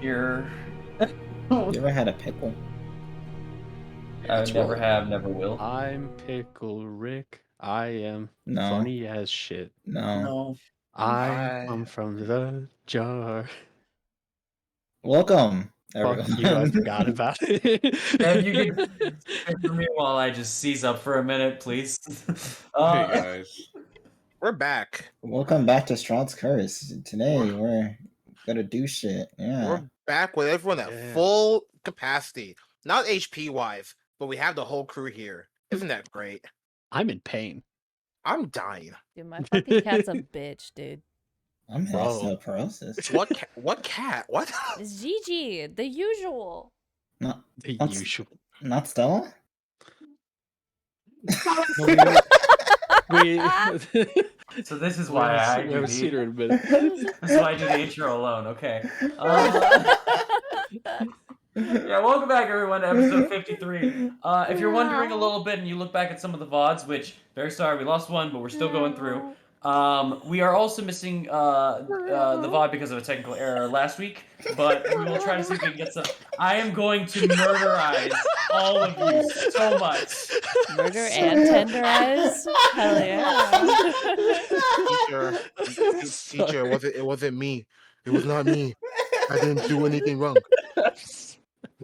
You're... You ever had a pickle? I would never have, never will. I'm Pickle Rick. I am No. funny as shit. No. I come from the jar. Welcome, Fuck everyone. you, I forgot about it. And you can stick for me while I just seize up for a minute, please. Hey guys, We're back. Welcome back to Strahd's Curse. Today we're gonna do shit. Yeah. We're back with everyone at full capacity. Not HP wise, but we have the whole crew here. Isn't that great? I'm in pain. I'm dying. Dude, my fucking cat's a bitch, dude. I'm Bro. osteoporosis. What cat? What? It's Gigi, the usual. Not The That's- usual. not Stella? We So this is why I we do haven't seen her in a minute. This is why I do the intro alone. Okay. Yeah, welcome back everyone to episode 53. If you're wondering a little bit and you look back at some of the VODs, which, very sorry, we lost one, but we're still going through. We are also missing the VOD because of a technical error last week, but we will try to see if we can get some. I am going to murderize all of you so much. Murder and tenderize? Hell yeah. Teacher, it wasn't me. It was not me. I didn't do anything wrong.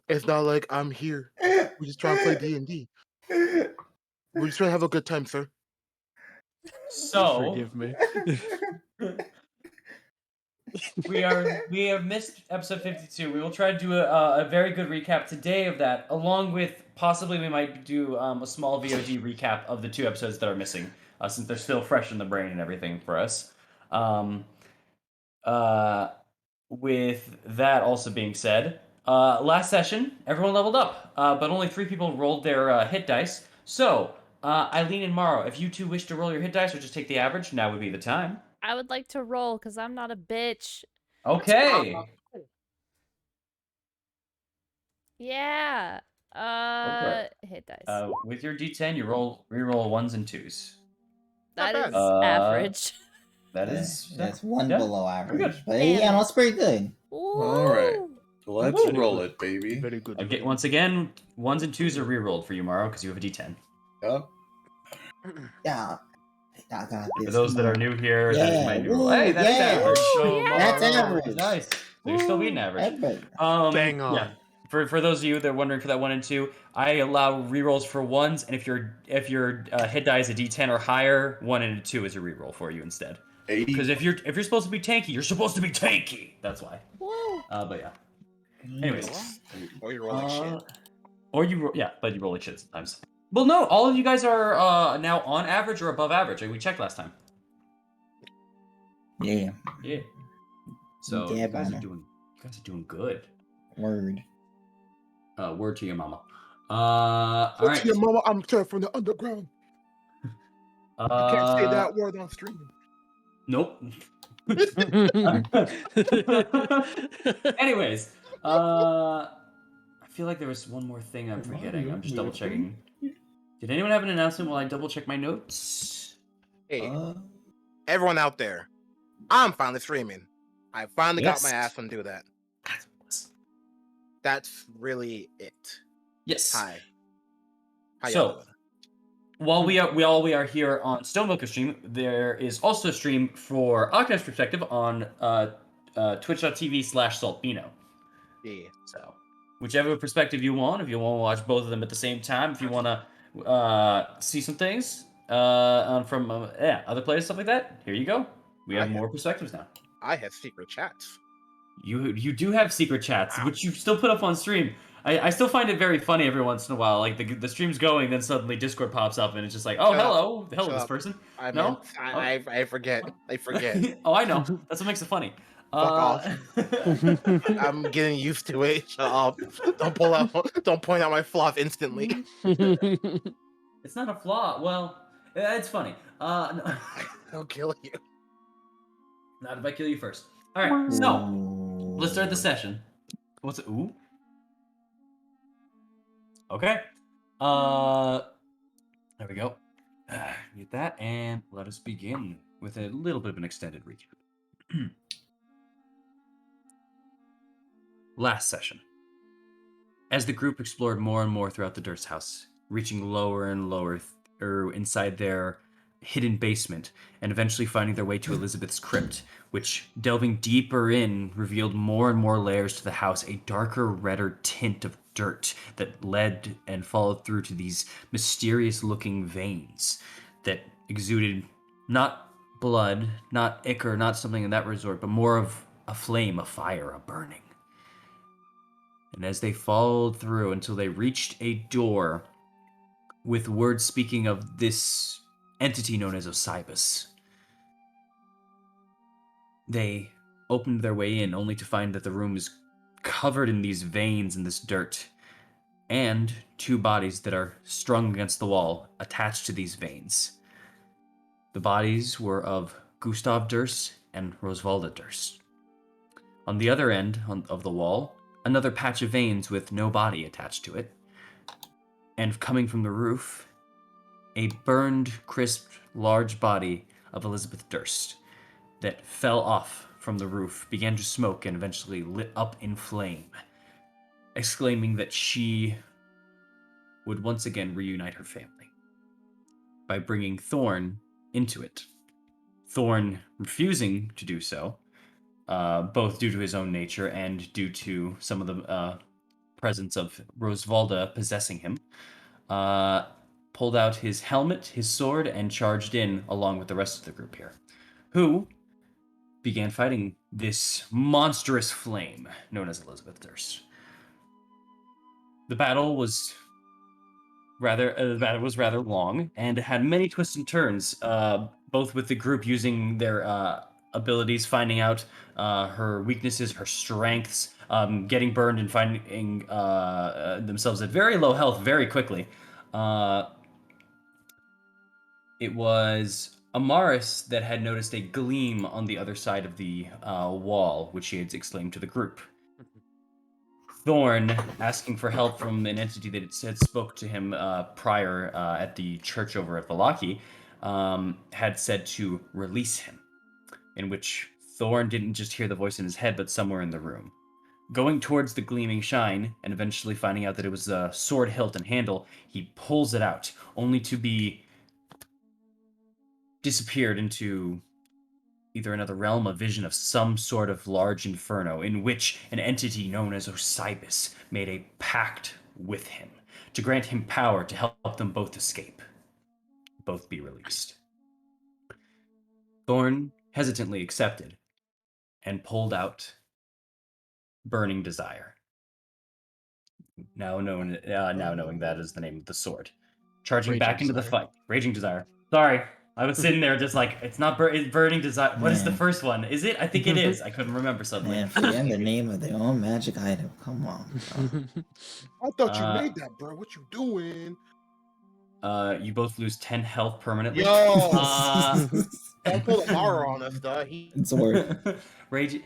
It's not like I'm here. We just trying to play D&D. We're just trying to have a good time, sir. So Forgive me. we have missed episode 52. We will try to do a very good recap today of that, along with possibly we might do a small VOD recap of the 2 episodes that are missing, since they're still fresh in the brain and everything for us. With that also being said, last session everyone leveled up, but only 3 people rolled their hit dice. So Eileen and Morrow, if you two wish to roll your hit dice or just take the average, now would be the time. I would like to roll because I'm not a bitch. Okay. Yeah. Okay. Hit dice. With your D10, you re-roll 1s and 2s. That Not is bad. average. That's one yeah, below pretty average. good. But yeah, that's pretty good. all right, Ooh. let's Very roll good. it, baby. Very good. Once again, 1s and 2s are re-rolled for you, Morrow, because you have a D10. Yep. Yeah. I got For this. those that are new here, that Yeah, might be woo, hey, that's yeah. average. So, Ooh, yeah. That's Morrow, average. Nice. So you're still beating average. Average. Bang on. Yeah. For those of you that are wondering for that 1 and 2, I allow rerolls for 1s, and if your hit die is a D10 or higher, 1 and a 2 is a reroll for you instead. 80. Because if you're supposed to be tanky, you're supposed to be tanky. That's why. Woo. But yeah. Anyways. Or you're rolling shit. Or but you roll like shit sometimes. Well, no, all of you guys are now on average or above average. Like we checked last time. Yeah. Yeah. So Yeah, you guys banner. are doing good. Word. Word to your mama. All right. Your mama, I'm Ted from the underground. You can't say that word on stream. Nope. Anyways, I feel like there was one more thing I'm forgetting. I'm just double checking. Did anyone have an announcement while I double check my notes? Hey, everyone out there, I'm finally streaming. I finally got my ass to do that. That's really it. Yes. Hi. How So, y'all doing? while we are here on Stonebooker stream, there is also a stream for Octave's perspective on twitch.tv/saltbino. Yeah. So, whichever perspective you want, if you want to watch both of them at the same time, if you want to see some things from other players, stuff like that, here you go. We have more perspectives now. I have secret chats. You do have secret chats, Wow. which you still put up on stream. I still find it very funny every once in a while. Like the stream's going, then suddenly Discord pops up, and it's just like, oh, Shut up. hello, Shut this up. person. I No? mean, I forget. I forget. Oh, I know. That's what makes it funny. Fuck off. I'm getting used to it. Shut up. Don't point out my flaws instantly. It's not a flaw. Well, it's funny. No. I'll kill you. Not if I kill you first. All right, so let's start the session. What's it? Ooh. Okay. There we go. Get that, and let us begin with a little bit of an extended recap. Last session. As the group explored more and more throughout the Durst house, reaching lower and lower inside their hidden basement, and eventually finding their way to Elizabeth's crypt, which, delving deeper in, revealed more and more layers to the house, a darker, redder tint of dirt that led and followed through to these mysterious-looking veins that exuded not blood, not ichor, not something in that resort, but more of a flame, a fire, a burning. And as they followed through until they reached a door with words speaking of this entity known as Osibus, they opened their way in only to find that the room is covered in these veins and this dirt, and two bodies that are strung against the wall attached to these veins. The bodies were of Gustav Durst and Rosvalda Durst. On the other end of the wall, another patch of veins with no body attached to it. And coming from the roof, a burned, crisp, large body of Elizabeth Durst that fell off from the roof, began to smoke, and eventually lit up in flame, exclaiming that she would once again reunite her family by bringing Thorn into it. Thorn refusing to do so, both due to his own nature and due to some of the presence of Rosvalda possessing him, pulled out his helmet, his sword, and charged in along with the rest of the group here, who began fighting this monstrous flame known as Elizabeth Durst. The battle was rather long and had many twists and turns, both with the group using their abilities, finding out her weaknesses, her strengths, getting burned and finding themselves at very low health very quickly. It was Amaris that had noticed a gleam on the other side of the wall, which she had exclaimed to the group. Thorn, asking for help from an entity that had spoke to him prior at the church over at Valaki, had said to release him, in which Thorn didn't just hear the voice in his head, but somewhere in the room. Going towards the gleaming shine, and eventually finding out that it was a sword hilt and handle, he pulls it out, only to be disappeared into either another realm, a vision of some sort of large inferno, in which an entity known as Osibus made a pact with him to grant him power to help them both escape, both be released. Thorn hesitantly accepted and pulled out Burning Desire, now knowing that is the name of the sword. Charging Raging back into the Desire. fight. Raging Desire. Sorry. I was sitting there just like, it's not it's Burning Desire. What is the Man. first one? Is it? I think it is. I couldn't remember suddenly. Man, forgetting the name of their own magic item. Come on. I thought you Uh, made that, bro. What you doing? You both lose 10 health permanently. Yo! Uh, Don't pull the horror on us, though. Sword. Raging.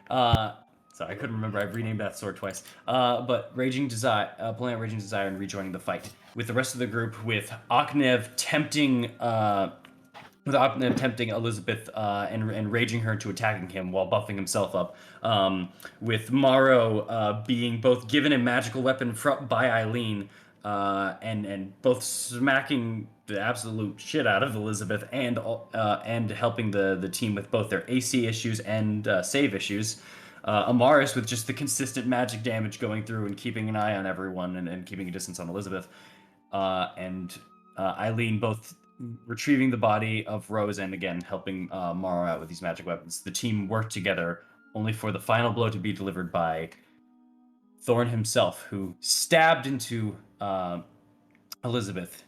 Sorry, I couldn't remember. I've renamed that sword twice. But Raging Desire, pulling out Raging Desire and rejoining the fight with the rest of the group, with Aknev tempting Elizabeth and raging her into attacking him while buffing himself up. With Morrow being both given a magical weapon by Eileen and both smacking the absolute shit out of Elizabeth and helping the team with both their AC issues and save issues. Amaris with just the consistent magic damage going through and keeping an eye on everyone and keeping a distance on Elizabeth. And Eileen both retrieving the body of Rose and again helping Mara out with these magic weapons. The team worked together only for the final blow to be delivered by Thorn himself, who stabbed into Elizabeth,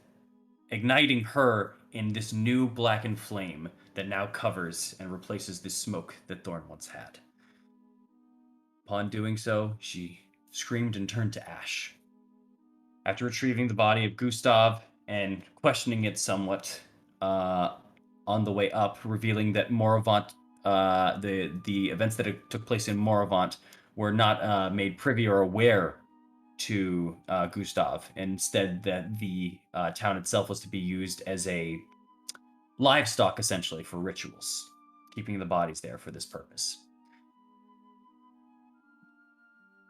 igniting her in this new blackened flame that now covers and replaces the smoke that Thorn once had. Upon doing so, she screamed and turned to ash. After retrieving the body of Gustav and questioning it somewhat on the way up, revealing that Moravant, the events that took place in Moravant were not made privy or aware to Gustav. Instead, that the town itself was to be used as a livestock, essentially, for rituals, keeping the bodies there for this purpose.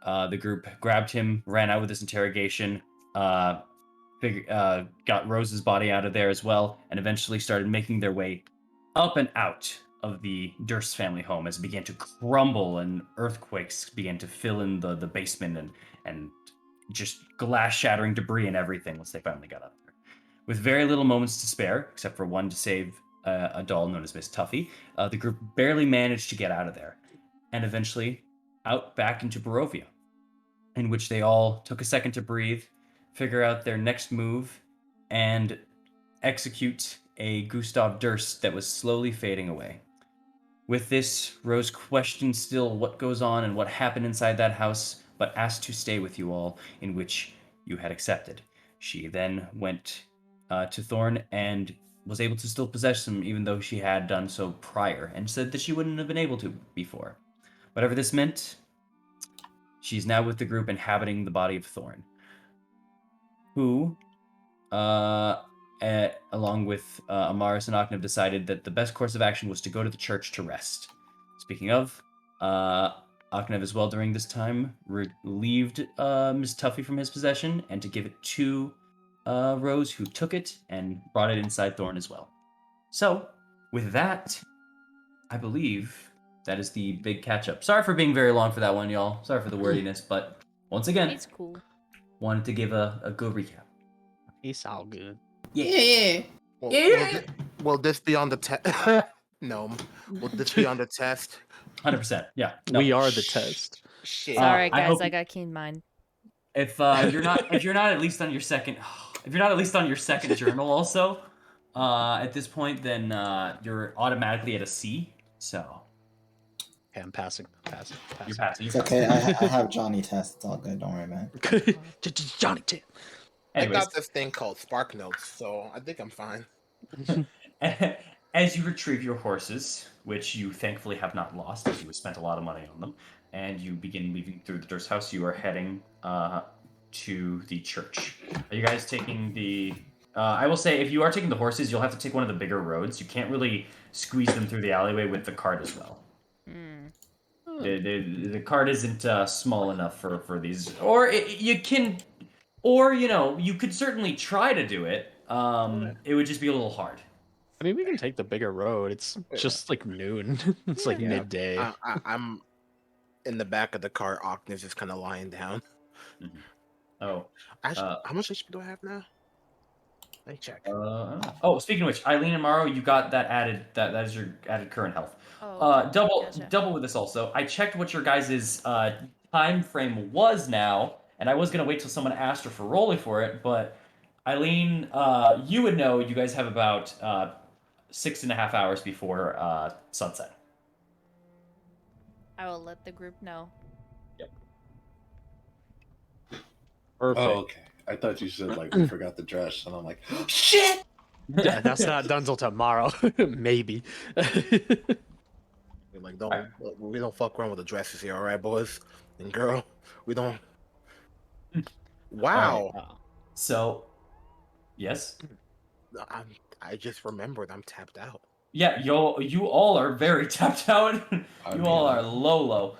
The group grabbed him, ran out with this interrogation, got Rose's body out of there as well, and eventually started making their way up and out of the Durst family home as it began to crumble and earthquakes began to fill in the basement and just glass shattering debris and everything once they finally got up there. With very little moments to spare, except for one to save a doll known as Miss Tuffy, the group barely managed to get out of there, and eventually out back into Barovia, in which they all took a second to breathe, figure out their next move, and execute a Gustav Durst that was slowly fading away. With this, Rose questioned still what goes on and what happened inside that house, but asked to stay with you all, in which you had accepted. She then went to Thorn and was able to still possess him, even though she had done so prior, and said that she wouldn't have been able to before. Whatever this meant, she's now with the group inhabiting the body of Thorn, who, along with Amaris and Aknev, decided that the best course of action was to go to the church to rest. Speaking of, Aknev as well during this time relieved Miss Tuffy from his possession and to give it to Rose, who took it and brought it inside Thorn as well. So, with that, I believe that is the big catch-up. Sorry for being very long for that one, y'all. Sorry for the wordiness, but once again, It's cool. wanted to give a good recap. It's all good. Yeah. Will this be on the test? No. Will this be on the test? 100%. Yeah. No. We are the test. Shit. Sorry, I guys, hope- I got keen mind. If you're not at least on your second journal also at this point, then you're automatically at a C. So Okay, I'm passing. you're passing. It's okay. I have Johnny test. It's all good. Don't worry, man. Johnny Tip. Anyways, I got this thing called Spark Notes, so I think I'm fine. as you retrieve your horses, which you thankfully have not lost, as you have spent a lot of money on them, and you begin leaving through the Durst house, you are heading to the church. Are you guys taking the... I will say, if you are taking the horses, you'll have to take one of the bigger roads. You can't really squeeze them through the alleyway with the cart as well. The cart isn't small enough for these. Or you can... Or, you could certainly try to do it. It would just be a little hard. I mean, we can take the bigger road. It's just like noon. It's like Yeah. midday. I'm in the back of the car. Octave's just kind of lying down. Mm-hmm. Oh. Actually, how much HP do I have now? Let me check. Speaking of which, Eileen and Maro, you got that added. That is your added current health. Oh, gotcha. Double with this also. I checked what your guys' time frame was now, and I was gonna wait till someone asked her for rolling for it, but Eileen, you would know. You guys have about 6.5 hours before sunset. I will let the group know. Perfect. Oh, okay. I thought you said like we forgot the dress, and I'm like, shit. Yeah, that's not done till tomorrow. Maybe. We're like, we don't fuck around with the dresses here, all right, boys and girl. We don't. Wow. Wow. So, yes. I just remembered I'm tapped out. Yeah, you all are very tapped out. You all are low.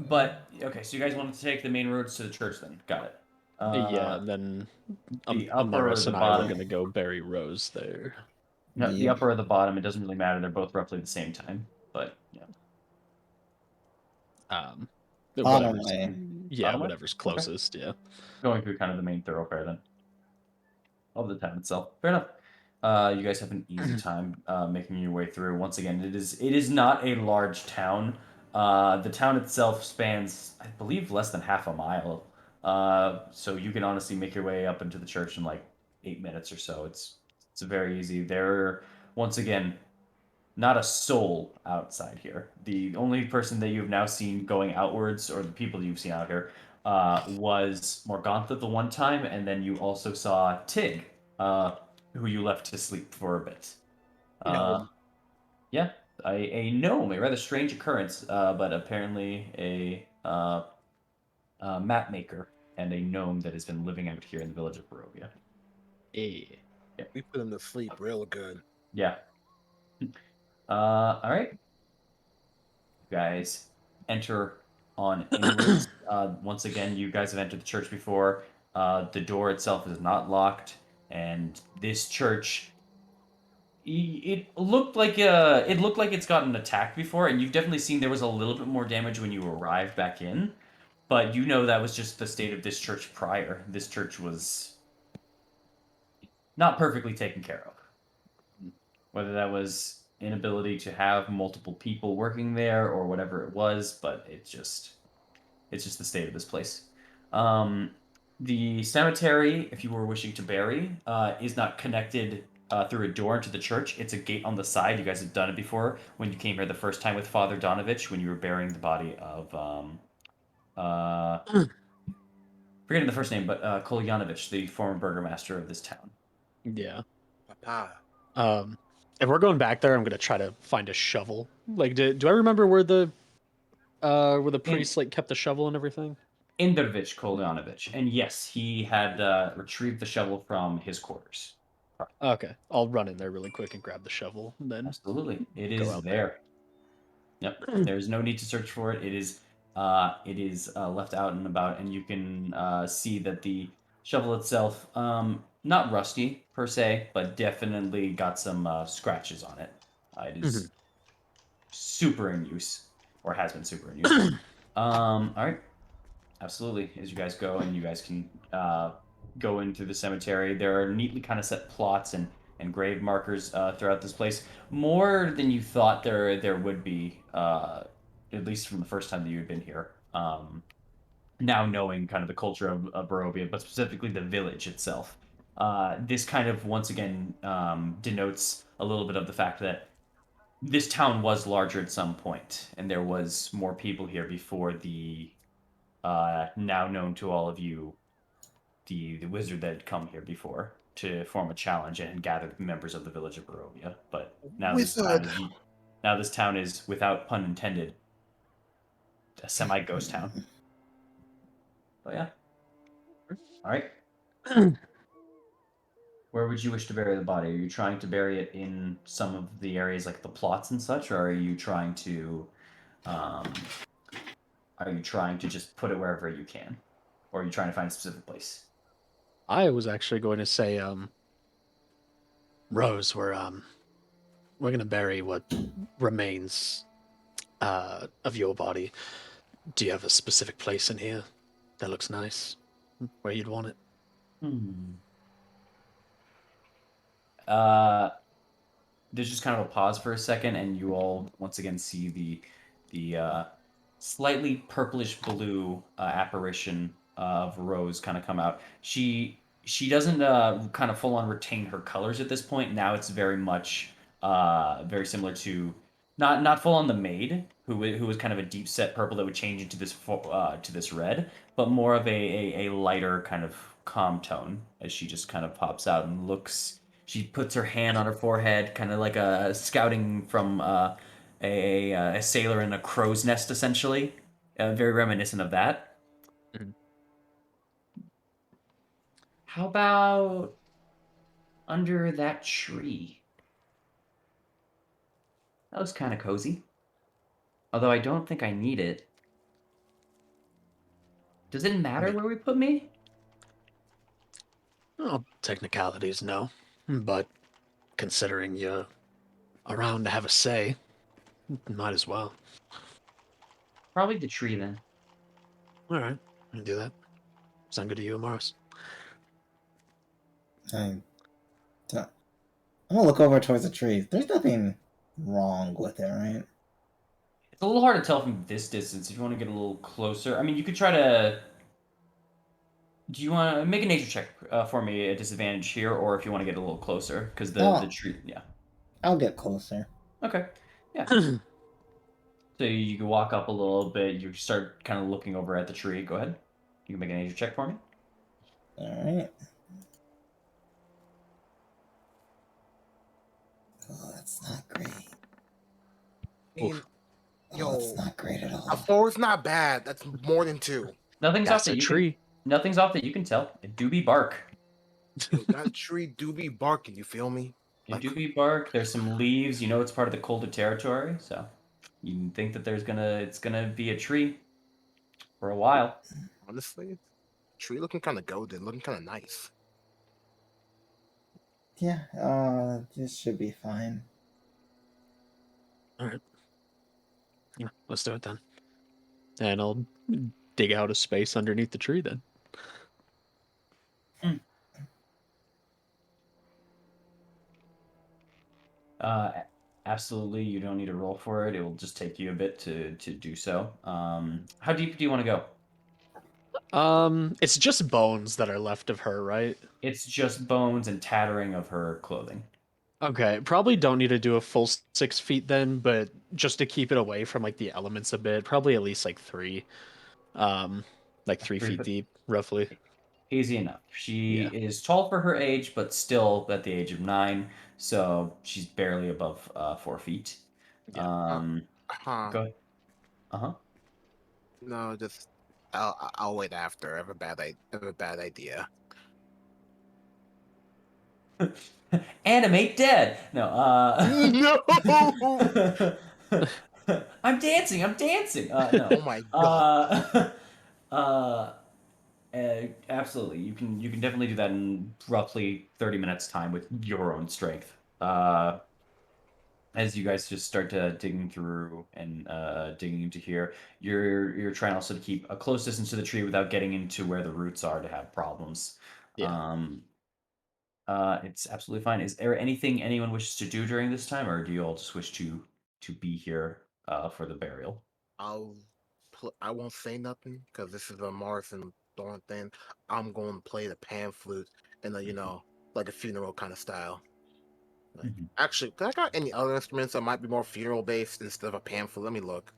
But okay, so you guys wanted to take the main roads to the church then. Got it. Yeah, and then the upper or Amaris the and I were bottom. gonna go bury Rose there. No, the Yep. upper or the bottom, it doesn't really matter. They're both roughly the same time. But yeah. Bottom Whatever's way. Bottom way? whatever's Okay. closest. Yeah. Going through kind of the main thoroughfare then. Of the town itself. Fair enough. You guys have an easy time making your way through. Once again, it is not a large town. The town itself spans, I believe, less than half a mile. So you can honestly make your way up into the church in like 8 minutes or so. It's very easy. There, once again, not a soul outside here. The only person that you've now seen going outwards, or the people that you've seen out here, was Morgantha the one time, and then you also saw Tig, who you left to sleep for a bit. Yeah, a gnome, a rather strange occurrence, but apparently a map maker and a gnome that has been living out here in the village of Barovia. Yeah. We put him to sleep real good. Yeah. All right. You guys enter on inwards. Once again, you guys have entered the church before. The door itself is not locked, and this church, it looked like it's gotten attacked before, and you've definitely seen there was a little bit more damage when you arrived back in. But you know that was just the state of this church prior. This church was not perfectly taken care of. Whether that was inability to have multiple people working there or whatever it was, but it's just the state of this place. The cemetery, if you were wishing to bury, is not connected through a door into the church. It's a gate on the side. You guys have done it before when you came here the first time with Father Donovich when you were burying the body of forgetting the first name, but Kolyanovich, the former burgomaster of this town. Yeah. Papa. If we're going back there, I'm gonna try to find a shovel. Like, do I remember where the priest like kept the shovel and everything? Indervich Kolyanovich, and yes, he had retrieved the shovel from his quarters. Okay, I'll run in there really quick and grab the shovel, and then Absolutely, it go is out there. Yep, there's no need to search for it. It is left out and about, and you can see that the shovel itself, not rusty per se, but definitely got some scratches on it. It is super in use, or has been super in use. All right, absolutely. As you guys go, and you guys can go into the cemetery, there are neatly kind of set plots and grave markers throughout this place. More than you thought there would be, at least from the first time that you had been here. Now knowing kind of the culture of Barovia, but specifically the village itself. This kind of once again denotes a little bit of the fact that this town was larger at some point, and there was more people here before the now known to all of you, the wizard that had come here before to form a challenge and gathered members of the village of Barovia. But now Wizard. this town is, without pun intended, a semi ghost town. But yeah. All right. Where would you wish to bury the body? Are you trying to bury it in some of the areas like the plots and such, or um, are you trying to just put it wherever you can, or are you trying to find a specific place? I was actually going to say, Rose, we're gonna bury what remains of your body. Do you have a specific place in here that looks nice, where you'd want it? Hmm. Uh, there's just kind of a pause for a second, and you all once again see the slightly purplish blue apparition of Rose kind of come out. She doesn't kind of full on retain her colors at this point. Now it's very much very similar to not full on the maid who was kind of a deep set purple that would change into to this red, but more of a lighter kind of calm tone as she just kind of pops out and looks. She puts her hand on her forehead, kind of like a scouting from a sailor in a crow's nest, essentially. Very reminiscent of that. Mhm. How about under that tree? That was kind of cozy. Although I don't think I need it. Does it matter where we put me? Well, technicalities, no. But considering you're around to have a say, might as well. Probably the tree then. All right, I can do that. Sound good to you, Morris? I'm gonna look over towards the tree. There's nothing wrong with it, right? It's a little hard to tell from this distance. If you want to get a little closer, I mean, you could try to. Do you want to make a nature check for me at disadvantage here, or if you want to get a little closer? Because the Oh, tree, yeah. I'll get closer. Okay, yeah. So you can walk up a little bit. You start kind of looking over at the tree. Go ahead. You can make a nature check for me. All right. Oh, that's not great. I mean, Oh, that's yo, not great at a all. 4 is not bad. That's more than 2. Nothing's off That's that a you tree. can. Nothing's off that you can tell. It do be bark. Yo, that tree do be barking. You feel me? It Like, do be bark. There's some leaves. You know it's part of the colder territory, so you think that it's gonna be a tree for a while. honestly, tree looking kind of goaded, looking kind of nice. Yeah, this should be fine. All right. Yeah, let's do it then. And I'll dig out a space underneath the tree then. Uh, Absolutely, you don't need to roll for it. It will just take you a bit to do so. How deep do you want to go? It's just bones that are left of her, right? It's just bones and tattering of her clothing. Okay, probably don't need to do a full 6 feet then, but just to keep it away from like the elements a bit, probably at least like 3. Like 3 feet 3 foot, deep, roughly. easy enough. She Yeah. is tall for her age, but still at the age of 9, so she's barely above 4 feet. Yeah. Um, Huh? Go ahead. Uh huh. No, just I'll wait after. I have a bad idea. Animate dead. No. No! I'm dancing. I'm dancing. Oh No. my god! Uh, uh, Absolutely. You can definitely do that in roughly 30 minutes time with your own strength. As you guys just start to digging through and digging into here, you're trying also to keep a close distance to the tree without getting into where the roots are to have problems. Yeah. Um, it's absolutely fine. Is there anything anyone wishes to do during this time, or do you all just wish to be here for the burial? I'll I won't say nothing because this is a Mars and Thorn thing. I'm going to play the pan flute in a like a funeral kind of style. Like, Mhm. actually, could I got any other instruments that might be more funeral based instead of a pan flute? Let me look.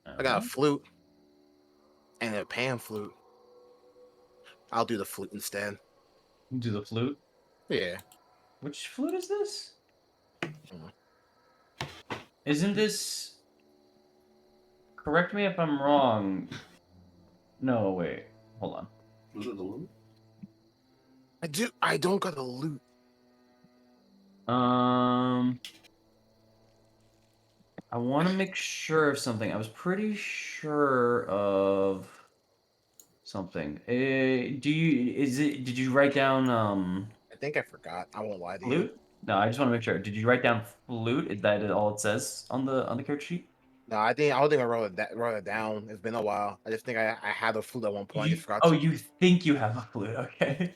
I got a Alright. flute and a pan flute. I'll do the flute instead. Do the flute. Yeah. Which flute is this? Mm. Isn't this? Correct me if I'm wrong. No, wait. Hold on. Was it the loot? I don't got a lute. Um, I want to make sure of something. I was pretty sure of something. Do you? Is it? Did you write down I think I forgot. I won't lie to you. flute? No, I just want to make sure. Did you write down flute? Is that all it says on the character sheet? No, I don't think I wrote it down. It's been a while. I just think I had a flute at one point. I You just forgot oh, to. you think you have a flute? Okay.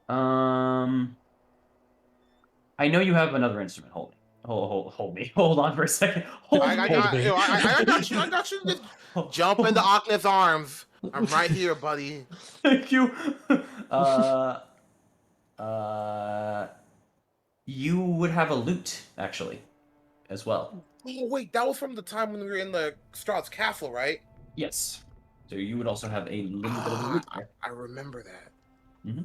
Um, I know you have another instrument. Hold me. Hold on for a second. Hold I me. Hold got me. you. I got you. I got you. Just jump into Akna's arms. I'm right here, buddy. Thank you. Uh, uh, you would have a lute actually, as well. Oh wait, that was from the time when we were in the Strahd's castle, right? Yes. So you would also have a little bit of a Ah, lute there. I remember that. Mm-hmm.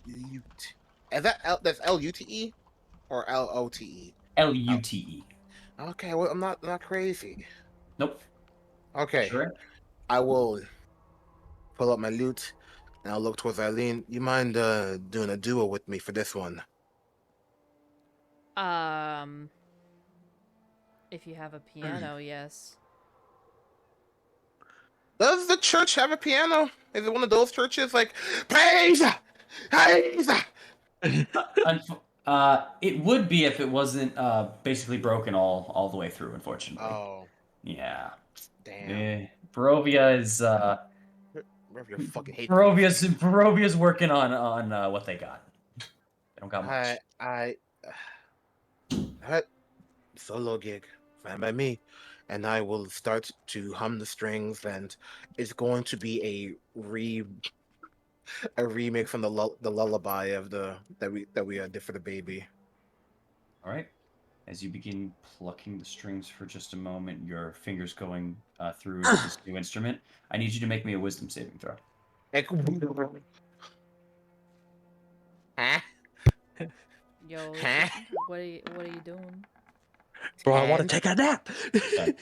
Lute. Is that that's Lute or Lote? Oh, Lute. okay. Well, I'm not crazy. Nope. Okay, Sure. I will pull up my lute and I'll look towards Eileen. You mind doing a duo with me for this one? Um, if you have a piano, yes. Does the church have a piano? Is it one of those churches like praise, praise? It would be if it wasn't basically broken all the way through. Unfortunately, Oh, yeah. damn. Barovia is Your fucking hate me. Barovia's working on what they got. They don't got much. I that solo gig, fine by me, and I will start to hum the strings, and it's going to be a remix from the lullaby of the that we did for the baby. All right. As you begin plucking the strings for just a moment, your fingers going through this new instrument. I need you to make me a wisdom saving throw. Huh? Yo, Huh? what are you doing? Bro, I want to take a nap. Okay.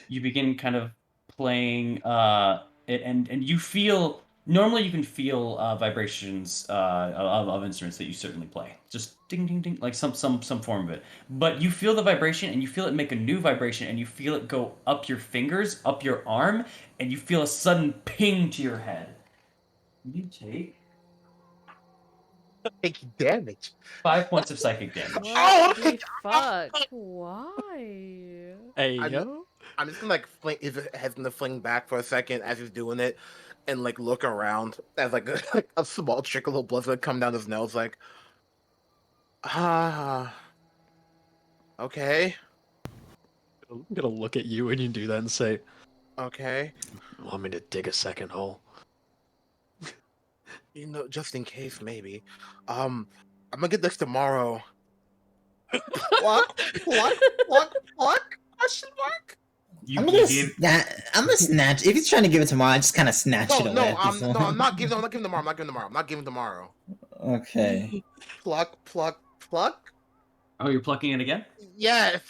You begin kind of playing it, and you feel normally you can feel vibrations of instruments that you certainly play, just ding ding ding, like some form of it. But you feel the vibration, and you feel it make a new vibration, and you feel it go up your fingers, up your arm, and you feel a sudden ping to your head. You take Take damage. 5 points of psychic damage. What the fuck? Why? Hey, I'm, yo. I'm just gonna like fling his head's gonna fling back for a second as he's doing it, and like look around as like a small trickle of blood's gonna come down his nose. Like, ah, okay, I'm gonna look at you when you do that and say, okay. "Want me to dig a second hole?" You know, just in case, maybe. I'm gonna get this tomorrow. What? Question mark? You, I'm you gonna, give I'm gonna snatch. If he's trying to give it tomorrow, I just kind of snatch it away. No, at this no, I'm point. not giving. I'm not giving tomorrow. I'm not giving tomorrow. Okay. Pluck. oh, you're plucking it again. Yes.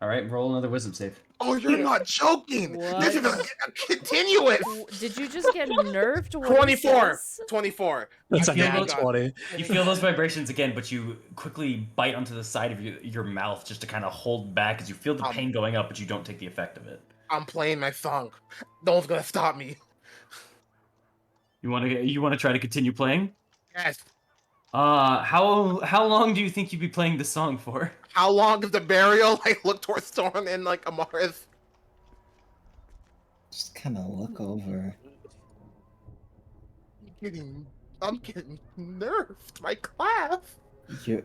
All right, roll another wisdom save. Oh, you're not joking. This is What? a continuous. Did you just get nerfed? What is 24. this? 24. That's You a feel nat those- 20. You feel those vibrations again, but you quickly bite onto the side of your mouth just to kind of hold back as you feel the pain going up, but you don't take the effect of it. I'm playing my song. No one's gonna stop me. You want to try to continue playing? Yes. How long do you think you'd be playing this song for? How long is the burial? I look towards Storm and like Amaris. Just kind of look over. I'm getting nerfed. My class. You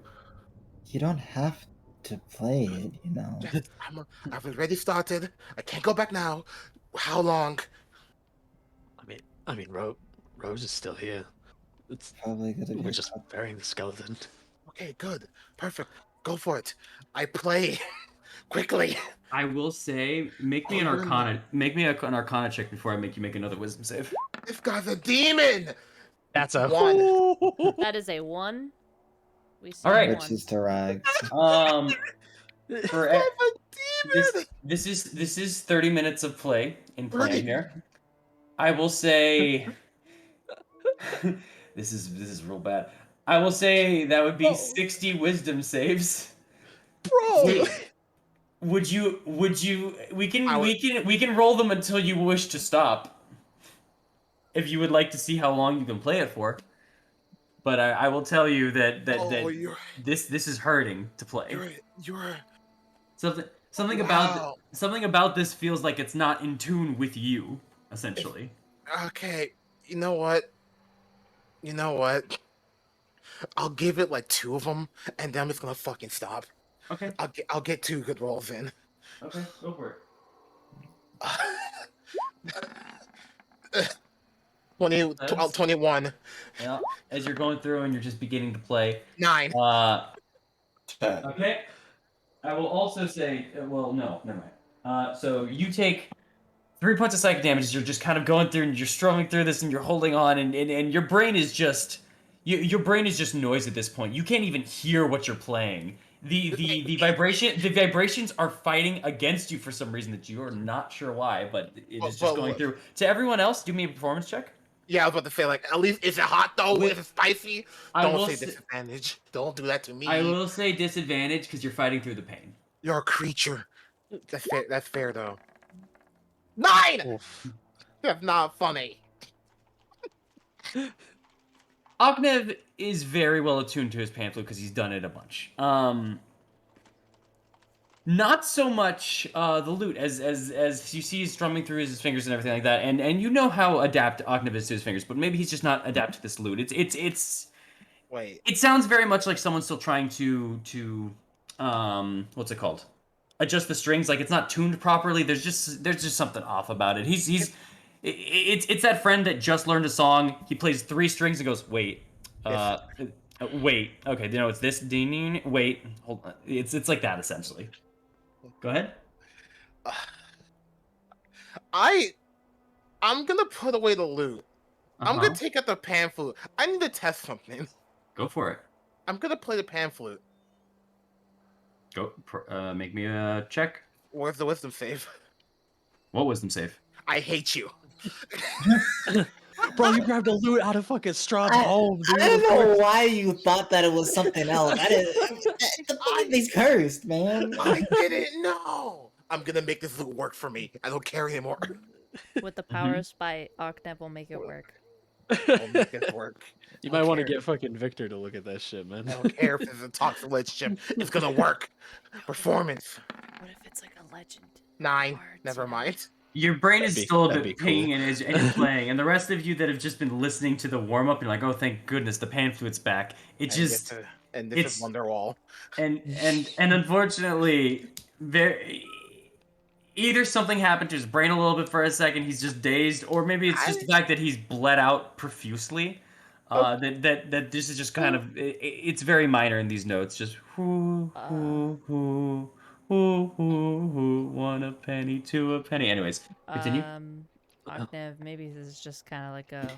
don't have to play it, you know. I've already started. I can't go back now. How long? I mean, Rose is still here. It's Probably gonna be. we're just burying the skeleton. Okay, good. Perfect. Go for it. I play. Quickly. I will say, make me an Arcana. Make me an Arcana check before I make you make another Wisdom save. This guy's a demon. That's a 1. That is a 1. We see All right. one. Riches to rags. For I'm a demon. this is 30 minutes of play in playing Right. here. I will say this is real bad. I will say that would be 60 wisdom saves. Bro. Would you we I would- we can roll them until you wish to stop. If you would like to see how long you can play it for. But I will tell you that this is hurting to play. You're Something Wow. about this feels like it's not in tune with you, essentially. okay. You know what? I'll give it like 2 of them, and then I'm just gonna fucking stop. Okay. I'll get 2 good rolls in. Okay, go for it. 21. Yeah, as you're going through and you're just beginning to play. 9. Okay. I will also say, well, no, never mind. So you take 3 points of psychic damage as you're just kind of going through and you're struggling through this and you're holding on and your brain is just, your brain is just noise at this point. You can't even hear what you're playing. The vibrations are fighting against you for some reason that you are not sure why, but it is just going through. To everyone else, do me a performance check. Yeah, I was about to say, like, at least, is it hot though? Is it spicy? I will Don't say say- disadvantage. Don't do that to me. I will say disadvantage because you're fighting through the pain. You're a creature. That's fair though. 9! Oof. That's not funny. Ognev is very well attuned to his pan flute because he's done it a bunch. Not so much the lute as you see he's strumming through his fingers and everything like that, and you know how adapt Ognev is to his fingers, but maybe he's just not adapt to this lute. Wait. It sounds very much like someone's still trying to what's it called? Adjust the strings. Like it's not tuned properly. There's just something off about it. It's that friend that just learned a song. He plays 3 strings and goes, wait, wait, okay, you know it's this ding. Wait, hold on. It's like that essentially. Go ahead. I'm gonna put away the loot. I'm Uh-huh. gonna take out the pan flute. I need to test something. Go for it. I'm gonna play the pan flute. Go. Make me a check. Where's the wisdom save? What wisdom save? I hate you. Bro, you grabbed a loot out of fucking Strahd's I- home, dude. I don't know why you thought that it was something else. I didn't. The fucking thing's cursed, man. I didn't know. I'm gonna make this loot work for me. I don't care anymore. With the power of spite, Octave will make it work. I'll make it work. You I might don't want to care. get fucking Victor to look at that shit, man. I don't care if it's a toxic relationship. It's gonna work. Performance. What if it's like a legend? 9. Cards, Never yeah. mind. Your brain is still a that'd bit be cool. pinging and you're playing, and the rest of you that have just been listening to the warm up, you're like, oh, thank goodness, the pan flute's back. It just And this is Wonderwall. and unfortunately, either something happened to his brain a little bit for a second, he's just dazed, or maybe it's just the fact that he's bled out profusely. That this is just kind of it's very minor in these notes, just whoo, 1 a penny, 2 a penny. Anyways, continue. Octave, maybe this is just kind of like a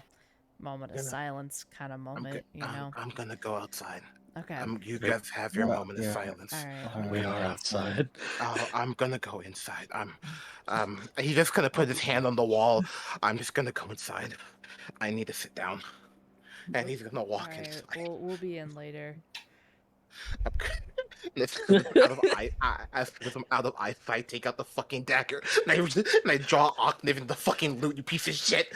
moment of Gonna- silence kind of moment, you know? I'm gonna go outside. Okay. You guys have your moment of silence. All right. We are outside. I'm gonna go inside. He's just gonna put his hand on the wall. I'm just gonna go inside. I need to sit down. And he's gonna All walk right. inside. We'll be in later. As I'm out of eyesight, take out the fucking dagger, and I draw Octave in the fucking loot, you piece of shit.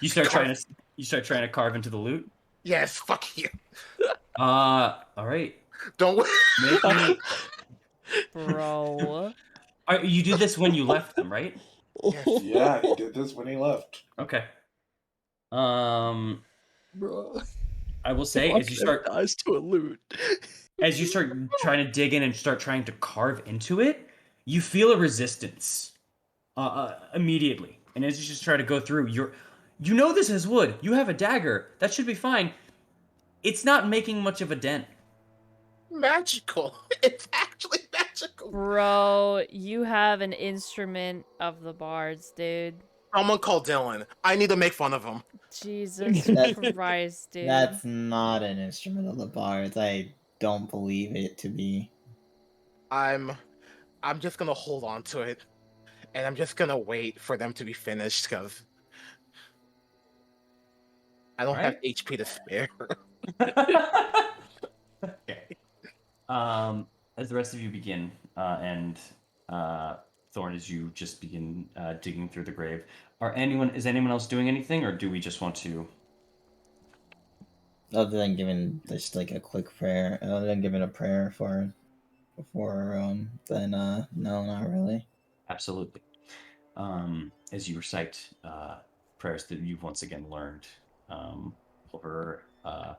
You start trying to carve into the loot. Yes, fuck you. All right. Don't. Make me. Bro. You did this when you left them, right? Yeah, he did this when he left. Okay. Bro. I will say as you start dies to a loot. as you start trying to dig in and start trying to carve into it, you feel a resistance immediately. And as you just try to go through, you know this is wood. You have a dagger. That should be fine. It's not making much of a dent. Magical. It's actually magical. Bro, you have an instrument of the bards, dude. Someone call Dylan. I need to make fun of him. Jesus Christ, dude. That's not an instrument of the bards. I don't believe it to be. I'm just gonna hold on to it, and I'm just gonna wait for them to be finished because I don't have HP to spare. Okay. As the rest of you begin, and Thorn, as you just begin digging through the grave, is anyone else doing anything, or do we just want to? Other than giving just like a quick prayer, other than giving a prayer then no, not really. Absolutely. As you recite prayers that you've once again learned over. My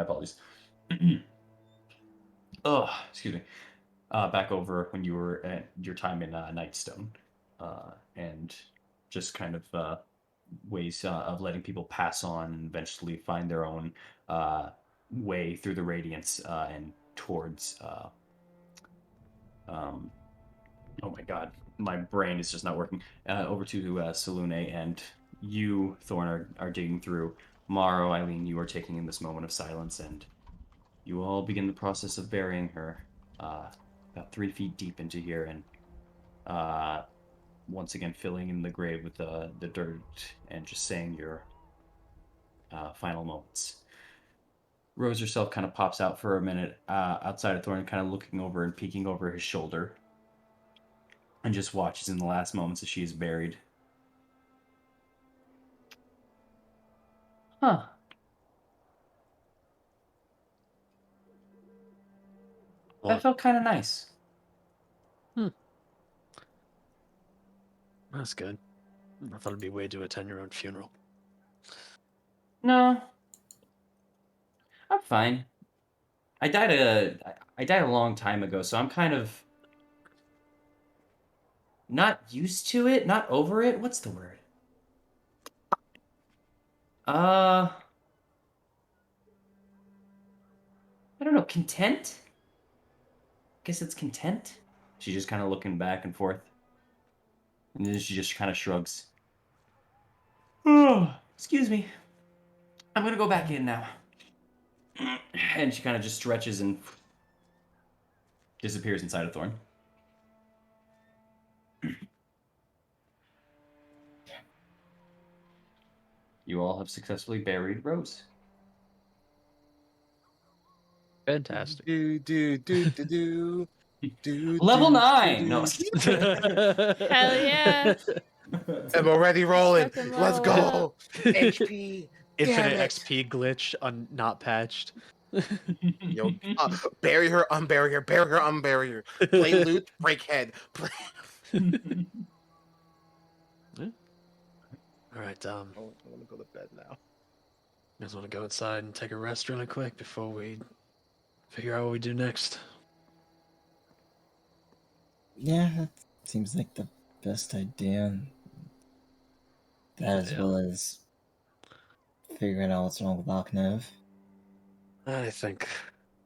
apologies. Oh, excuse me. Back over when you were at your time in Nightstone, and just kind of ways of letting people pass on and eventually find their own way through the radiance and towards. Oh my god, my brain is just not working. Over to Salune, and you, Thorn, are digging through. Morrow, Eileen, you are taking in this moment of silence, and you all begin the process of burying her. About 3 feet deep into here, and once again filling in the grave with the dirt and just saying your final moments. Rose herself kind of pops out for a minute outside of Thorn, kind of looking over and peeking over his shoulder. and just watches in the last moments as she is buried. Huh. That What? felt kind of nice. That's good. I thought it'd be weird to attend your own funeral. No, I'm fine. I died a long time ago, so I'm kind of not used to it, not over it. What's the word? I don't know, content? Guess it's content. She's just kind of looking back and forth. And then she just kind of shrugs. Oh, excuse me. I'm gonna go back in now. And she kind of just stretches and disappears inside a thorn. You all have successfully buried Rose. Fantastic. Level 9! No. Hell yeah. I'm already rolling. Rock and Let's roll go. HP. Infinite Damn it. XP glitch on not patched. Yo, bury her, unbury her, bury her, unbury her. Play loot, break head. Play... All right, I want to go to bed now. you guys want to go inside and take a rest really quick before we figure out what we do next? Yeah, that seems like the best idea. That as Yeah. well as figuring out what's wrong with Aknev. I think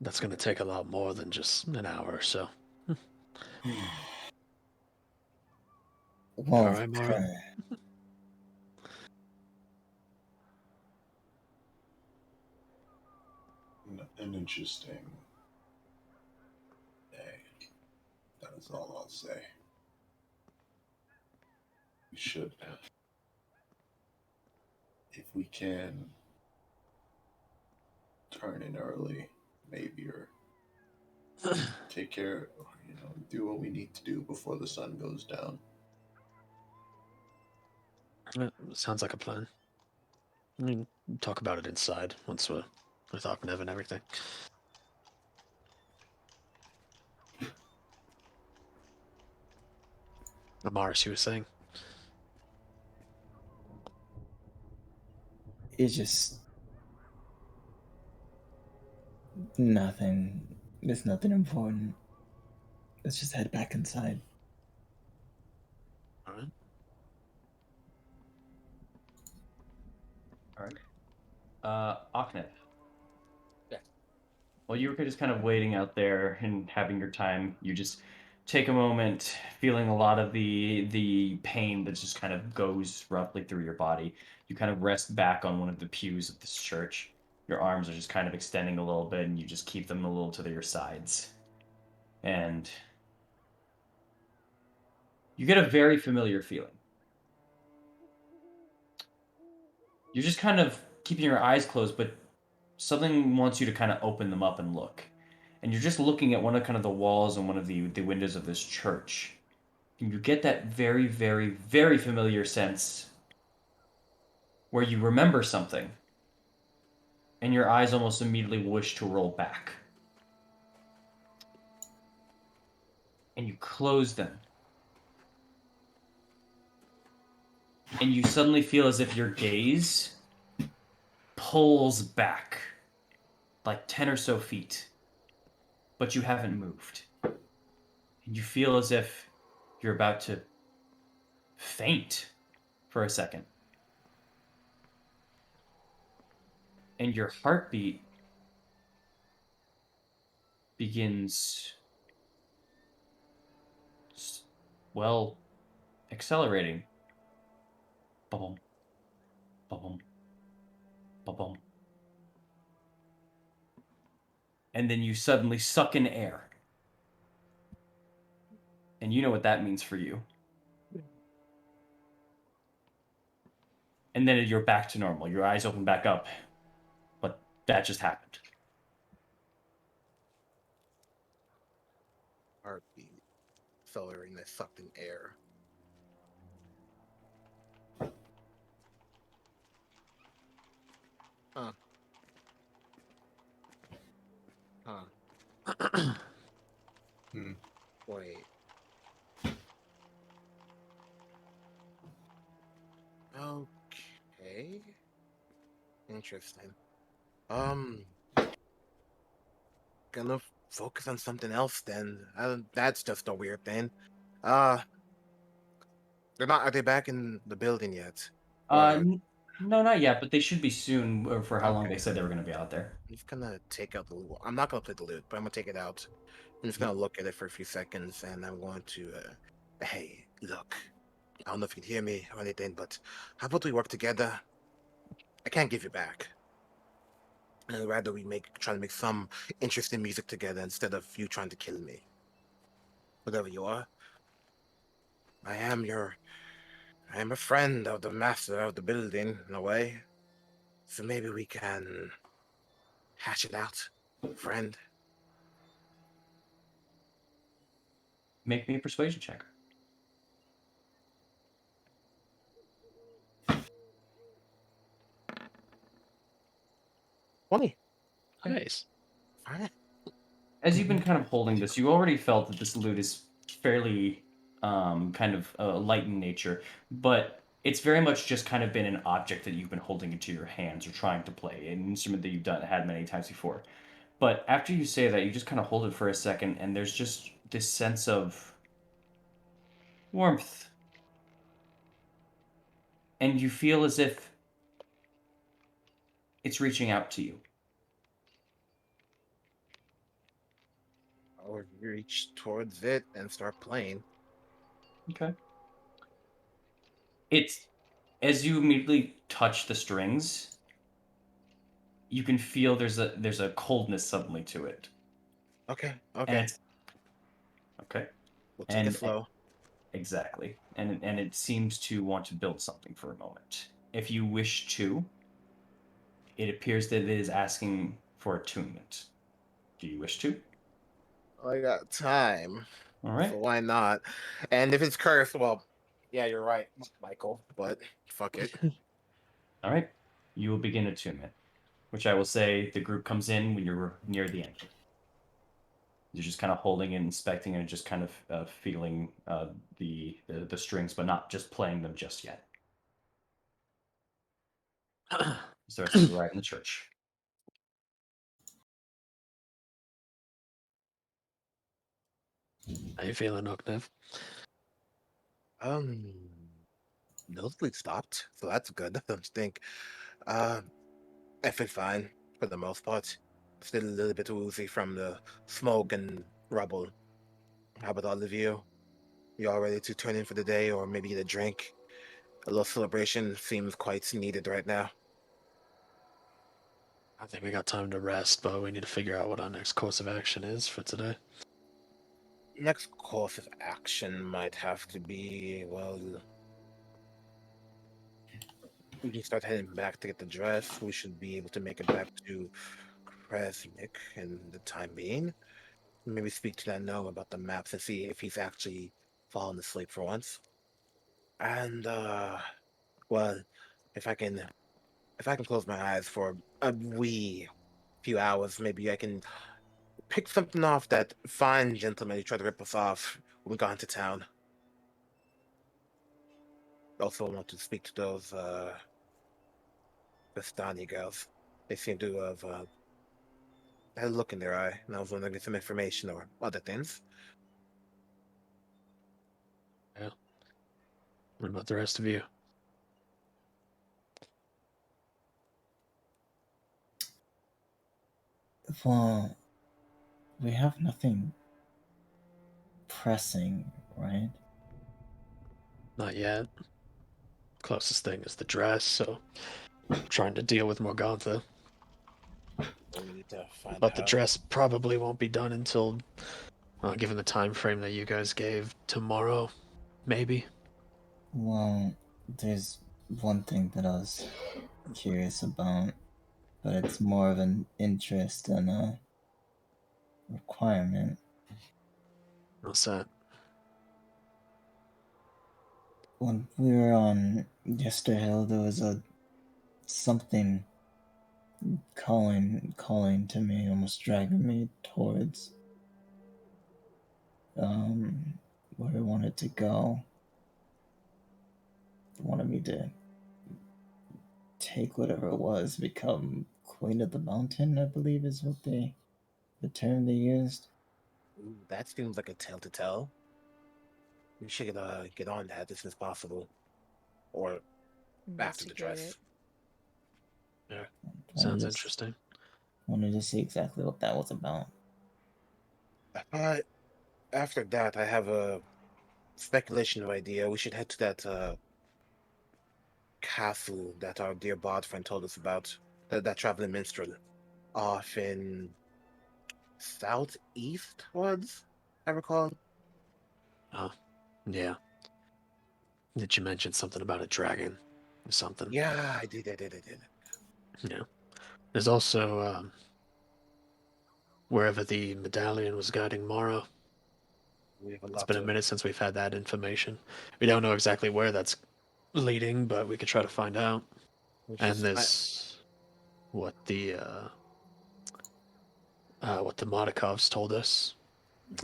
that's going to take a lot more than just an hour or so. Well, All right, Mara. An interesting day. That is all I'll say. We should, if we can, turn in early, maybe, or take care, do what we need to do before the sun goes down. Sounds like a plan. I mean, talk about it inside once we're with Aknev and everything. Amaris, you were saying? It's just nothing. There's nothing important. Let's just head back inside. All right. All right. Aknev. Yeah. While you were just kind of waiting out there and having your time, you just take a moment, feeling a lot of the pain that just kind of goes roughly through your body. You kind of rest back on one of the pews of this church. Your arms are just kind of extending a little bit, and you just keep them a little to your sides. And you get a very familiar feeling. You're just kind of keeping your eyes closed, but something wants you to kind of open them up and look. And you're just looking at one of kind of the walls and one of the windows of this church. And you get that very, very, very familiar sense where you remember something and your eyes almost immediately wish to roll back. And you close them. And you suddenly feel as if your gaze pulls back like 10 or so feet, but you haven't moved. And you feel as if you're about to faint for a second. And your heartbeat begins, well, accelerating. Ba-boom. Ba-boom. Ba-boom. And then you suddenly suck in air. And you know what that means for you. And then you're back to normal. Your eyes open back up. But that just happened. Heartbeat. accelerating. I sucked in air. Huh. Huh. Hmm. Wait. Okay. Interesting. Um, gonna focus on something else then. That's just a weird thing. Uh, they're not. Are they back in the building yet? Or No, not yet, but they should be soon. For how long okay. they said they were going to be out there. I'm just gonna take out the loot. I'm not gonna play the loot, but I'm gonna take it out. I'm just gonna look at it for a few seconds, and I'm going to, hey, look. I don't know if you can hear me or anything, but how about we work together? I can't give you back. And I'd rather we try to make some interesting music together instead of you trying to kill me. Whatever you are, I am your, I am a friend of the master of the building in a way. So maybe we can hash it out, friend. Make me a persuasion check. Funny. Nice. Fine. As you've been kind of holding this, you already felt that this loot is fairly kind of light in nature, but it's very much just kind of been an object that you've been holding into your hands or trying to play, an instrument that you've had many times before. But after you say that, you just kind of hold it for a second, and there's just this sense of warmth, and you feel as if it's reaching out to you. I'll reach towards it and start playing. Okay. It's as you immediately touch the strings, you can feel there's a coldness suddenly to it, Okay, and okay. it's okay. We'll take it And slow. exactly, and it seems to want to build something for a moment. If you wish to, it appears that it is asking for attunement. Do you wish to? I got time, All so right. why not? And if it's cursed, well, yeah, you're right, Michael, but fuck it. All right. You will begin attunement, which I will say the group comes in when you're near the end. You're just kind of holding and inspecting and just kind of feeling the strings, but not just playing them just yet. So the rest of you right in the church. How you feeling, Oknev? Um, nosebleed stopped, so that's good. I don't think. Uh, I feel fine for the most part. Still a little bit woozy from the smoke and rubble. How about all of you? You all ready to turn in for the day, or maybe get a drink? A little celebration seems quite needed right now. I think we got time to rest, but we need to figure out what our next course of action is for today. Next course of action might have to be, well, we can start heading back to get the dress. We should be able to make it back to Kresnik in the time being. Maybe speak to that gnome about the maps and see if he's actually fallen asleep for once. And well, if I can close my eyes for a wee few hours, maybe I can pick something off that fine gentleman who tried to rip us off when we got into town. Also want to speak to those Vistani girls. They seem to have had a look in their eye, and I was wondering if some information or other things. Yeah. What about the rest of you? Well, we have nothing pressing, right? Not yet. Closest thing is the dress, so trying to deal with Morgantha. We need to find But the out. dress probably won't be done until, given the time frame that you guys gave, tomorrow, maybe. Well, there's one thing that I was curious about, but it's more of an interest than a requirement. What's that? when we were on Yesterhill, there was a something calling to me, almost dragging me towards where I wanted to go. It wanted me to take whatever it was, become Queen of the Mountain, I believe is what the term they used. Ooh, that seems like a tale to tell. We should get on that as soon as possible, or after the Investigate dress. it. Sounds interesting. Wanted to see exactly what that was about. After that, I have a speculation of idea. We should head to that castle that our dear bard friend told us about. That traveling minstrel, off in southeast woods, I recall. Oh, yeah. Did you mention something about a dragon or something? Yeah, I did. Yeah. There's also wherever the medallion was guiding Mara. We have a It's lot been a of. minute since we've had that information. We don't know exactly where that's leading, but we could try to find out. And there's what the Mardikovs told us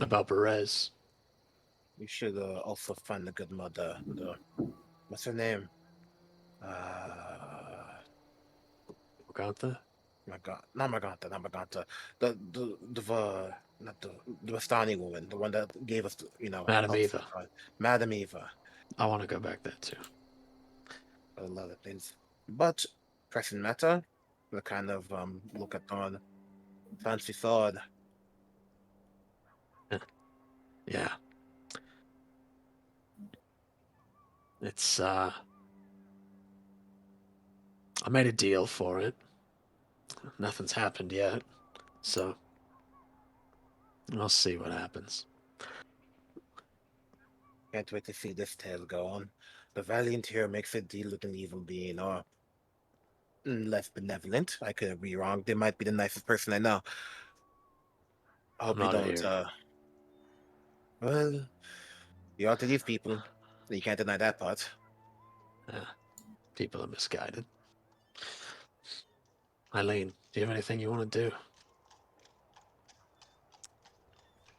about Berez. We should also find the good mother. What's her name? Morgantha? Not Maganta. Not the Vastani woman, the one that gave us, Madam helps Eva. us. Madam Eva. I want to go back there too. A lot of things, but pressing matter. We kind of look at on fancy sword. Yeah. It's I made a deal for it. Nothing's happened yet, so I'll see what happens. Can't wait to see this tale go on. The valiant hero makes a deal with an evil being, or less benevolent. I could be wrong. They might be the nicest person I know. I I'm hope you not a don't. hero. Well, you are to these people. You can't deny that part. People are misguided. Eileen, do you have anything you want to do?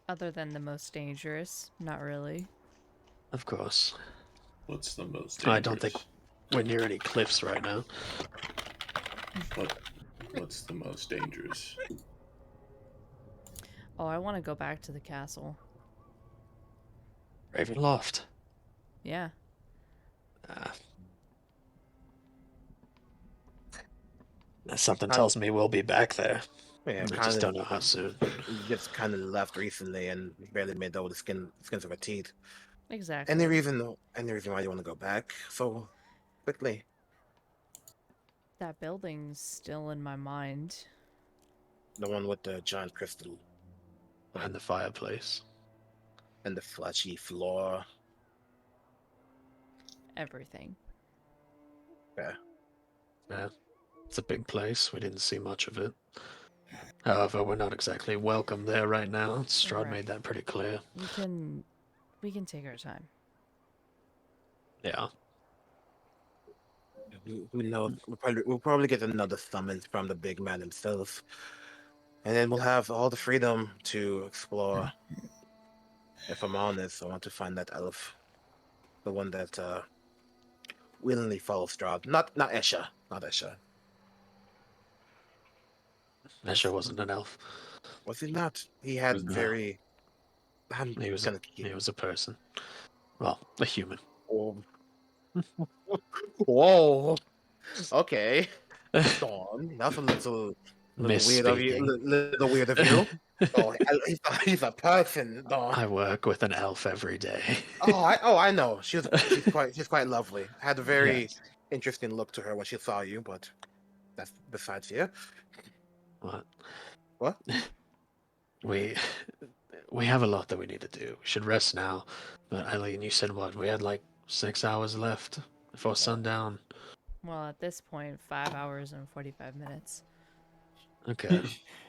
Other than the most dangerous, not really. Of course. What's the most dangerous? I don't think we're near any cliffs right now. What's the most dangerous? Oh, I want to go back to the castle. Ravenloft. Yeah. Something tells me we'll be back there. Yeah, I just don't know how soon. Just kind of left recently and barely made over the skins of our teeth. Exactly. Any reason why you want to go back so quickly? That building's still in my mind. The one with the giant crystal And the fireplace. and the fleshy floor. Everything. Yeah. It's a big place. We didn't see much of it. However, we're not exactly welcome there right now. Strahd Right. made that pretty clear. We can take our time. Yeah. Who knows? We'll probably get another summons from the big man himself, and then we'll have all the freedom to explore. If I'm honest, I want to find that elf, the one that willingly follows Strahd. Not Esha, not Esha. Escher wasn't an elf. Was he not? He had Was- very. He was a person. Well, a human. Oh. Whoa. Okay. Dawn. That's a little weird of you. Misspeaking. Little weird of you. Oh, he's a person, Dawn. I work with an elf every day. I know. She's quite lovely. Had a very Yes. interesting look to her when she saw you, but that's besides here. What? What? We have a lot that we need to do. We should rest now. But Eileen, you said what? We had like 6 hours left before sundown. Well, at this point, 5 hours and 45 minutes. Okay.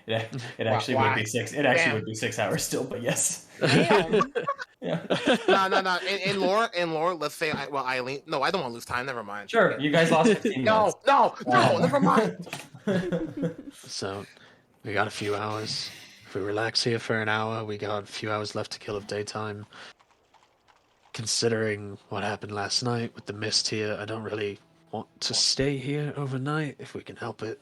It actually would be 6. It actually would be 6 hours still, but yes. Damn. Yeah. No. In lore, let's say, Eileen. No, I don't want to lose time. Never mind. Sure, you guys lost 15 minutes. No, never mind. So, we got a few hours. If we relax here for an hour, we got a few hours left to kill of daytime. Considering what happened last night with the mist here, I don't really want to stay here overnight if we can help it.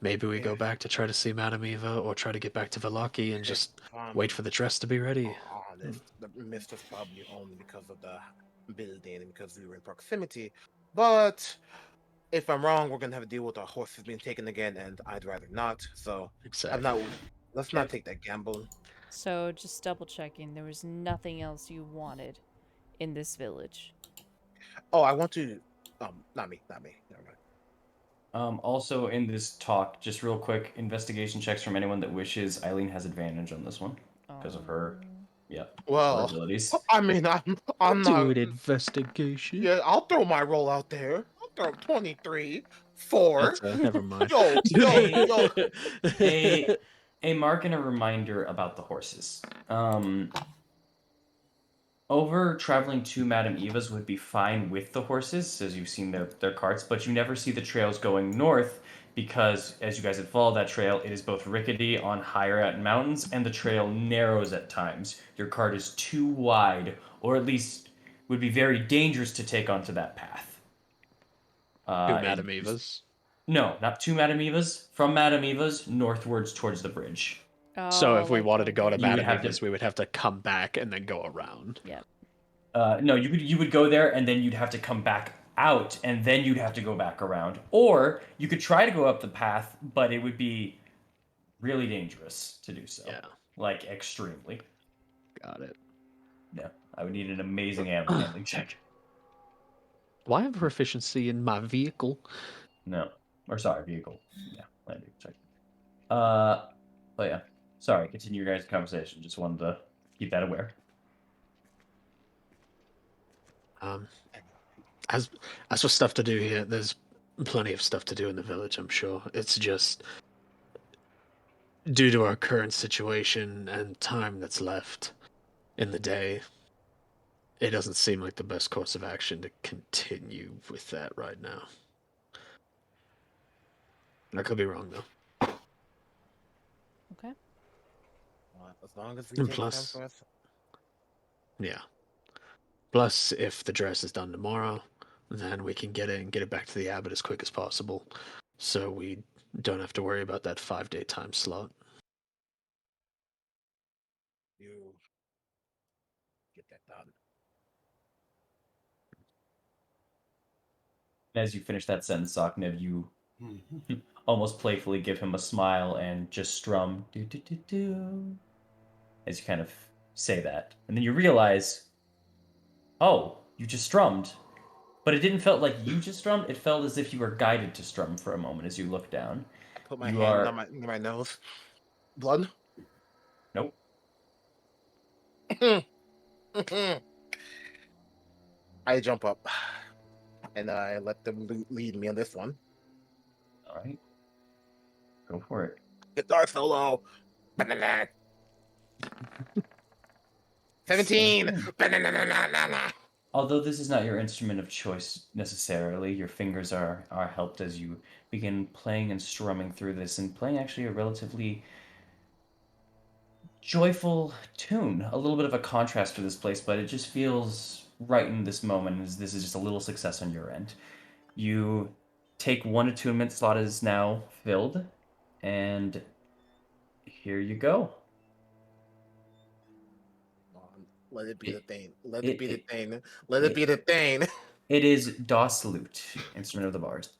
Maybe we go back to try to see Madame Eva, or try to get back to Velaki and just wait for the dress to be ready. Honest, the mist was probably only because of the building and because we were in proximity. But if I'm wrong, we're gonna have to deal with our horses being taken again, and I'd rather not. So Exactly. I'm not. Let's not take that gamble. So, just double checking, there was nothing else you wanted in this village. Oh, I want to. Not me. Never mind. Also in this talk, just real quick, investigation checks from anyone that wishes. Eileen has advantage on this one because of her, her Well, abilities. I mean, I'm Do not. an investigation. Yeah, I'll throw my roll out there. I'll throw 23, 4. Never mind. Yo. A mark and a reminder about the horses. Over traveling to Madame Eva's would be fine with the horses, as you've seen their carts, but you never see the trails going north because, as you guys had followed that trail, it is both rickety on higher at mountains and the trail narrows at times. Your cart is too wide, or at least would be very dangerous to take onto that path. To Madame Eva's? No, not to Madame Eva's. From Madame Eva's, northwards towards the bridge. So if we like wanted to go to You would Madame have to- Eva's, we would have to come back and then go around. Yep. No, you would go there and then you'd have to come back out and then you'd have to go back around. Or you could try to go up the path, but it would be really dangerous to do so. Yeah. Like extremely. Got it. Yeah. I would need an amazing animal handling check. Do I have proficiency in my vehicle? No. Or sorry, vehicle. Yeah, landing check. But yeah. Sorry, continue your guys' conversation. Just wanted to keep that aware. As for stuff to do here, there's plenty of stuff to do in the village, I'm sure. It's just due to our current situation and time that's left in the day, it doesn't seem like the best course of action to continue with that right now. I could be wrong, though. Okay. As long as we And take plus- time for us. Yeah. Plus, if the dress is done tomorrow, then we can get it back to the abbot as quick as possible, so we don't have to worry about that 5-day time slot. You get that done. As you finish that sentence, Soknev, you almost playfully give him a smile and just strum do do do do as you kind of say that, and then you realize, oh, you just strummed, but it didn't felt like you just strummed. It felt as if you were guided to strum for a moment as you look down. I put my You hand are- on my nose. Blood? Nope. I jump up and I let them lead me on this one. All right, go for it. Guitar solo. 17. Although this is not your instrument of choice necessarily, your fingers are helped as you begin playing and strumming through this, and playing actually a relatively joyful tune. A little bit of a contrast for this place, but it just feels right in this moment, as this is just a little success on your end. You take one attunement slot is now filled, and here you go. Let it be the thing. Let it- it be the it- thing. Let it be the thing. It is Das Lute, instrument of the bards.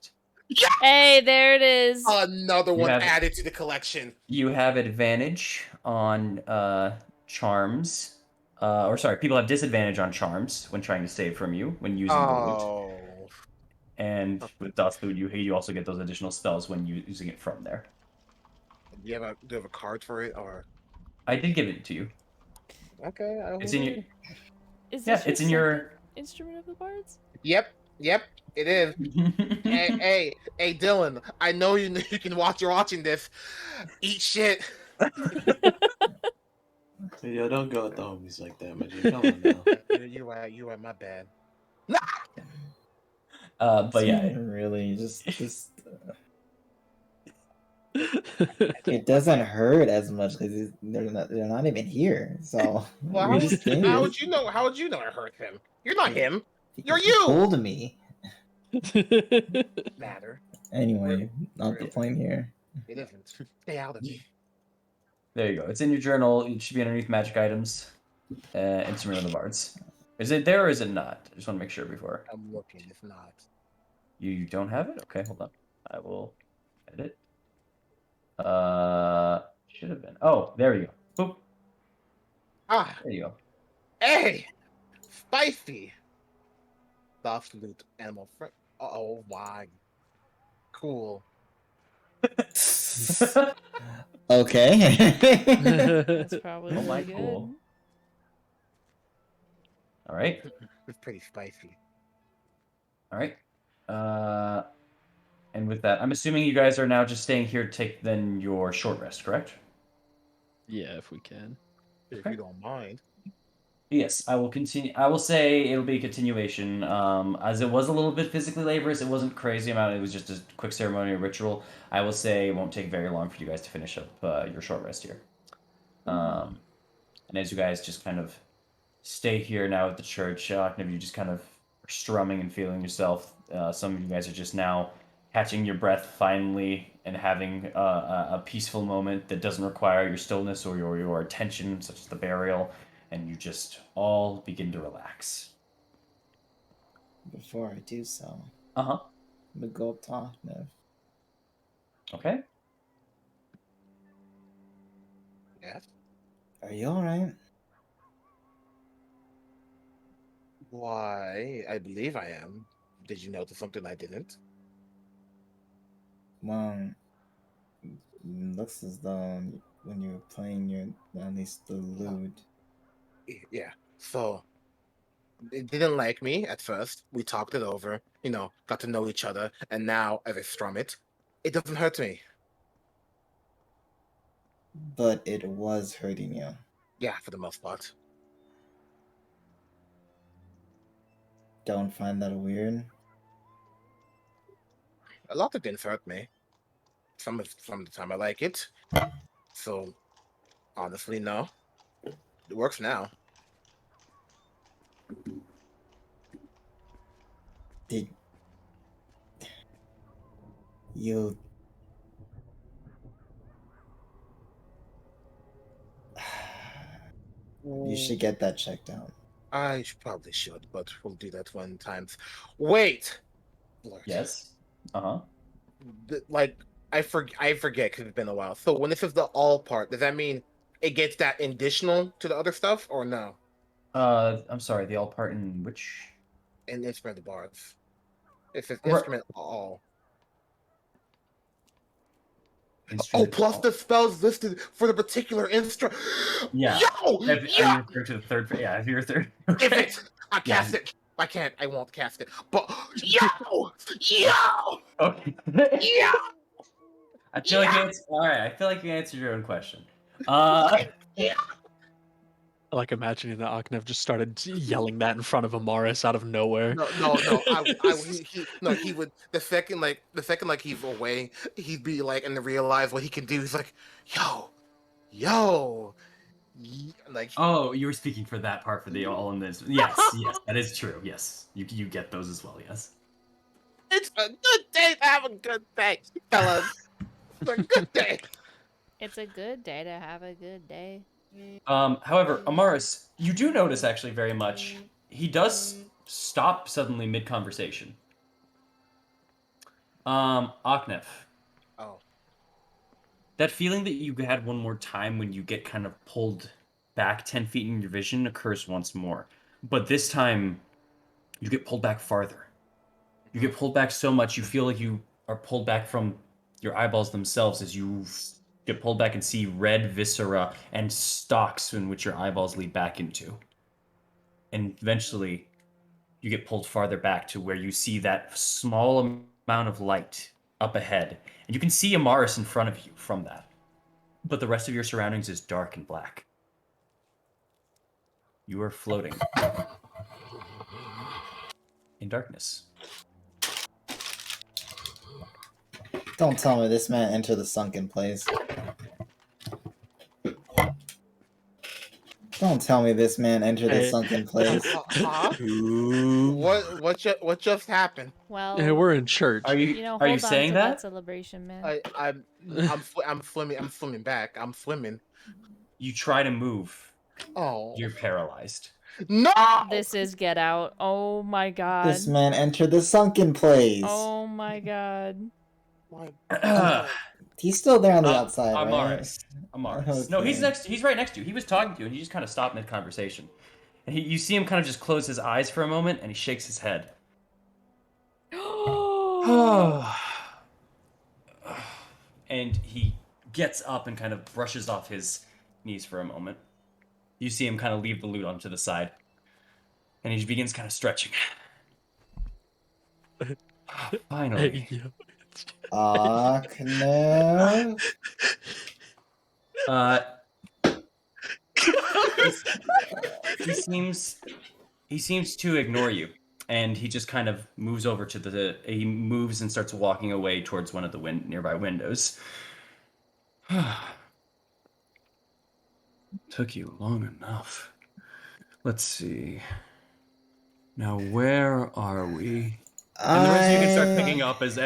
Hey, there it is. Another one have- added to the collection. You have advantage on charms. Or sorry, people have disadvantage on charms when trying to save from you when using the lute. Oh. And with Das Lute, you also get those additional spells when using it from there. Do you have a card for it, or? I did give it to you. Okay. It's in your. Is Yeah, this it's your in your. second instrument of the bards? Yep. It is. hey, Dylan. I know you can watch. You're watching this. Eat shit. Yo, don't go at the homies like that, my G. Come on now. You're right. You're right. My bad. But yeah, really just it doesn't hurt as much because they're not even here. So Well, we just came. how would you know? How would you know I hurt him? You're not him. You're Because you you. told me. Matter. Anyway, not the Really? point here. It isn't. Stay out of me. there you go. It's in your journal. It should be underneath magic items. Instrument of the bards. Is it there or is it not? I just want to make sure before. I'm looking. It's not. You don't have it? Okay, hold on. I will edit. Should have been. Oh, there you go. Boop. Ah. There you go. Hey. Spicy. Soft loot animal friend. Oh my. Cool. Okay. That's probably Oh my, really good. cool. All right. It's pretty spicy. All right. And with that, I'm assuming you guys are now just staying here to take then your short rest, correct? Yeah, if we can. If Okay. you don't mind. Yes, I will continue. I will say it'll be a continuation. As it was a little bit physically laborious, it wasn't crazy amount. It was just a quick ceremonial ritual. I will say it won't take very long for you guys to finish up your short rest here. And as you guys just kind of stay here now at the church, if you just kind of are strumming and feeling yourself. Some of you guys are just now catching your breath finally and having a peaceful moment that doesn't require your stillness or your attention, such as the burial. And you just all begin to relax. Before I do so, Uh-huh. I'm gonna go up to Ahnev. Okay. Yes. Are you alright? Why? I believe I am. Did you notice something I didn't? Well, it looks as though when you were playing your at least the lute. Yeah. So it didn't like me at first. We talked it over, got to know each other, and now as I strum it, it doesn't hurt me. But it was hurting you. Yeah, for the most part. Don't find that weird? A lot of things hurt me. Some of the time I like it. So honestly, no. It works now. Did you you should get that checked out. I probably should, but we'll do that one times. Wait! Lord. Yes. Uh-huh. Like, I forget because it's been a while. So when this is the all part, does that mean it gets that additional to the other stuff, or no? I'm sorry, the all part in which? And instrument of the bards. It says Right. instrument all. Oh, Instrument plus all? the spells listed for the particular instrument. Yeah. Yo! Are you Yeah! referring to the third? Yeah, if you're third. If Okay. it! I cast it. I can't. I won't cast it. But yo! Yo! Okay. Yo! I feel like I feel like you answered your own question. Yeah! I like imagining that Aknev just started yelling that in front of Amaris out of nowhere. No. He would the second he's away, he'd be like, and to realize what he can do. He's like, yo, like. Oh, you were speaking for that part for the all in this. Yes, that is true. Yes, you get those as well. Yes. It's a good day to have a good day, fellas. It's a good day. It's a good day to have a good day. However, Amaris, you do notice actually very much. He does stop suddenly mid conversation. Aknef, Oh, that feeling that you had one more time when you get kind of pulled back 10 feet in your vision occurs once more. But this time, you get pulled back farther. You get pulled back so much, you feel like you are pulled back from your eyeballs themselves as you get pulled back and see red viscera and stalks in which your eyeballs lead back into. And eventually, you get pulled farther back to where you see that small amount of light up ahead. And you can see Amaris in front of you from that. But the rest of your surroundings is dark and black. You are floating in darkness. Don't tell me this man entered the sunken place. Don't tell me this man entered the Hey. sunken place. Huh? Ooh. What just happened? Well, Yeah, we're in church. Are you you know, are you hold on saying to that? that celebration, man. I'm swimming back. I'm swimming. You try to move. Oh You're paralyzed. no! This is Get Out. Oh my god. This man entered the sunken place. Oh my god. My He's still there on the outside, right? Amaris. No, he's Okay. he's right next to you. He was talking to you, and he just kind of stopped mid-conversation. And you see him kind of just close his eyes for a moment, and he shakes his head. And he gets up and kind of brushes off his knees for a moment. You see him kind of leave the loot onto the side. And he begins kind of stretching. Finally. Hey, yo. No. He seems to ignore you, and he just kind of moves over to he moves and starts walking away towards one of the nearby windows. Took you long enough. Let's see. Now where are we? And the rest of you can start picking up as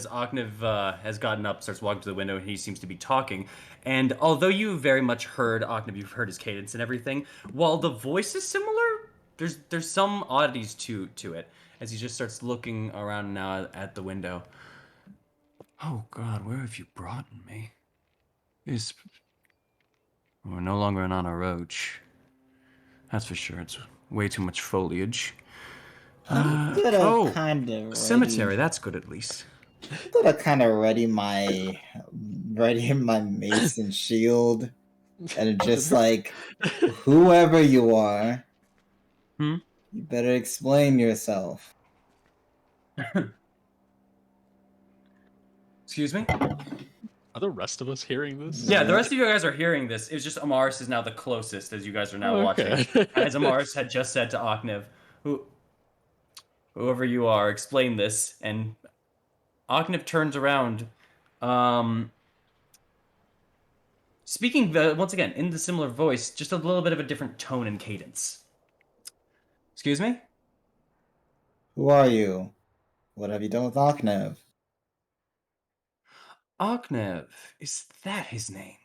Oknev has gotten up, starts walking to the window, and he seems to be talking. And although you very much heard Oknev, you've heard his cadence and everything. While the voice is similar, there's some oddities to it as he just starts looking around now at the window. Oh God, where have you brought me? We're no longer on a roach. That's for sure. It's way too much foliage. Cemetery. That's good at least. I'm gonna kind of ready my mace and shield, and just like, whoever you are, you better explain yourself. Excuse me? Are the rest of us hearing this? Yeah, the rest of you guys are hearing this. It's just Amaris is now the closest, as you guys are now watching. As Amaris had just said to Oknev, whoever you are, explain this. And Oknev turns around, speaking once again in the similar voice, just a little bit of a different tone and cadence. Excuse me? Who are you? What have you done with Oknev? Oknev, is that his name?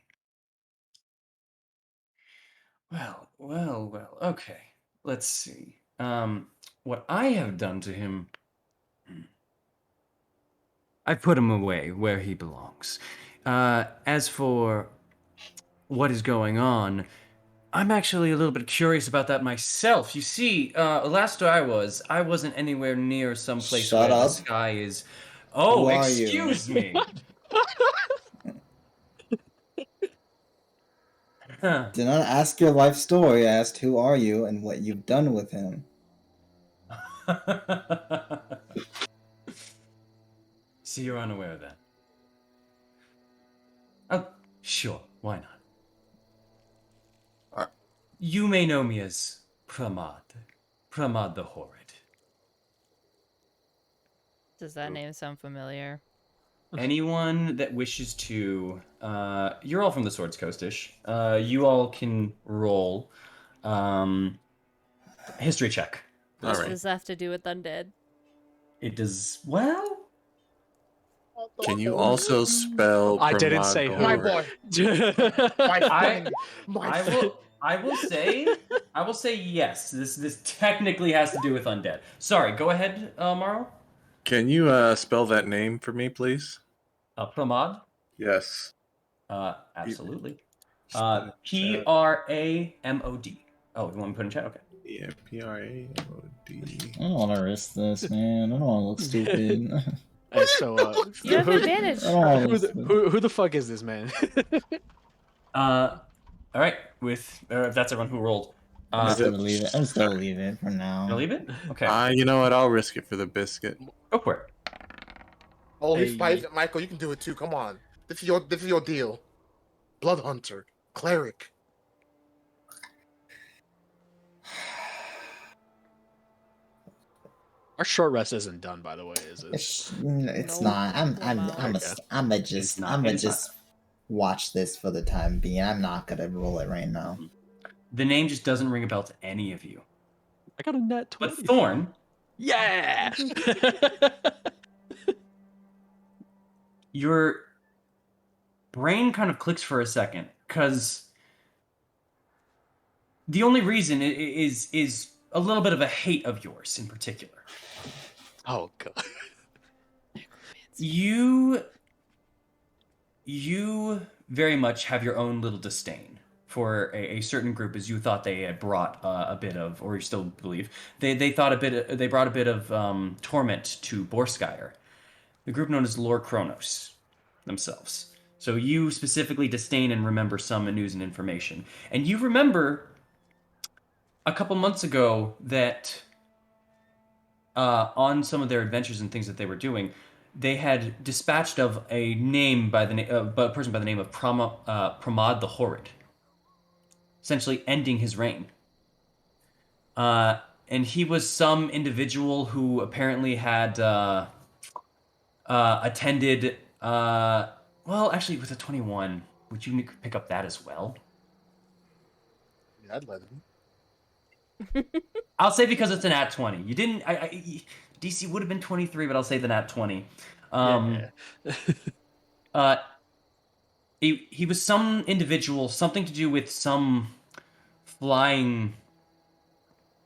Well, okay. Let's see. What I have done to him, I put him away where he belongs. As for what is going on, I'm actually a little bit curious about that myself. You see, last I wasn't anywhere near some place Shut where the up. sky is. Oh, Who are you? excuse me. Huh. Did not ask your life story. I asked who are you and what you've done with him. So you're unaware of that? Oh, sure. Why not? You may know me as Pramad. Pramad the Horrid. Does that name sound familiar? Anyone that wishes to, you're all from the Swords Coast-ish. You all can roll, history check. What All right. does that have to do with undead? It does, well, Can you also spell? I didn't say who. my Pramad? boy. My friend. I will say yes. This technically has to do with undead. Sorry, go ahead, Marl. Can you spell that name for me, please? Pramad. Yes. Absolutely. Spell it in chat. Pramod. Oh, you want me to put in chat? Okay. Yeah, Pramod. I don't want to risk this, man. I don't want to look stupid. Hey, so, You have advantage. I don't wanna look stupid. who the fuck is this man? All right. If that's everyone who rolled. I'm just gonna leave it. I'm just gonna leave it for now. Gonna leave it? Okay. You know what? I'll risk it for the biscuit. Go for it. Holy Hey. spice, Michael, you can do it too. Come on. This is your deal. Blood hunter, cleric. Our short rest isn't done, by the way, is it? It's Nope. not. Okay. I'm It's not. I'm It's not. just watch this for the time being. I'm not gonna roll it right now. The name just doesn't ring a bell to any of you. I got a net But 20. Thorn, Yeah. your brain kind of clicks for a second, because the only reason is a little bit of a hate of yours in particular. Oh god. You very much have your own little disdain for a certain group, as you thought they had brought a bit of, or you still believe they thought they brought a bit of torment to Borskire, the group known as Lord Kronos themselves. So you specifically disdain and remember some news and information, and you remember a couple months ago that on some of their adventures and things that they were doing, they had dispatched of a name by a person by the name of Pramod the Horrid, essentially ending his reign. And he was some individual who apparently had attended. Well, actually, with a 21, would you pick up that as well? Yeah, I'd let him. I'll say because it's an at 20. You didn't. DC would have been 23, but I'll say the nat 20. Yeah. He was some individual, something to do with some flying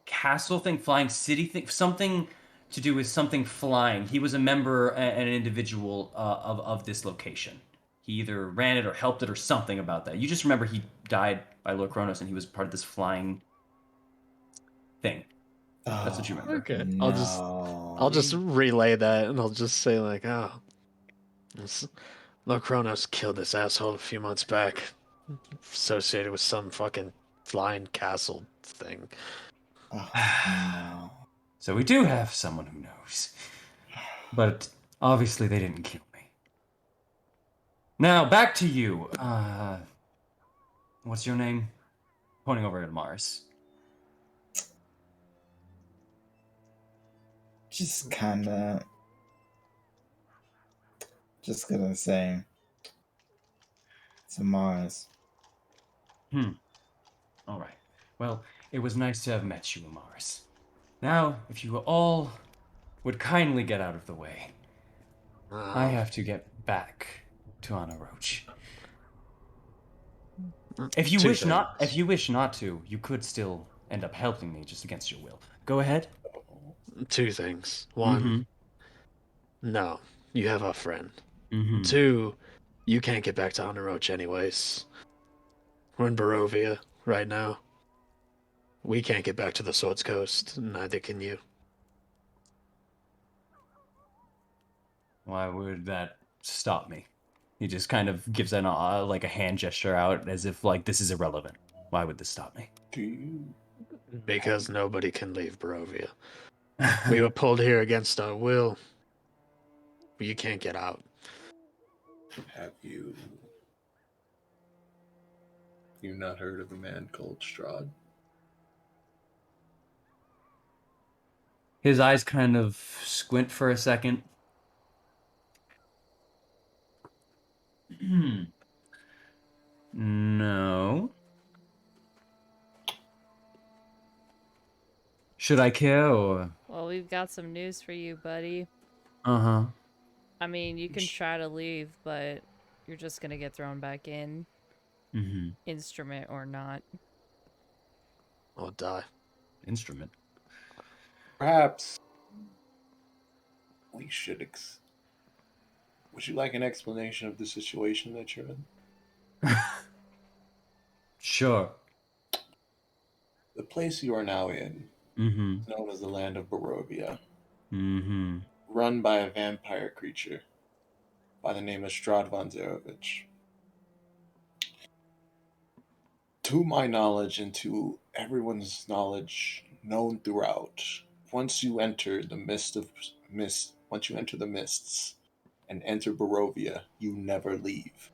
castle thing, flying city thing, something to do with something flying. He was a member and an individual of this location. He either ran it or helped it or something about that. You just remember he died by Lord Kronos and he was part of this flying thing. That's what you remember. Okay. No. I'll just relay that, and I'll just say like, Lord Kronos killed this asshole a few months back, associated with some fucking flying castle thing. No. So we do have someone who knows. But obviously they didn't kill me. Now, back to you. What's your name? Pointing over at Mars. Just gonna say it's a Mars. All right. Well, it was nice to have met you, Mars. Now, if you all would kindly get out of the way, I have to get back to Anna Roach. If you wish not to, you could still end up helping me just against your will. Go ahead. Two things. One, no, you have a friend. Mm-hmm. Two, you can't get back to Honor Roach anyways. We're in Barovia right now. We can't get back to the Swords Coast, neither can you. Why would that stop me? He just kind of gives an like a hand gesture out as if like this is irrelevant. Why would this stop me? Because nobody can leave Barovia. We were pulled here against our will. But you can't get out. Have you not heard of a man called Strahd? His eyes kind of squint for a second. No. Should I care or? Well, we've got some news for you, buddy. Uh-huh. I mean, you can try to leave, but you're just gonna get thrown back in. Mm-hmm. Instrument or not. Or die. Instrument. Perhaps we should. Would you like an explanation of the situation that you're in? Sure. The place you are now in is known as the land of Barovia. Run by a vampire creature by the name of Strahd von Zarovich. To my knowledge and to everyone's knowledge known throughout, once you enter the mists and enter Barovia, you never leave.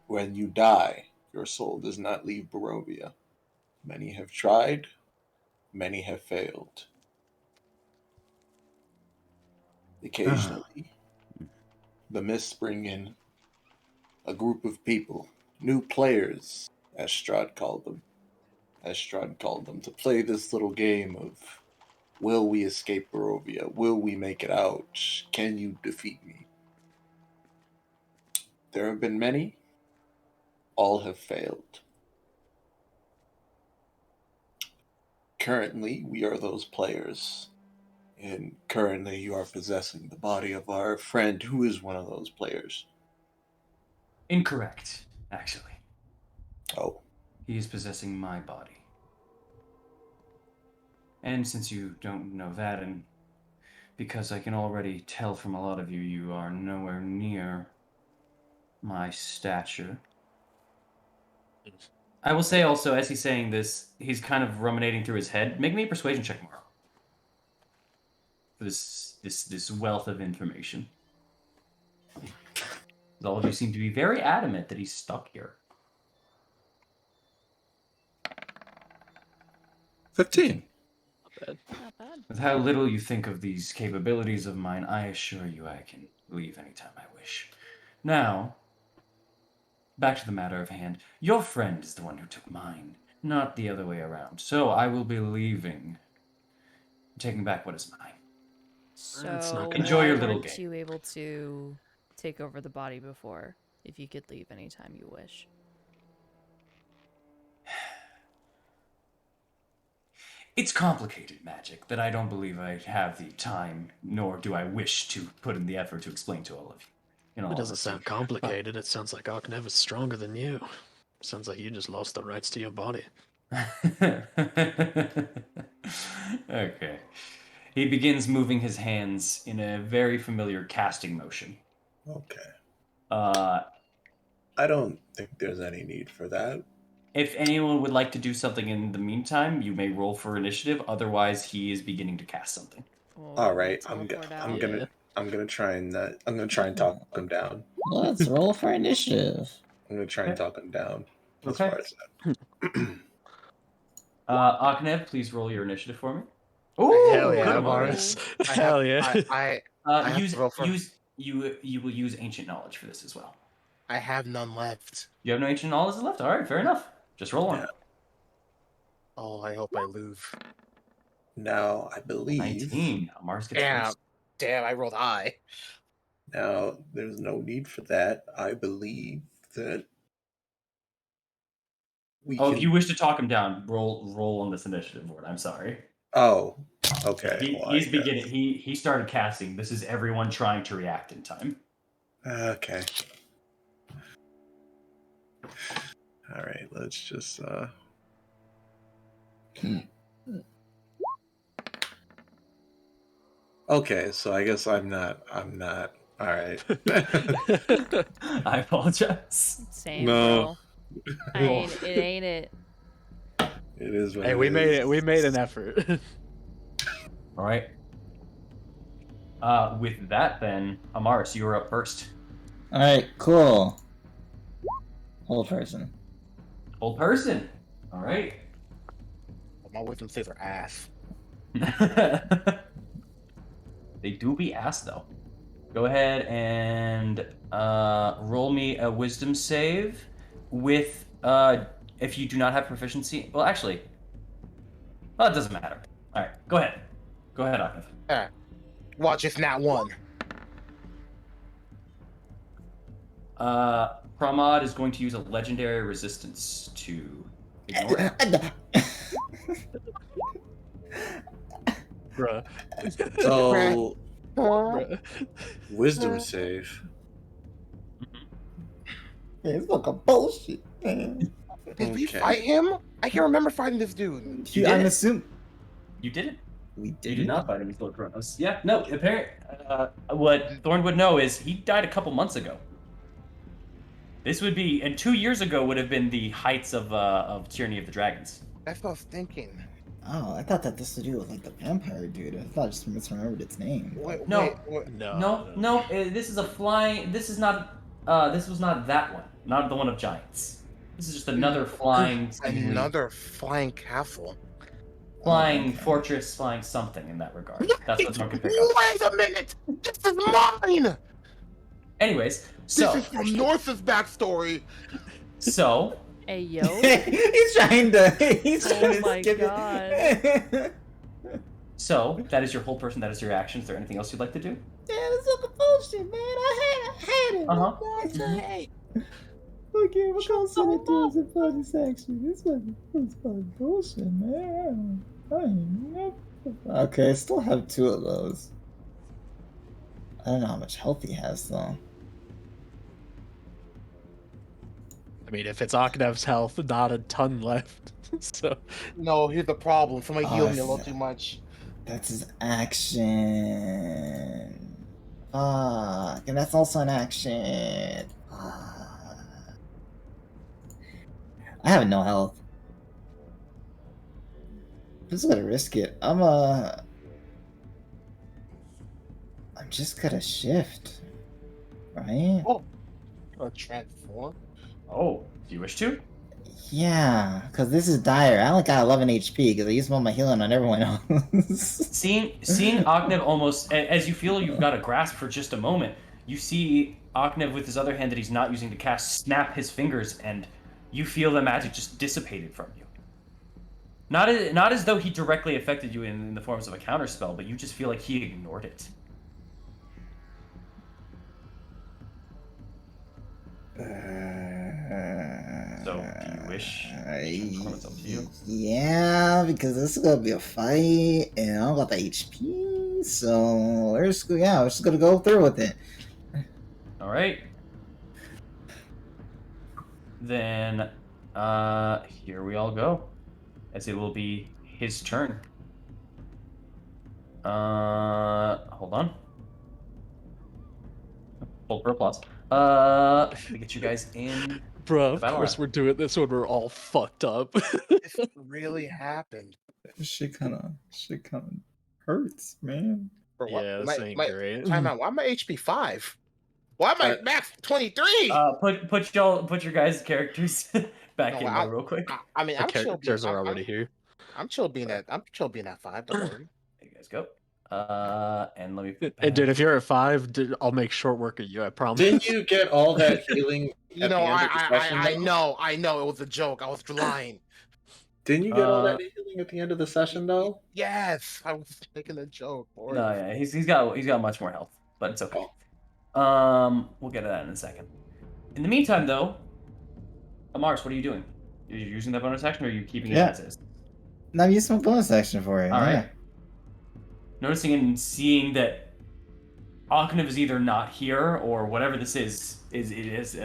When you die, your soul does not leave Barovia. Many have tried, many have failed. Occasionally, the mists bring in a group of people, new players, as Strahd called them. To play this little game of will we escape Barovia? Will we make it out? Can you defeat me? There have been many, all have failed. Currently, we are those players. And currently, you are possessing the body of our friend who is one of those players. Incorrect, actually. Oh. He is possessing my body. And since you don't know that, and because I can already tell from a lot of you, you are nowhere near my stature. I will say also, as he's saying this, he's kind of ruminating through his head. Make me a persuasion check tomorrow. For this wealth of information. All of you seem to be very adamant that he's stuck here. 15. Not bad. With how little you think of these capabilities of mine, I assure you I can leave anytime I wish. Now, back to the matter of hand. Your friend is the one who took mine, not the other way around. So I will be leaving, taking back what is mine. So Enjoy your little weren't game. you able to take over the body before? If you could leave anytime you wish. It's complicated magic that I don't believe I have the time, nor do I wish to put in the effort to explain to all of you. It doesn't sound complicated. It sounds like Arknev is stronger than you. Sounds like you just lost the rights to your body. Okay. He begins moving his hands in a very familiar casting motion. Okay. I don't think there's any need for that. If anyone would like to do something in the meantime, you may roll for initiative. Otherwise, he is beginning to cast something. All right, I'm gonna try and talk him down. Let's roll for initiative. I'm gonna try and talk him down. As Okay. far as that. Aknev, please roll your initiative for me. Oh, hell yeah, good, Morris. I Hell have- yeah. I have to roll for- You will use ancient knowledge for this as well. I have none left. You have no ancient knowledge left? All right, fair enough. Just roll one. Yeah. Oh, I hope I lose. Now, I believe... 19. Mars gets first. Damn, I rolled high. Now, there's no need for that. I believe that we if you wish to talk him down, roll on this initiative board. I'm sorry. Oh, okay. He's beginning. He started casting. This is everyone trying to react in time. Okay. All right, let's just Okay, so I guess I'm not. All right. I apologize. Same, No. bro. It ain't it. It is what Hey, we made it. We made an effort. All right. With that, then, Amaris, you are up first. All right, cool. Old person. Old person. All right. My wisdom says are ass. They do be ass though. Go ahead and roll me a wisdom save with if you do not have proficiency. Well, actually, it doesn't matter. All right, go ahead. Go ahead, Aknev. Alright. Watch if not one. Pramod is going to use a legendary resistance to ignore it. Bruh. So, Bruh. wisdom save. It's like a bullshit, man. Did we fight him? I can't remember fighting this dude. I'm assuming You didn't. we You did. did not fight him. He stole Kronos. Yeah, no. Apparently, what Thorn would know is he died a couple months ago. This would be, and 2 years ago would have been the heights of Tyranny of the Dragons. That's what I was thinking. Oh, I thought that this to do with like the vampire dude. I thought I just misremembered its name. No. No. This is a flying. This is not. This was not that one. Not the one of giants. This is just another flying. Another flying castle. Flying okay. fortress, flying something in that regard. That's what Thorn can pick up. Wait a minute! This is mine! Anyways, This is from North's backstory. So Hey, yo. He's trying to Oh my skip God. it. So that is your whole person. That is your action. Is there anything else you'd like to do? Yeah, this is the bullshit, man. I had it. Uh-huh. Okay, we're gonna send it to us in bonus action. This fucking bullshit, man. Okay, I still have 2 of those. I don't know how much health he has, though. I mean, if it's Aknev's health, not a ton left. So No, here's the problem. Somebody healed me a little that's- too much. That's his action. Fuck, and that's also an action. I have no health. I'm just gonna risk it. I'm just gonna shift, right? Oh, a transform. Oh, do you wish to? Yeah, because this is dire. I only got 11 HP because I used all my healing on everyone else. Seeing Aknev almost as you feel you've got a grasp for just a moment, you see Aknev with his other hand that he's not using to cast snap his fingers, and you feel the magic just dissipated from you. Not as though he directly affected you in the forms of a counterspell, but you just feel like he ignored it. So, do you wish? It's up to you. Yeah, because this is gonna be a fight, and I don't got the HP, so we're just gonna go through with it. All right. Then, here we all go, as it will be his turn. Hold on. Hold for applause. Let me get you guys in. bro, of Battle course lab. we're doing this when we're all fucked up. This really happened. Shit kind of hurts, man. Bro, what? Yeah, this ain't great. Time out. Why am I HP 5? Why am I max 23? Put your guys' characters back in there real quick. I mean, The I'm chill. characters are already here. I'm chill being at 5. Don't worry. There you guys go. And let me. And dude, if you're at 5, I'll make short work of you. I promise. Didn't you get all that healing? You know, I know it was a joke. I was lying. Didn't you get all that healing at the end of the session, though? Yes, I was making a joke. Boy. No, yeah, he's got much more health, but it's okay. We'll get to that in a second. In the meantime, though, Amars, what are you doing? Are you using that bonus action, or are you keeping it as is? No, I'm using my bonus action for it. All yeah. right. Noticing and seeing that Aknev is either not here or whatever this is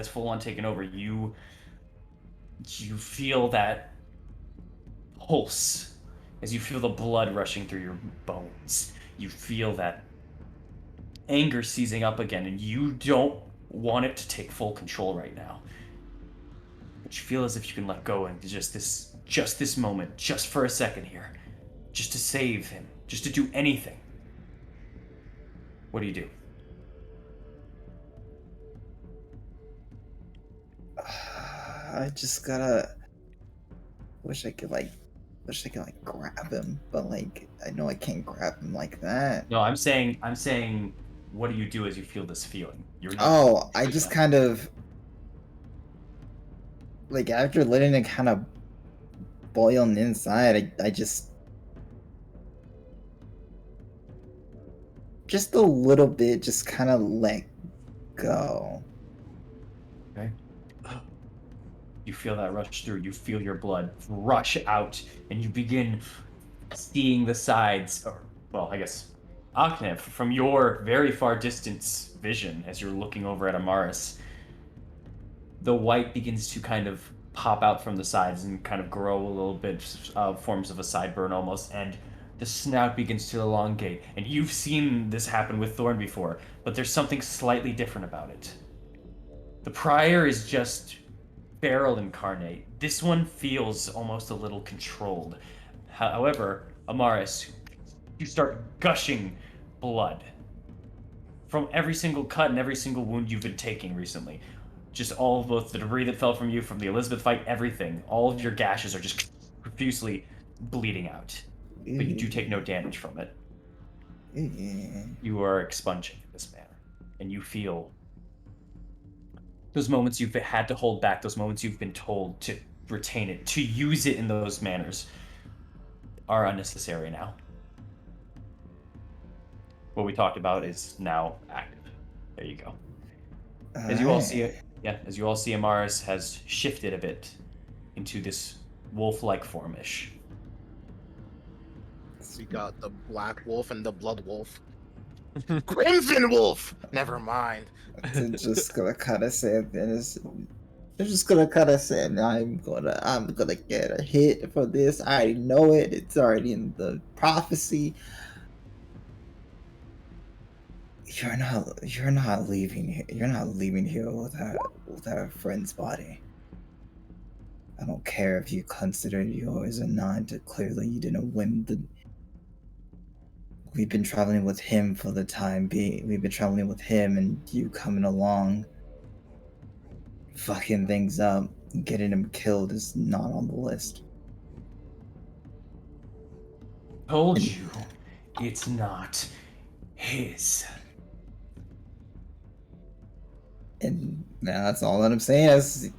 full on taken over. You feel that pulse as you feel the blood rushing through your bones. You feel that anger seizing up again, and you don't want it to take full control right now. But you feel as if you can let go, and just this moment, just for a second here, just to save him, just to do anything. What do you do? I just gotta wish I could grab him, but like I know I can't grab him like that. No, I'm saying what do you do as you feel this feeling? I just kind of like after letting it kind of boil on the inside, I just a little bit just kind of let go. Okay. You feel that rush through. You feel your blood rush out, and you begin seeing the sides, or well, I guess Aknev, from your very far distance vision as you're looking over at Amaris. The white begins to kind of pop out from the sides and kind of grow a little bit, forms of a sideburn almost, and the snout begins to elongate. And you've seen this happen with Thorn before, but there's something slightly different about it. The prior is just feral incarnate. This one feels almost a little controlled. However, Amaris, you start gushing blood from every single cut and every single wound you've been taking recently. Just all of both the debris that fell from you from the Elizabeth fight, everything. All of your gashes are just profusely bleeding out. but you do take no damage from it. You are expunging in this manner, and you feel those moments you've had to hold back, those moments you've been told to retain it, to use it in those manners, are unnecessary now. What we talked about is now active. There you go. As you all see it, as you all see, Amaris has shifted a bit into this wolf-like form-ish. We got the black wolf and the blood wolf. Crimson wolf. Never mind. They're just gonna kind of say this. They're just gonna kind of say, I'm gonna get a hit for this. I already know it. It's already in the prophecy. You're not leaving here. You're not leaving here with our friend's body. I don't care if you consider yours or not. Clearly, you didn't win the. We've been traveling with him for the time being. We've been traveling with him, and you coming along, fucking things up, getting him killed is not on the list. Told you, it's not his. And that's all that I'm saying is,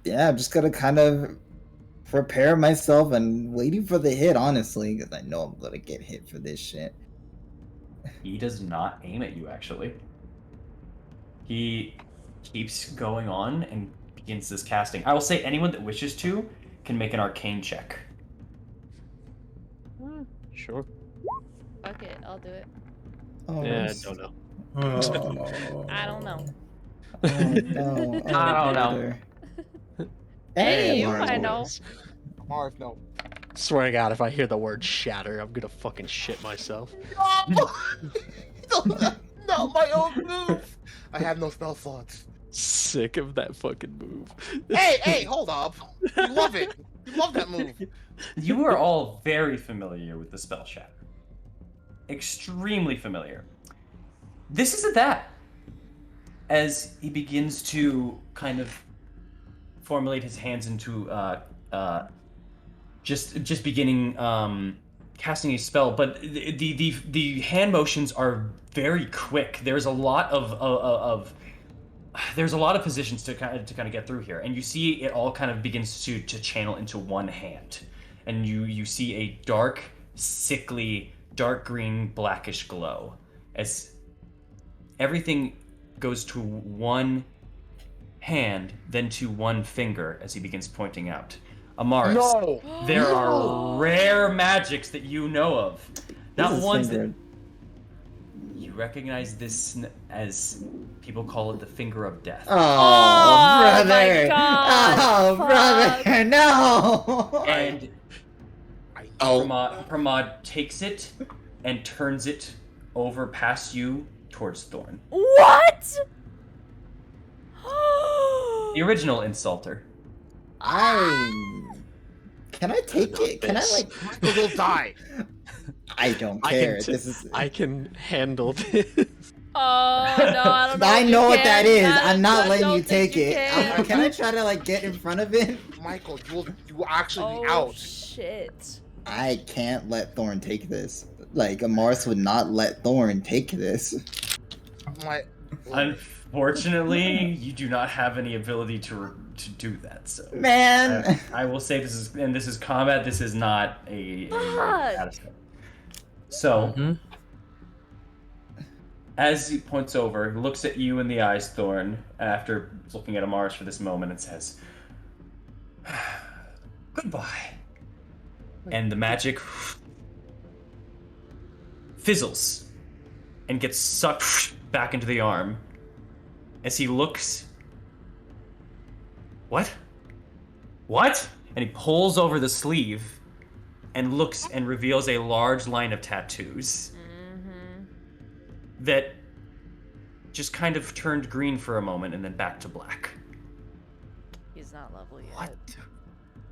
I'm just gonna kind of prepare myself and waiting for the hit, honestly, because I know I'm gonna get hit for this shit. He does not aim at you, actually. He keeps going on and begins this casting. I will say anyone that wishes to can make an arcane check. Sure. Fuck it, I'll do it. Oh, Yeah, I don't know. Oh. I don't know. Oh, no. Oh, I don't know. brother. Hey, you Mars might know. knows. Mars, no. Swear to God, if I hear the word shatter, I'm gonna fucking shit myself. No, my own move. I have no spell slots. Sick of that fucking move. Hey, hold up. You love it. You love that move. You are all very familiar with the spell shatter. Extremely familiar. This isn't that. As he begins to kind of formulate his hands into just beginning casting a spell, but the hand motions are very quick. There's a lot of positions to kind of get through here, and you see it all kind of begins to channel into one hand, and you see a dark, sickly, dark green, blackish glow as everything goes to one hand, then to one finger as he begins pointing out. Amaris, No. there are rare magics that you know of. Not ones that you recognize this as people call it the finger of death. Oh, brother! My God. Oh, brother! No! And Pramod takes it and turns it over past you towards Thorn. What? The original insulter. Can I take it? Can I like? Michael will die. I don't care. I can handle this. Oh no, I don't know. I know what that is. I I'm not don't letting you think take you it. can. Can I try to like get in front of it? Michael, you will actually be Oh out. shit. I can't let Thorn take this. Like Amaris would not let Thorn take this. Unfortunately, you do not have any ability to do that. So, man, I will say this is combat. This is not a status step. So, as he points over, he looks at you in the eyes, Thorn, after looking at Amaris for this moment, and says, "Goodbye." And the magic fizzles and gets sucked back into the arm. As he looks, what? And he pulls over the sleeve and looks and reveals a large line of tattoos that just kind of turned green for a moment and then back to black. He's not level yet. What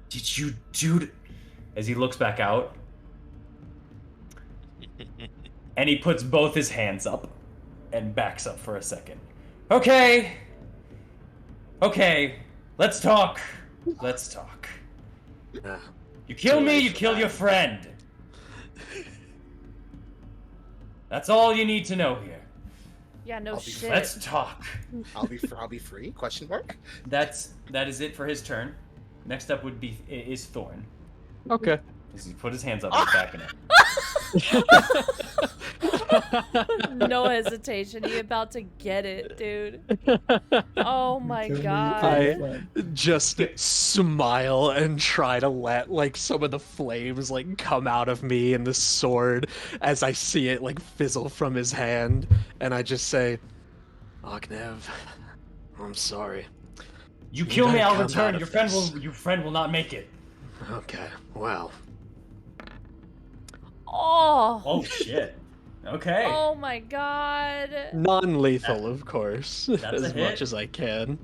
did you do? As he looks back out, and he puts both his hands up and backs up for a second. Okay, let's talk. You kill me, you kill your friend. That's all you need to know here. Yeah, no I'll be- shit. Let's talk. I'll be free? Question mark. That is it for his turn. Next up is Thorn. Okay. He put his hands up and he's backing up. No hesitation. You about to get it, dude. Oh my god. I just smile and try to let like some of the flames like come out of me and the sword as I see it like fizzle from his hand, and I just say, Ognev, I'm sorry. You kill me, gotta I'll come return. out Your of friend will not make it. Okay, well. Oh. Oh shit. Okay. Oh my god. Non-lethal, of course, That's a as hit. much as I can.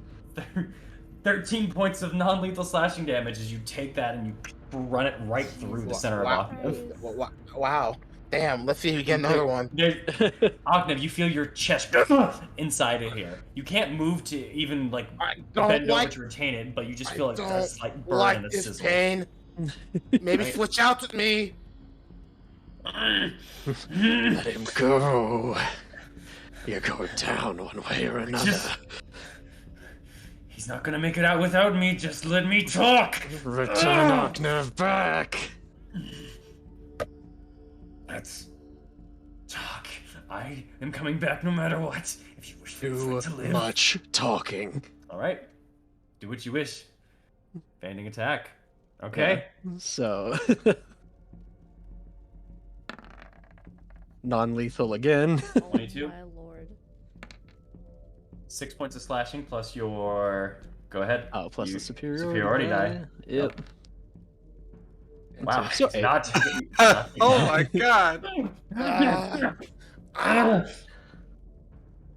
13 points of non-lethal slashing damage as you take that and you run it right through the center Wow. of Ognev. Wow. Damn, let's see if we get another one. Ognev, you feel your chest inside of here. You can't move to even like I bend don't over to retain it, but you just feel like a don't slight burn like and a this sizzle. pain. Maybe Right. switch out with me. Let him go. You're going down one way or another. He's not gonna make it out without me. Just let me talk. Return Ognev back. Let's talk. I am coming back no matter what. If you wish for Too Flint to live. much talking. All right. Do what you wish. Banding attack. Okay. So non-lethal again. Oh 22. my lord. 6 points of slashing plus your. Go ahead. Oh, plus the superiority. superiority die. Yep. Wow. So It's eight. not. Oh my god.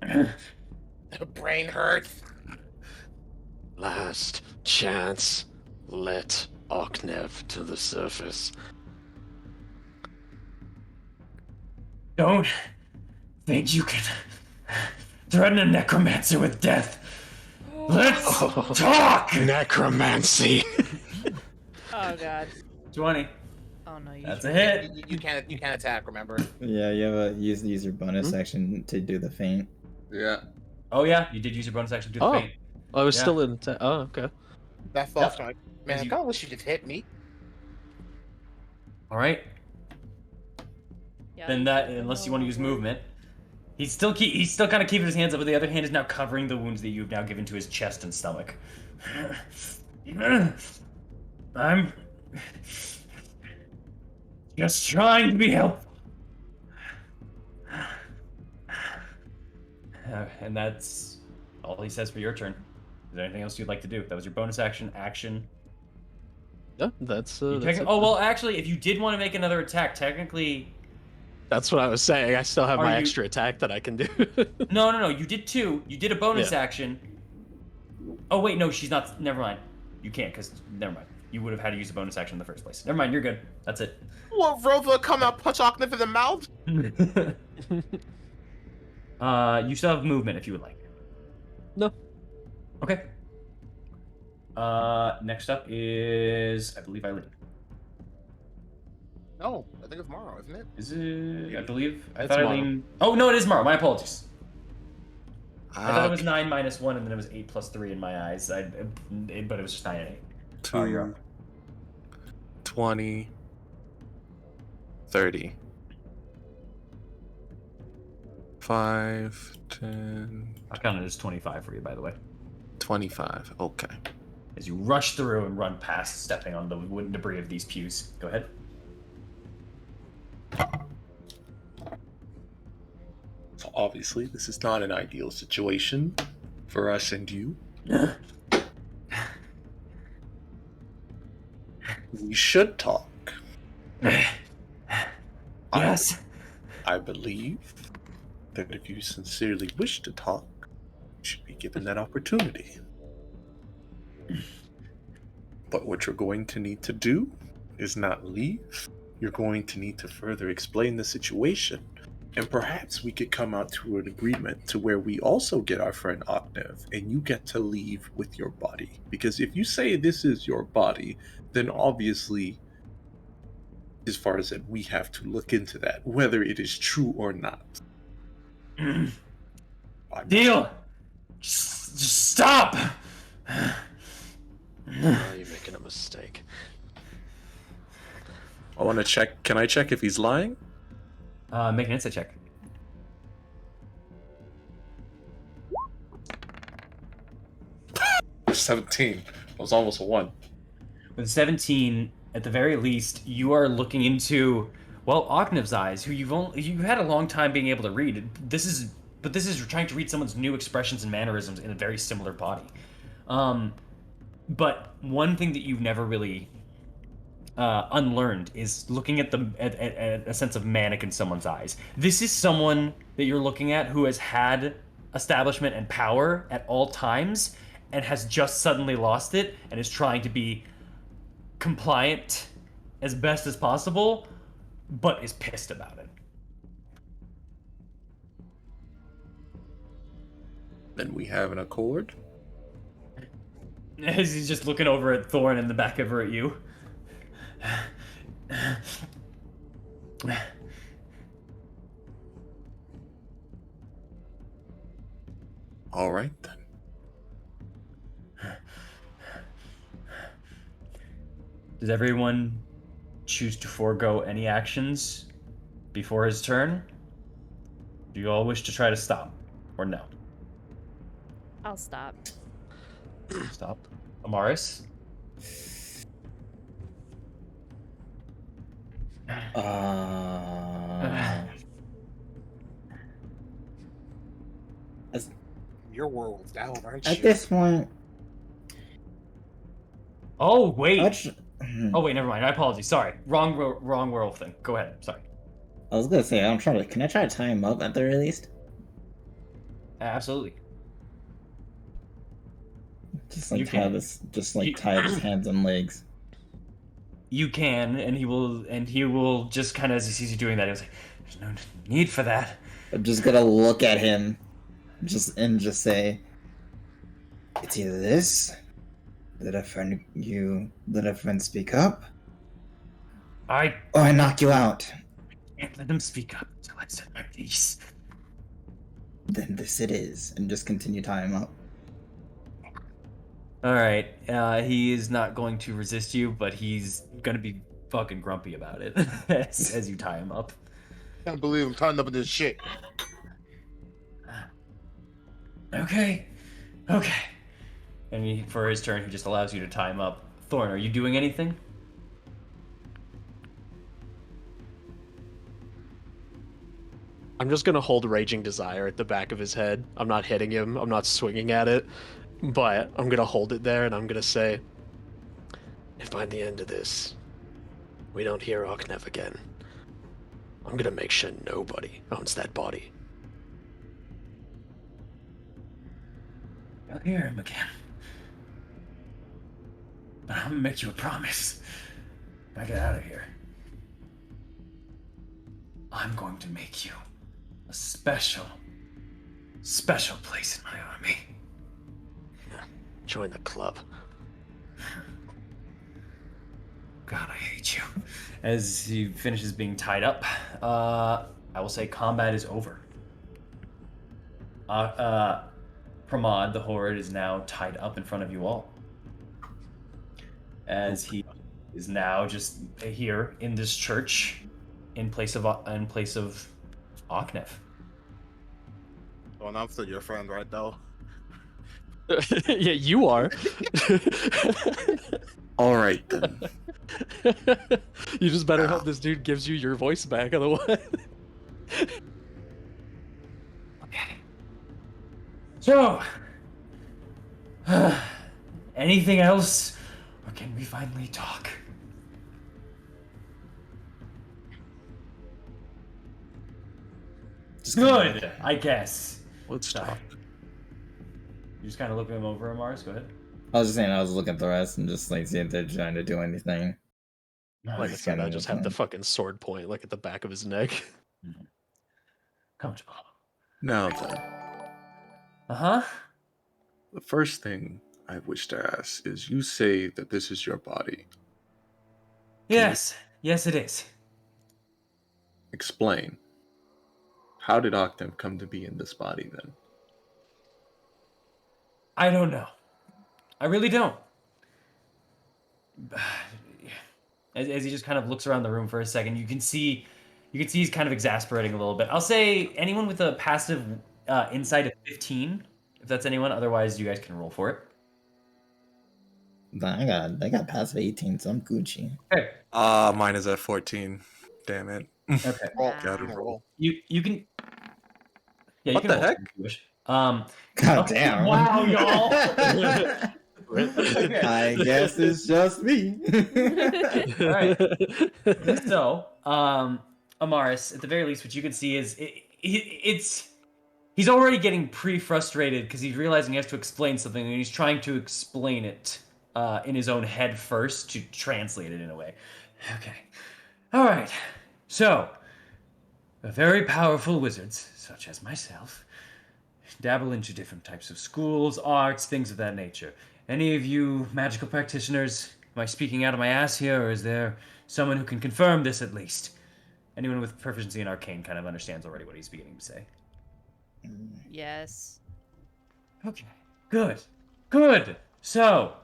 The brain hurts. Last chance. Let Ognev to the surface. Don't think you can threaten a necromancer with death. Let's talk. Necromancy. Oh god. 20. Oh no, you That's a hit. You can't attack. Remember. Yeah, you have use your bonus action to do the feint. Yeah. Oh yeah, you did use your bonus action to do the Oh. feint. I was Yeah. still in. Oh, okay. That thought, Yep. man, I You- kind of wish you just hit me. All right. Yeah, Then that, unless you want to use movement, he's still kind of keeping his hands up, but the other hand is now covering the wounds that you've now given to his chest and stomach. I'm just trying to be helpful. And that's all he says for your turn. Is there anything else you'd like to do? That was your bonus action. Yeah, that's. You That's, oh well, actually, if you did want to make another attack, technically. that's what I was saying. I still have Are my you- extra attack that I can do. No. You did two. You did a bonus Yeah. action. Oh wait, no, she's not. Never mind. You can't, cause never mind. You would have had to use a bonus action in the first place. Never mind. You're good. That's it. What, Rova come out, punch Ognev in the mouth? You still have movement if you would like. No. Okay. Next up is, I believe, Eileen. No, I think it's Morrow, isn't it? Is it? I believe. I It's thought Morrow. Eileen. Oh no, it is Morrow. My apologies. I thought it was Okay. 9 minus 1, and then it was 8 plus 3 in my eyes. But it was just 9 and 8. Oh, you're up. 20, 30, 5, 10, I'll count it as 25 for you, by the way. 25. Okay. As you rush through and run past, stepping on the wooden debris of these pews. Go ahead. So obviously, this is not an ideal situation for us and you. We should talk. Yes. I believe that if you sincerely wish to talk, you should be given that opportunity. But what you're going to need to do is not leave. You're going to need to further explain the situation. And perhaps we could come out to an agreement to where we also get our friend Ognev and you get to leave with your body. Because if you say this is your body, then obviously As far as that, we have to look into that, whether it is true or not. Deal. Just stop. Now you're making a mistake. I want to check. Can I check if he's lying? Make an insight check. 17. That was almost a 1. With 17, at the very least, you are looking into, well, Ocnev's eyes, who you had a long time being able to read. This is trying to read someone's new expressions and mannerisms in a very similar body. But one thing that you've never really unlearned is looking at a sense of manic in someone's eyes. This is someone that you're looking at who has had establishment and power at all times and has just suddenly lost it and is trying to be compliant as best as possible, but is pissed about it. Then we have an accord. As he's just looking over at Thorn and the back of her at you. All right then. Does everyone choose to forego any actions before his turn? Do you all wish to try to stop, or no? I'll stop. Stop. Amaris? Your world's down, aren't you? At this point, Oh, wait. Oh, wait, never mind. I apologize. Sorry. Wrong world thing. Go ahead. Sorry. I was gonna say, can I try to tie him up at the very least? Absolutely. Just like You tie can. tie up his hands and legs. You can, and he will just kind of, as he sees you doing that, he'll say, "There's no need for that." I'm just gonna look at him, just say, "It's either this, let a friend speak up, I or I knock you out. can't let him speak up until I said my piece. Then this it is," and just continue tying him up. All right. He is not going to resist you, but he's gonna be fucking grumpy about it as you tie him up. Can't believe I'm tying up in this shit. Okay. And for his turn, he just allows you to tie him up. Thorn, are you doing anything? I'm just gonna hold Raging Desire at the back of his head. I'm not hitting him. I'm not swinging at it. But I'm gonna hold it there and I'm gonna say, if by the end of this, we don't hear Ocnev again, I'm gonna make sure nobody owns that body. I'll hear him again. But I'm gonna make you a promise. When I get out of here, I'm going to make you a special place in my army. Join the club. God, I hate you. As he finishes being tied up, I will say combat is over. Pramod, the horde, is now tied up in front of you all. As he is now just here in this church in place of Ocnev. Oh, and I'm still your friend, right, though? Yeah, you are. All right then. You just better hope this dude gives you your voice back, otherwise. Okay. So, anything else, or can we finally talk? Good, I guess. Let's talk. You just kind of look him over, Mars. Go ahead. I was just saying, I was looking at the rest and just like see if they're trying to do anything. Like I said, I just have the fucking sword point like at the back of his neck. Comfortable. Now then, the first thing I wish to ask is, you say that this is your body. Yes. Yes, it is. Explain. How did Octam come to be in this body then? I don't know. I really don't. As he just kind of looks around the room for a second, you can see he's kind of exasperating a little bit. I'll say anyone with a passive insight of 15, if that's anyone. Otherwise, you guys can roll for it. I got passive 18, so I'm Gucci. Okay. Mine is at 14. Damn it. Okay. Gotta Wow. roll. You can. Yeah, you What can the roll heck? if you wish. God Okay. damn. Wow, y'all. I guess it's just me. All right. So, Amaris, at the very least, what you can see is he's already getting pre-frustrated because he's realizing he has to explain something, and he's trying to explain it in his own head first to translate it in a way. Okay. All right. So, very powerful wizards, such as myself, dabble into different types of schools, arts, things of that nature. Any of you magical practitioners, am I speaking out of my ass here, or is there someone who can confirm this at least? Anyone with proficiency in arcane kind of understands already what he's beginning to say. Yes. Okay. Good. Good. So,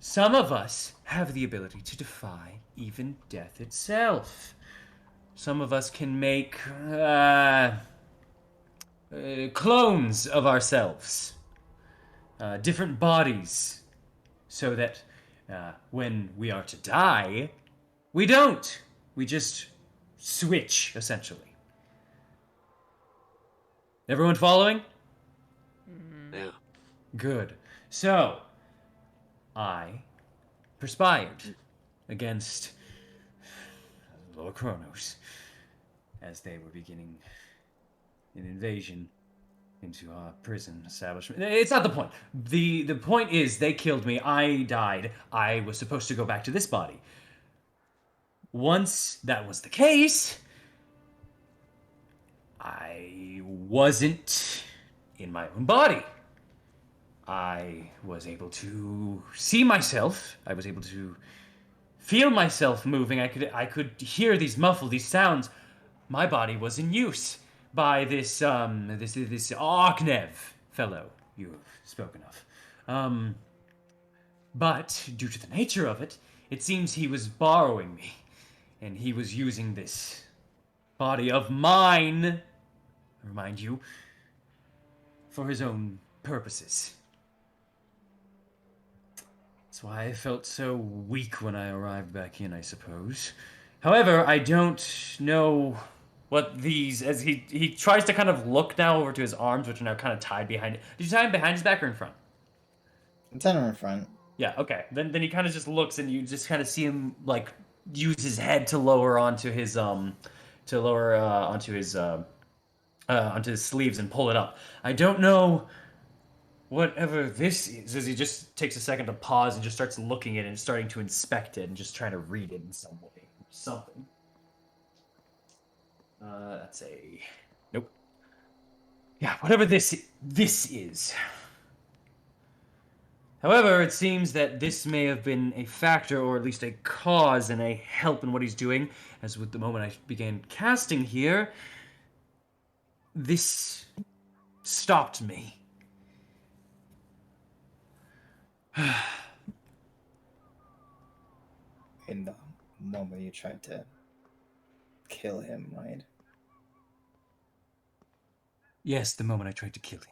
some of us have the ability to defy even death itself. Some of us can make clones of ourselves, different bodies, so that when we are to die, we don't. We just switch, essentially. Everyone following? Yeah. Good. So, I perspired against Lord Kronos as they were beginning an invasion into our prison establishment. It's not the point. The point is they killed me. I died. I was supposed to go back to this body. Once that was the case, I wasn't in my own body. I was able to see myself. I was able to feel myself moving. I could hear these sounds. My body was in use by this Arknev fellow you have spoken of. But due to the nature of it, it seems he was borrowing me, and he was using this body of mine, remind you, for his own purposes. That's why I felt so weak when I arrived back in, I suppose. However, I don't know what these, as he tries to kind of look now over to his arms, which are now kind of tied behind it. Did you tie him behind his back or in front? I'm telling him in front. Yeah, okay. Then he kind of just looks, and you just kind of see him like use his head to lower onto his onto his sleeves and pull it up. I don't know whatever this is, as he just takes a second to pause and just starts looking at it and starting to inspect it and just trying to read it in some way. Something. That's a... Nope. Yeah, whatever this is. However, it seems that this may have been a factor, or at least a cause and a help in what he's doing, as with the moment I began casting here, this stopped me. In the moment you tried to kill him, right? Yes, the moment I tried to kill him.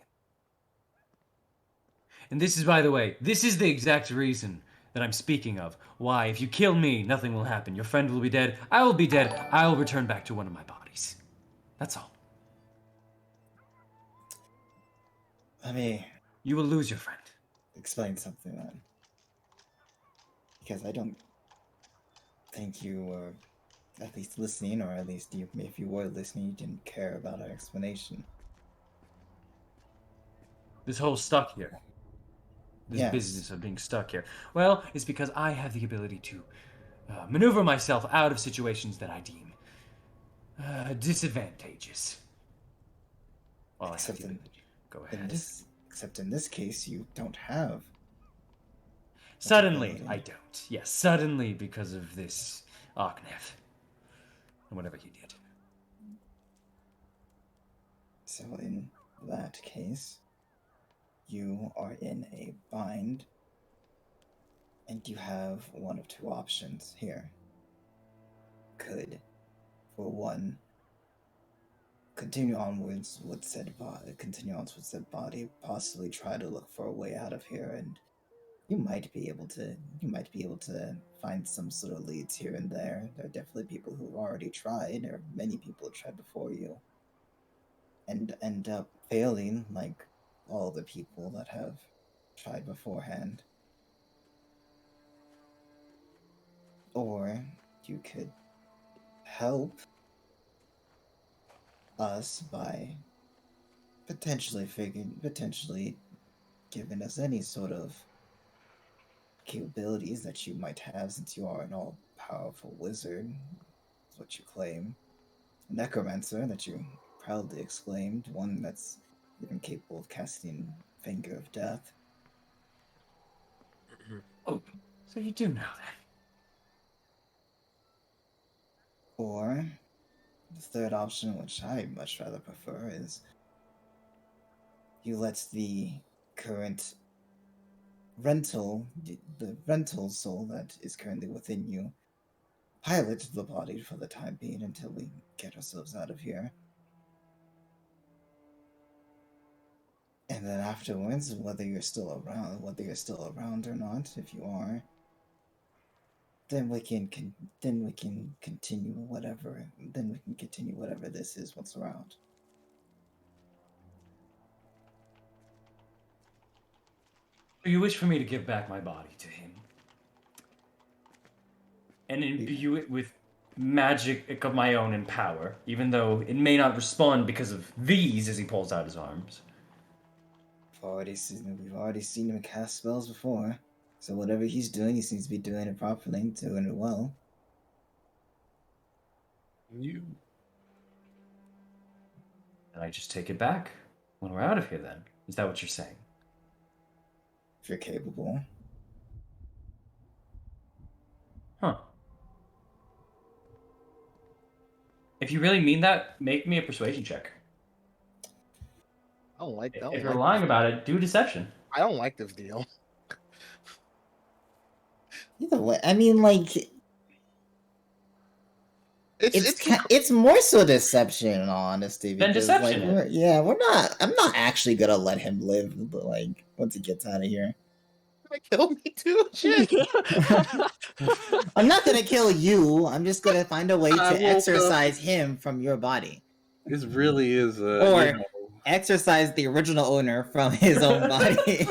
And this is, by the way, this is the exact reason that I'm speaking of. Why, if you kill me, nothing will happen. Your friend will be dead. I will be dead. I will return back to one of my bodies. That's all. Let me You will lose your friend. explain something then. Because I don't think you were at least listening, or at least if you were listening, you didn't care about our explanation. This whole stuck here. This Yes. business of being stuck here. Well, it's because I have the ability to maneuver myself out of situations that I deem disadvantageous. Well, Except in, go ahead. Except in this case, you don't have. Suddenly, I don't. Yes, suddenly because of this Arknev. And whatever he did. So in that case, you are in a bind, and you have one of two options here. Could, for one, continue onwards with said body, possibly try to look for a way out of here, and you might be able to find some sort of leads here and there. There are definitely people who've already tried, or many people have tried before you, and end up failing like all the people that have tried beforehand. Or you could help us by potentially giving us any sort of capabilities that you might have, since you are an all-powerful wizard, is what you claim. A necromancer that you proudly exclaimed, one that's even capable of casting Finger of Death. Oh, so you do know that. Or the third option, which I much rather prefer, is you let the current the rental soul that is currently within you, pilot the body for the time being until we get ourselves out of here. And then afterwards, whether you're still around or not, if you are, then we can continue whatever. Then we can continue whatever this is once we're out. You wish for me to give back my body to him and imbue it with magic of my own and power, even though it may not respond because of these as he pulls out his arms. We've already seen him cast spells before, so whatever he's doing, he seems to be doing it properly, doing it well. And I just take it back when we're out of here, then? Is that what you're saying? If you're capable. Huh. If you really mean that, make me a persuasion check. I don't like that. If you're lying about it, do deception. I don't like this deal. Either way, I mean, like, It's it's more so deception, in all honesty. Then Because, deception. like, I'm not actually gonna let him live, but, like, once he gets out of here. gonna kill me too. Shit. I'm not gonna kill you. I'm just gonna find a way to exorcise him from your body. This really is or exorcise the original owner from his own body.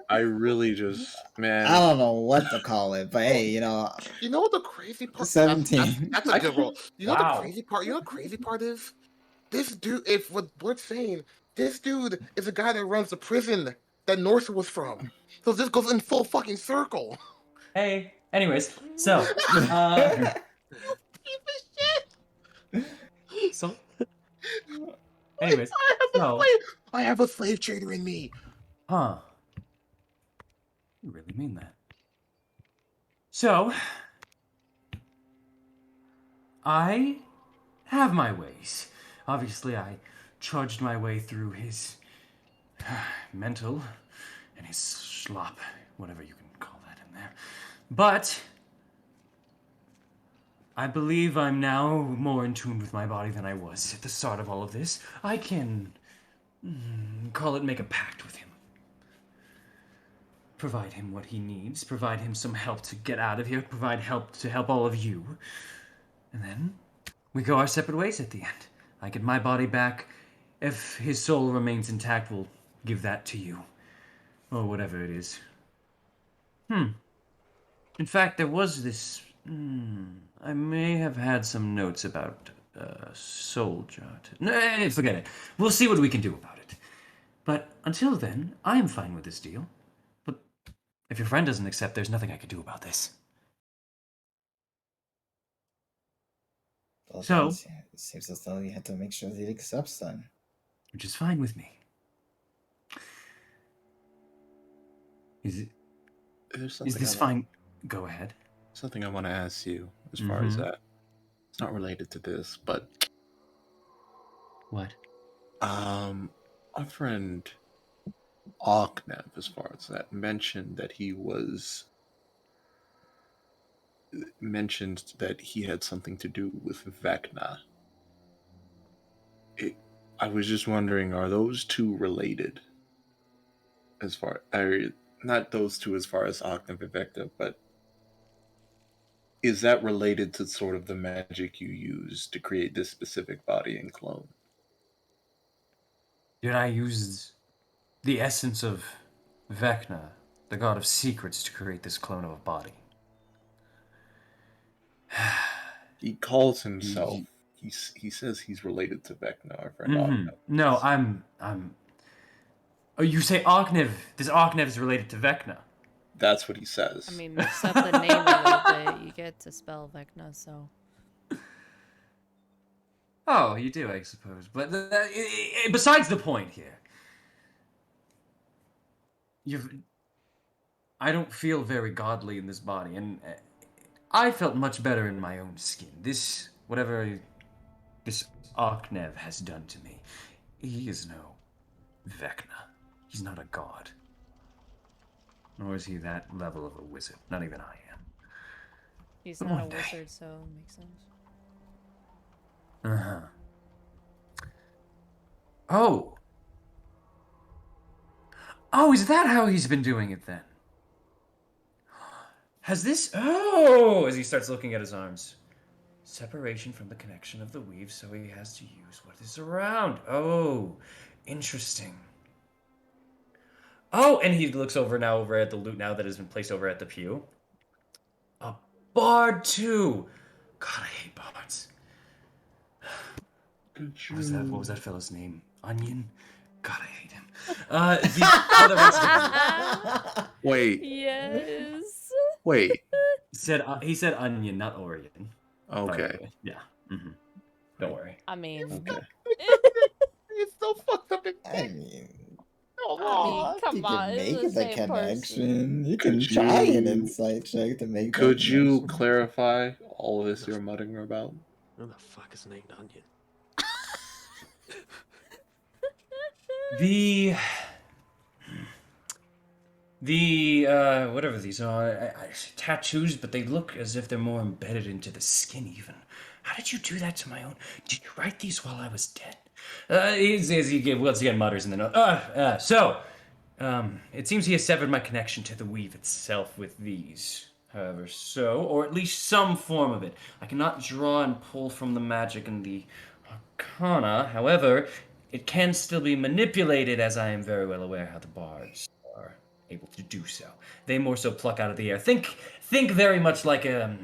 I really just, man. I don't know what to call it, but hey, You know what the crazy part? 17. That's a good roll. You know Wow. the crazy part? You know what the crazy part is? This dude, if what we're saying, this dude is a guy that runs the prison that North was from. So this goes in full fucking circle. Hey. Anyways, so so anyways, I have a slave trader in me. Huh. You really mean that? So I have my ways. Obviously, I trudged my way through his mental and his slop, whatever you can call that in there. But I believe I'm now more in tune with my body than I was at the start of all of this. I can call it make a pact with him. Provide him what he needs, provide him some help to get out of here, provide help to help all of you. And then we go our separate ways at the end. I get my body back. If his soul remains intact, we'll give that to you. Or whatever it is. In fact, there was this... I may have had some notes about soul jot. No, forget it. We'll see what we can do about it. But until then, I am fine with this deal. But if your friend doesn't accept, there's nothing I can do about this. Well, So, it seems as though you had to make sure that he accepts then. which is fine with me. Is this fine? Go ahead. something I want to ask you as far as that. It's not related to this, but what? My friend Arknev, as far as that, mentioned that he had something to do with Vecna. I was just wondering, are those two related? Not those two as far as Arknev and Vecna, but is that related to sort of the magic you use to create this specific body and clone? Did I use the essence of Vecna, the god of secrets, to create this clone of a body? He calls himself. He says he's related to Vecna, our friend Arknev. No, I'm. Oh, you say Arknev? This Arknev is related to Vecna. That's what he says. I mean, mix up the name a little bit. You get to spell Vecna, so. Oh, you do, I suppose. But besides the point here, I don't feel very godly in this body, and I felt much better in my own skin. Whatever this Arknev has done to me, he is no Vecna. He's not a god. Nor is he that level of a wizard. Not even I am. He's not a wizard, so it makes sense. Uh-huh. Oh! Oh, is that how he's been doing it then? Has this... Oh! As he starts looking at his arms. Separation from the connection of the weave, so he has to use what is around. Oh, interesting. Oh, and he looks over at the loot now that has been placed over at the pew. A bard, too! God, I hate bards. What was that fella's name? Onion? God, I hate him. Wait. Yes. Wait. He said onion, not Orion. Okay. Yeah. Mm-hmm. Don't worry. I mean... Okay. It's so fucked up. I mean, come you on, can it's make the the same connection. You Could can try an you- insight check to make. Could that you connection. clarify all of this you're muttering about? Who the fuck is named Onion? Whatever these are, tattoos, but they look as if they're more embedded into the skin even. How did you do that to my own? Did you write these while I was dead? He once again mutters in the note. It seems he has severed my connection to the weave itself with these. However, or at least some form of it. I cannot draw and pull from the magic and the arcana. However, it can still be manipulated, as I am very well aware how the bards are able to do so. They more so pluck out of the air. Think very much like a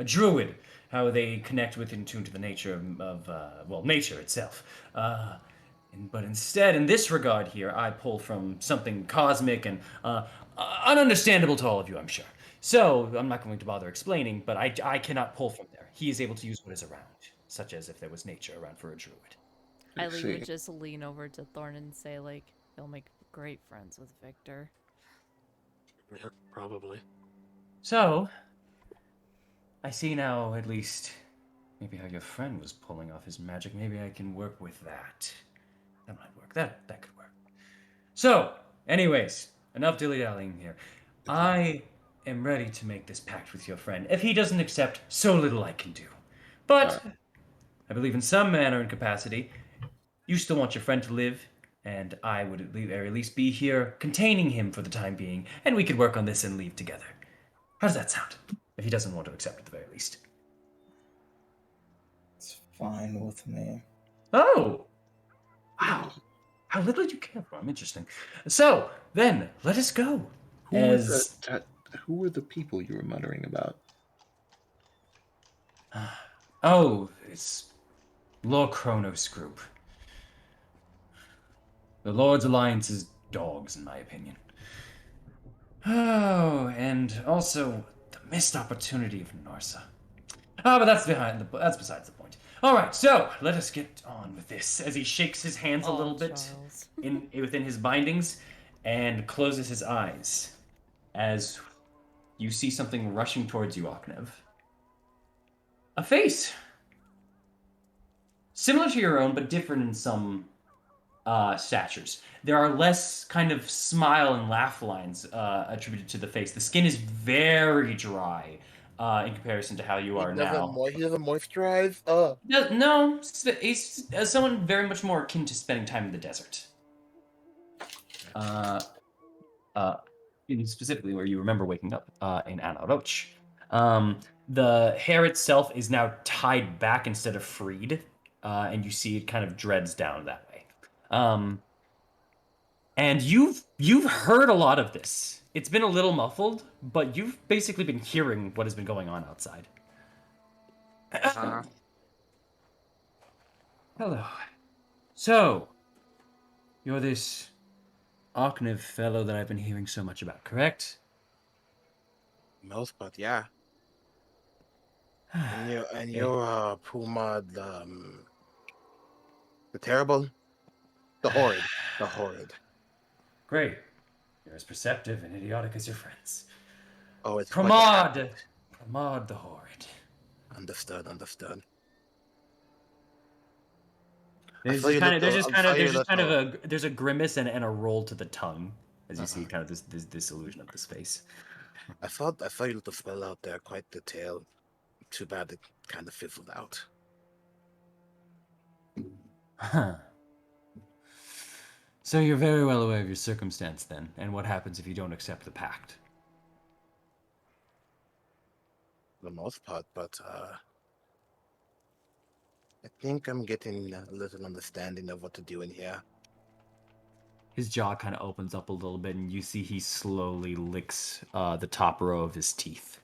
druid, how they connect with in tune to the nature of nature itself. But instead, in this regard here, I pull from something cosmic and ununderstandable to all of you, I'm sure. So, I'm not going to bother explaining, but I cannot pull from there. He is able to use what is around, such as if there was nature around for a druid. Eileen would just lean over to Thorn and say, like, he'll make great friends with Victor. Yeah, probably. So, I see now, at least, maybe how your friend was pulling off his magic. Maybe I can work with that. That might work. That could work. So, anyways, enough dilly-dallying here. I am ready to make this pact with your friend. If he doesn't accept, so little I can do. But I believe in some manner and capacity, you still want your friend to live, and I would at least be here containing him for the time being, and we could work on this and leave together. How does that sound? If he doesn't want to accept at the very least. It's fine with me. Oh! Wow. How little you care for him. Interesting. So, then, let us go. Who were the people you were muttering about? It's Lord Kronos Group. The Lord's Alliance is dogs, in my opinion. Oh, and also the missed opportunity of Narsa. But that's besides the point. All right, so let us get on with this. As he shakes his hands a little bit within his bindings and closes his eyes, as you see something rushing towards you, Aknev. A face. Similar to your own, but different in some statures. There are less kind of smile and laugh lines attributed to the face. The skin is very dry in comparison to how you are now. He doesn't moisturize. No, he's someone very much more akin to spending time in the desert. Specifically where you remember waking up in Anaroch. The hair itself is now tied back instead of freed, and you see it kind of dreads down that way. And you've heard a lot of this. It's been a little muffled, but you've basically been hearing what has been going on outside. Hello. So, you're this Arknev fellow that I've been hearing so much about, correct? Most part, yeah. And you're Puma, the terrible, the horrid. Great. You're as perceptive and idiotic as your friends. Oh, it's Pramod the horrid. Understood. There's a grimace and a roll to the tongue as you see kind of this illusion of this face. I saw you little spell out there, quite the tale. Too bad it kind of fizzled out. Huh. So you're very well aware of your circumstance then, and what happens if you don't accept the pact. For the most part, but I think I'm getting a little understanding of what to do in here. His jaw kind of opens up a little bit, and you see he slowly licks the top row of his teeth.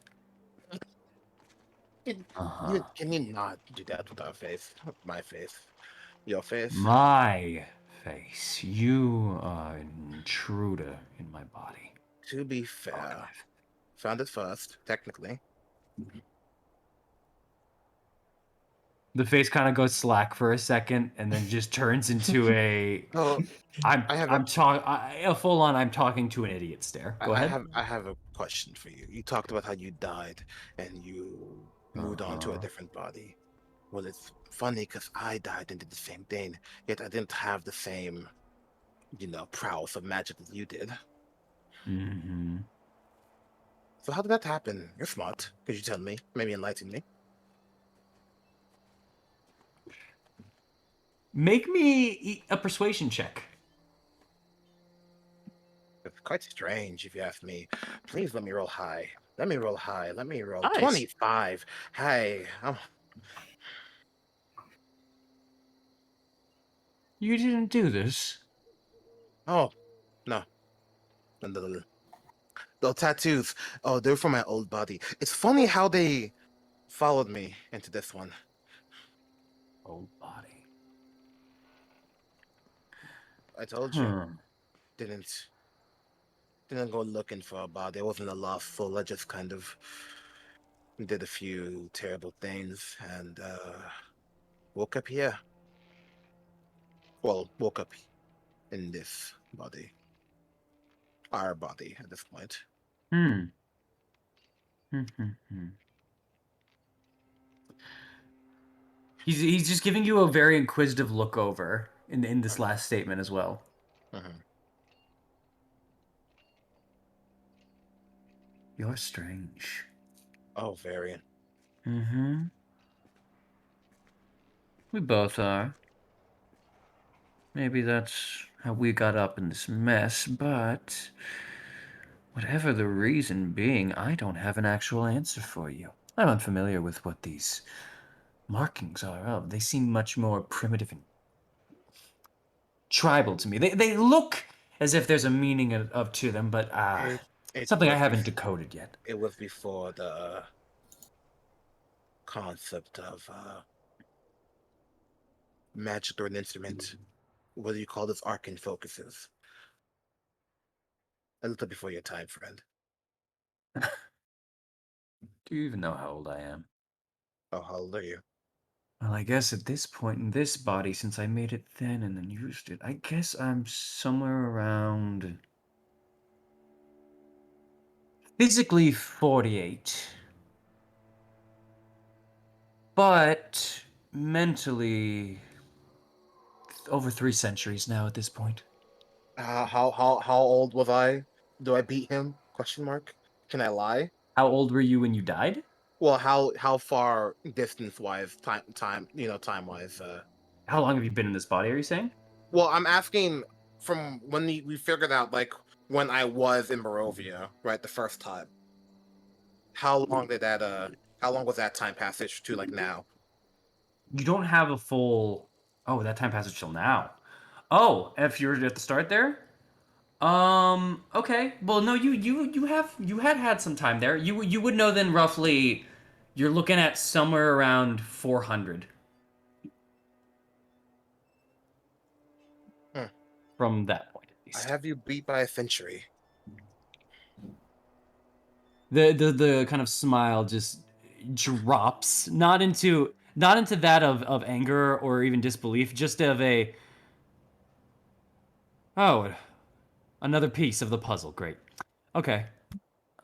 Can you not do that with our face? My face. Your face? My face. You are an intruder in my body. To be fair, found it first, technically. The face kind of goes slack for a second, and then just turns into a I'm talking to an idiot stare. Go ahead. I have a question for you. You talked about how you died and you moved on to a different body. Well, it's funny because I died and did the same thing, yet I didn't have the same, prowess of magic that you did. Mm-hmm. So how did that happen? You're smart. Could you tell me? Maybe enlighten me. Make me a persuasion check. It's quite strange, if you ask me. Please let me roll high. Let me roll Nice. 25. Hey, You didn't do this. Oh, no. And the tattoos. Oh, they're from my old body. It's funny how they followed me into this one. Old body. I told you. Didn't go looking for a body. I wasn't a lost soul. I just kind of did a few terrible things and woke up here. Well, woke up in this body. Our body at this point. He's just giving you a very inquisitive look over in this last statement as well. You're strange. Oh, very. We both are. Maybe that's how we got up in this mess, but whatever the reason being, I don't have an actual answer for you. I'm unfamiliar with what these markings are of. They seem much more primitive and tribal to me. They look as if there's a meaning to them, but something I haven't decoded yet. It was before the concept of magic or an instrument. What do you call this? Arcane focuses. A little before your time, friend. Do you even know how old I am? Oh, how old are you? Well, I guess at this point in this body, since I made it then and then used it, I guess I'm somewhere around Physically 48. But mentally over 3 centuries now at this point. How old was I? Do I beat him? Question mark. Can I lie? How old were you when you died? Well, how far distance wise, time wise. How long have you been in this body, are you saying? Well, I'm asking from when we figured out like when I was in Barovia, right, the first time. How long did that how long was that time passage to like now? You don't have a full that time passage till now. Oh, if you're at the start there? Okay. Well, no, you had some time there. You would know then roughly you're looking at somewhere around 400 Hmm. from that point at I least. have you beat by a century. The kind of smile just drops, not into that of anger or even disbelief, just of a oh, another piece of the puzzle. Great. Okay.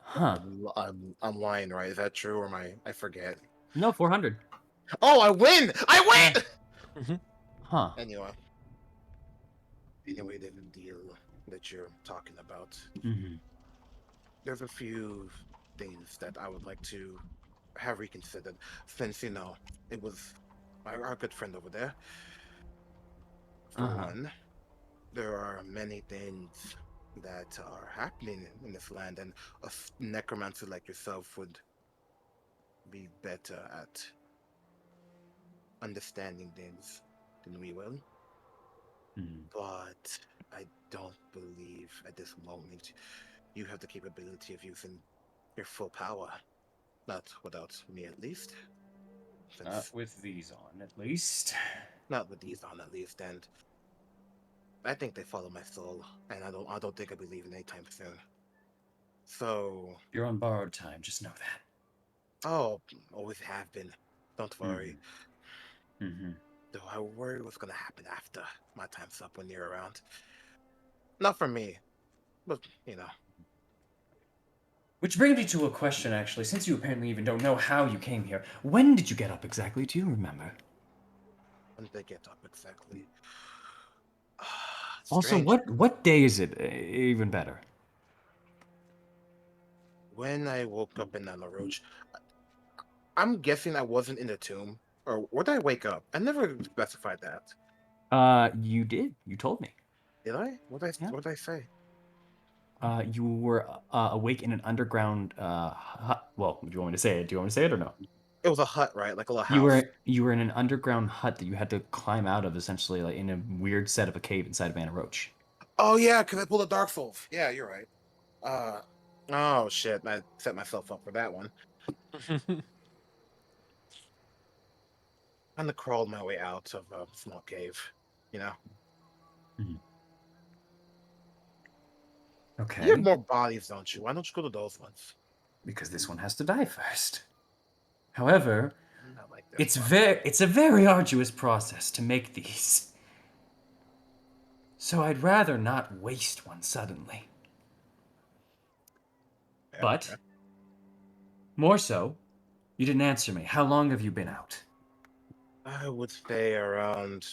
Huh. I'm lying, right? Is that true, or I forget? No, 400. Oh, I win! I win! Huh. Anyway, the deal that you're talking about. Mm-hmm. There's a few things that I would like to have reconsidered, since it was our good friend over there. For Uh-huh. one, there are many things that are happening in this land, and a necromancer like yourself would be better at understanding things than we will. Mm-hmm. But I don't believe at this moment you have the capability of using your full power. Not without me, at least. Not with these on, at least. Not with these on, at least. And I think they follow my soul, and I don't think I'll be leaving anytime soon. So, You're on borrowed time, just know that. oh, always have been. Don't worry. Mm-hmm. Though I worry what's gonna happen after my time's up when you're around. Not for me, but Which brings me to a question, actually, since you apparently even don't know how you came here. When did you get up exactly? Do you remember? when did they get up exactly? Also, Strange. what day is it? Even better. When I woke up in Roach, I'm guessing I wasn't in the tomb, or where did I wake up? I never specified that. You did. You told me. Did I? Yeah. What did I say? You were awake in an underground hut. Well, do you want me to say it? Do you want me to say it or no? It was a hut, right? Like a little You house. were in an underground hut that you had to climb out of, essentially, like in a weird set of a cave inside of Anna Roach. Oh yeah, because I pulled a Dark Souls. Yeah, you're right. Oh shit, I set myself up for that one. Kind of crawled my way out of a small cave, you know. Mm-hmm. Okay. You have more bodies, don't you? Why don't you go to those ones? Because this one has to die first. However, Not like this it's a very arduous process to make these. So I'd rather not waste one suddenly. Yeah, But yeah. more so, you didn't answer me. How long have you been out? I would say around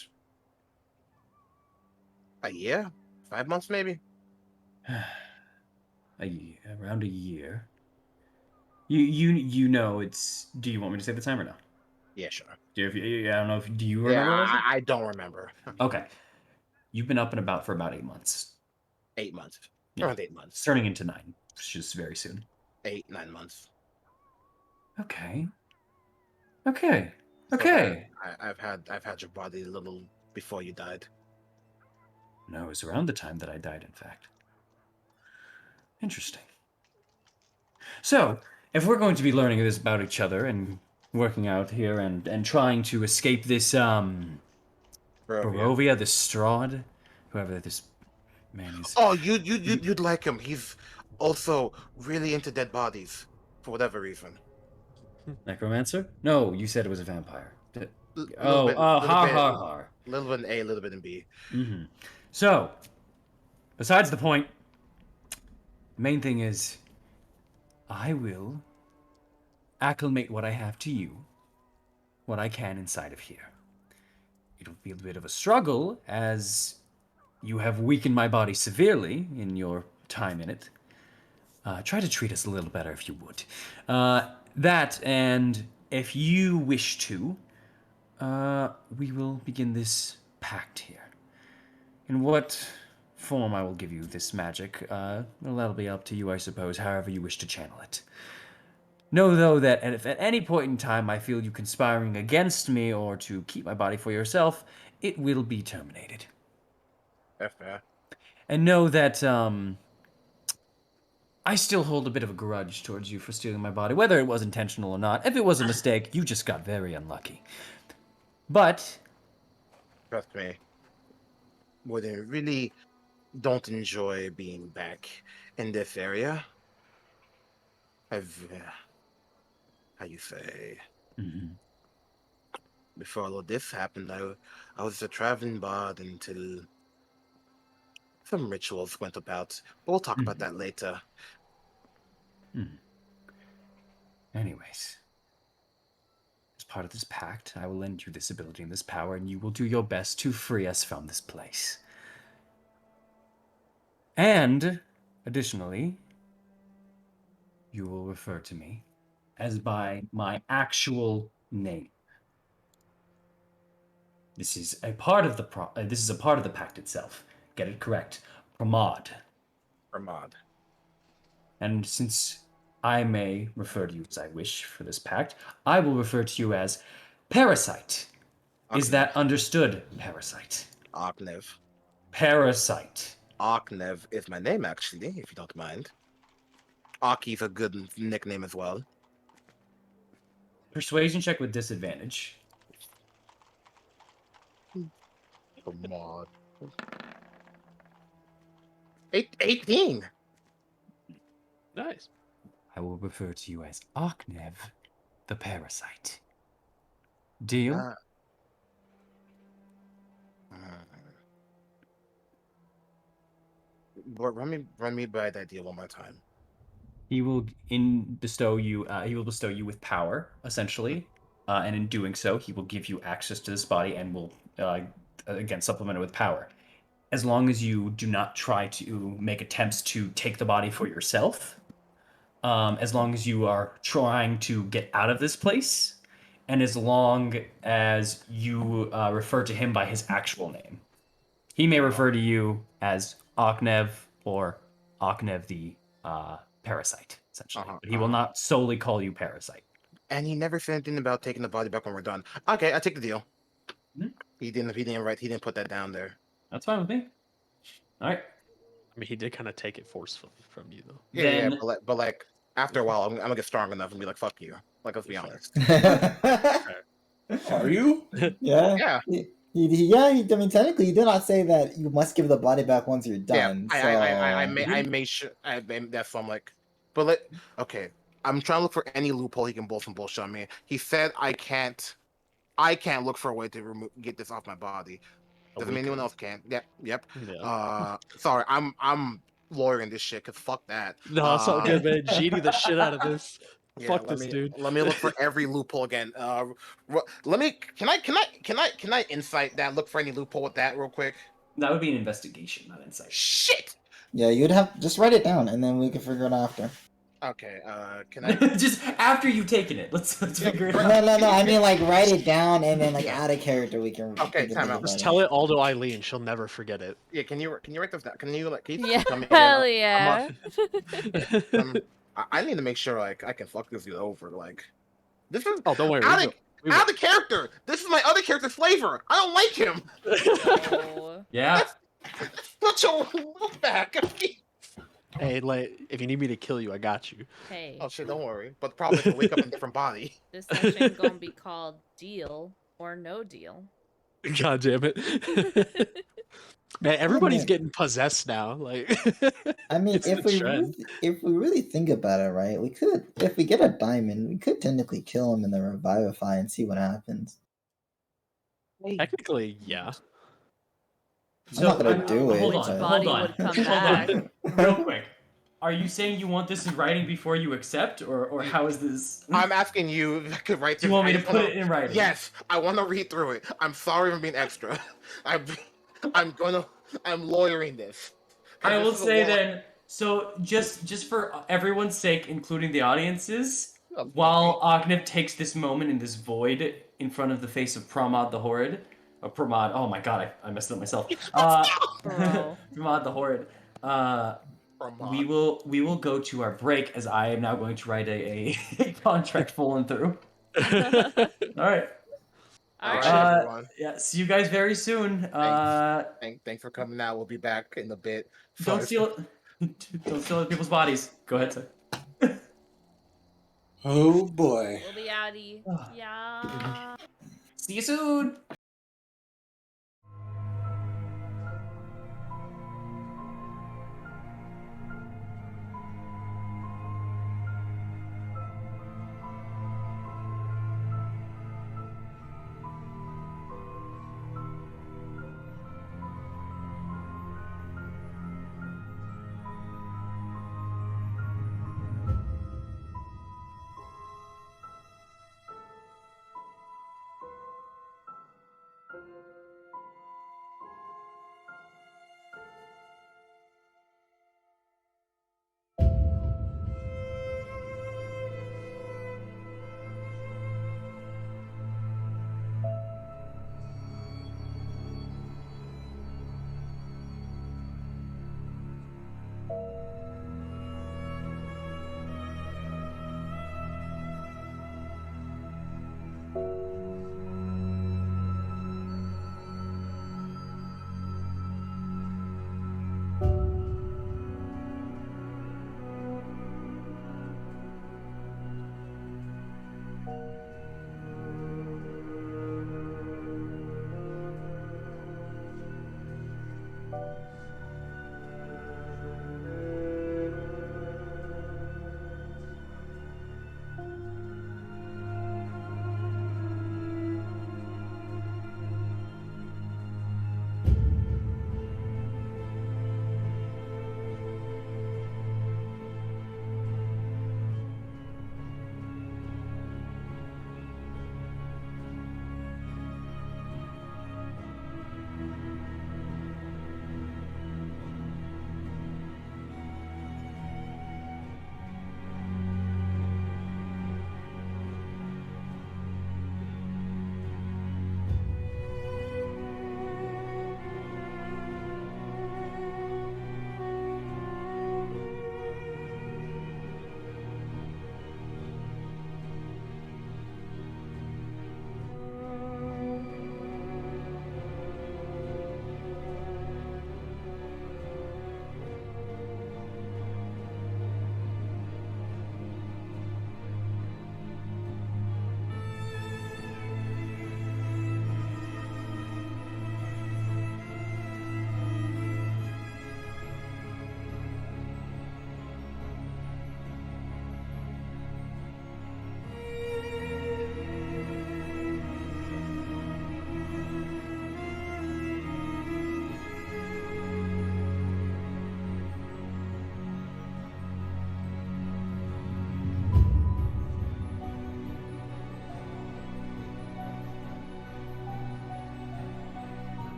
a year, 5 months maybe. Around a year. You know it's. Do you want me to say the time or no? Yeah, sure. I don't know if do you Yeah, remember what I said? I don't remember. Okay, you've been up and about for about 8 months. 8 months. Yeah. Around 8 months. It's turning into 9, which is very soon. 8, 9 months. Okay. Okay. So Okay. I've had your body a little before you died. No, it was around the time that I died, in fact. Interesting. So, if we're going to be learning this about each other and working out here and trying to escape this Barovia, this Strahd, whoever this man is. Oh, you'd like him. He's also really into dead bodies for whatever reason. Necromancer? No, you said it was a vampire. Little Har. little bit in A, a little bit in B. Mm-hmm. So, besides the point, the main thing is, I will acclimate what I have to you, what I can inside of here. It'll be a bit of a struggle, as you have weakened my body severely in your time in it. Try to treat us a little better if you would. That, and if you wish to, we will begin this pact here. In what form I will give you this magic, well, that'll be up to you, I suppose, however you wish to channel it. Know, though, that if at any point in time I feel you conspiring against me or to keep my body for yourself, it will be terminated. That's fair. And know that, I still hold a bit of a grudge towards you for stealing my body, whether it was intentional or not. If it was a mistake, you just got very unlucky. But Trust me. Would I really don't enjoy being back in this area. I've, how you say, before all of this happened, I was a traveling bard until some rituals went about. But we'll talk about that later. Anyways, as part of this pact, I will lend you this ability and this power, and you will do your best to free us from this place. And, additionally, you will refer to me as by my actual name. This is a part of the pact itself. Get it correct. Pramod. Ramad. And since I may refer to you as I wish for this pact, I will refer to you as Parasite. Is that understood, Parasite? Arknev. Parasite. Arknev is my name, actually, if you don't mind. Aki's a good nickname as well. Persuasion check with disadvantage. Come on. 18. Nice. I will refer to you as Arknev, the Parasite. Deal? But run me by that deal one more time. He will bestow you with power, essentially, and in doing so, he will give you access to this body and will again supplement it with power. As long as you do not try to make attempts to take the body for yourself, as long as you are trying to get out of this place, and as long as you refer to him by his actual name. He may refer to you as Arknev or Arknev the Parasite, essentially. But he will not solely call you Parasite. And he never said anything about taking the body back when we're done. Okay, I take the deal. Mm-hmm. He didn't put that down there. That's fine with me. All right. I mean, he did kind of take it forcefully from you, though. Yeah, but like after a while, I'm gonna get strong enough and be like, "Fuck you." Like, let's be honest. Are you? Yeah. Yeah. I mean, technically, he did not say that you must give the body back once you're done. Yeah, I made sure. That's why I'm like, but okay. I'm trying to look for any loophole he can bull some bullshit on me. He said I can't look for a way to get this off my body. Doesn't mean anyone else can. Yep. Yeah. Sorry, I'm lawyering this shit because fuck that. No, it's all good, man. GD the shit out of this. Fuck this, dude. Let me look for every loophole again. Can I insight that? Look for any loophole with that real quick. That would be an investigation, not insight. Shit. Yeah, you'd have just write it down and then we can figure it out after. Okay, can I just after you've taken it? Let's figure it out. No. I mean, like write it down and then like out of character we can. Okay, time out. Just tell it all to Eileen. She'll never forget it. Yeah, can you write this down? Can you Yeah, tell me hell again? yeah. I need to make sure like I can fuck this dude over. Like this is Oh, don't worry. out of character. This is my other character's flavor. I don't like him. Oh. Yeah. Such a look back. Hey, like, if you need me to kill you, I got you. Hey, Oh shit, don't worry. But the problem is I wake up in a different body. this session gonna be called Deal or No Deal. God damn it. Man, everybody's getting possessed now. Like, I mean, it's if we really think about it, right? We could, if we get a diamond, we could technically kill him and then revivify and see what happens. technically, yeah. I'm not gonna do it. Which but- body would come back? Real quick. Are you saying you want this in writing before you accept, or how is this? I'm asking you if I could write Do this. you want me I to just put wanna- it in writing? Yes, I want to read through it. I'm sorry for being extra. I'm, I'm lawyering this. 'Cause I this will is a say lot then. So just for everyone's sake, including the audiences, of while Ognif takes this moment in this void in front of the face of Pramod the Horrid, or Pramod. Oh my god, I messed up myself. Bro. Pramod the Horrid. We will go to our break as I am now going to write a contract full and through. All right. All All right. right, everyone. Yeah. See you guys very soon. Thanks for coming out. We'll be back in a bit. Don't Sorry. steal. Don't steal other people's bodies. Go ahead, sir. Oh boy. We'll be outie. Yeah. See you soon.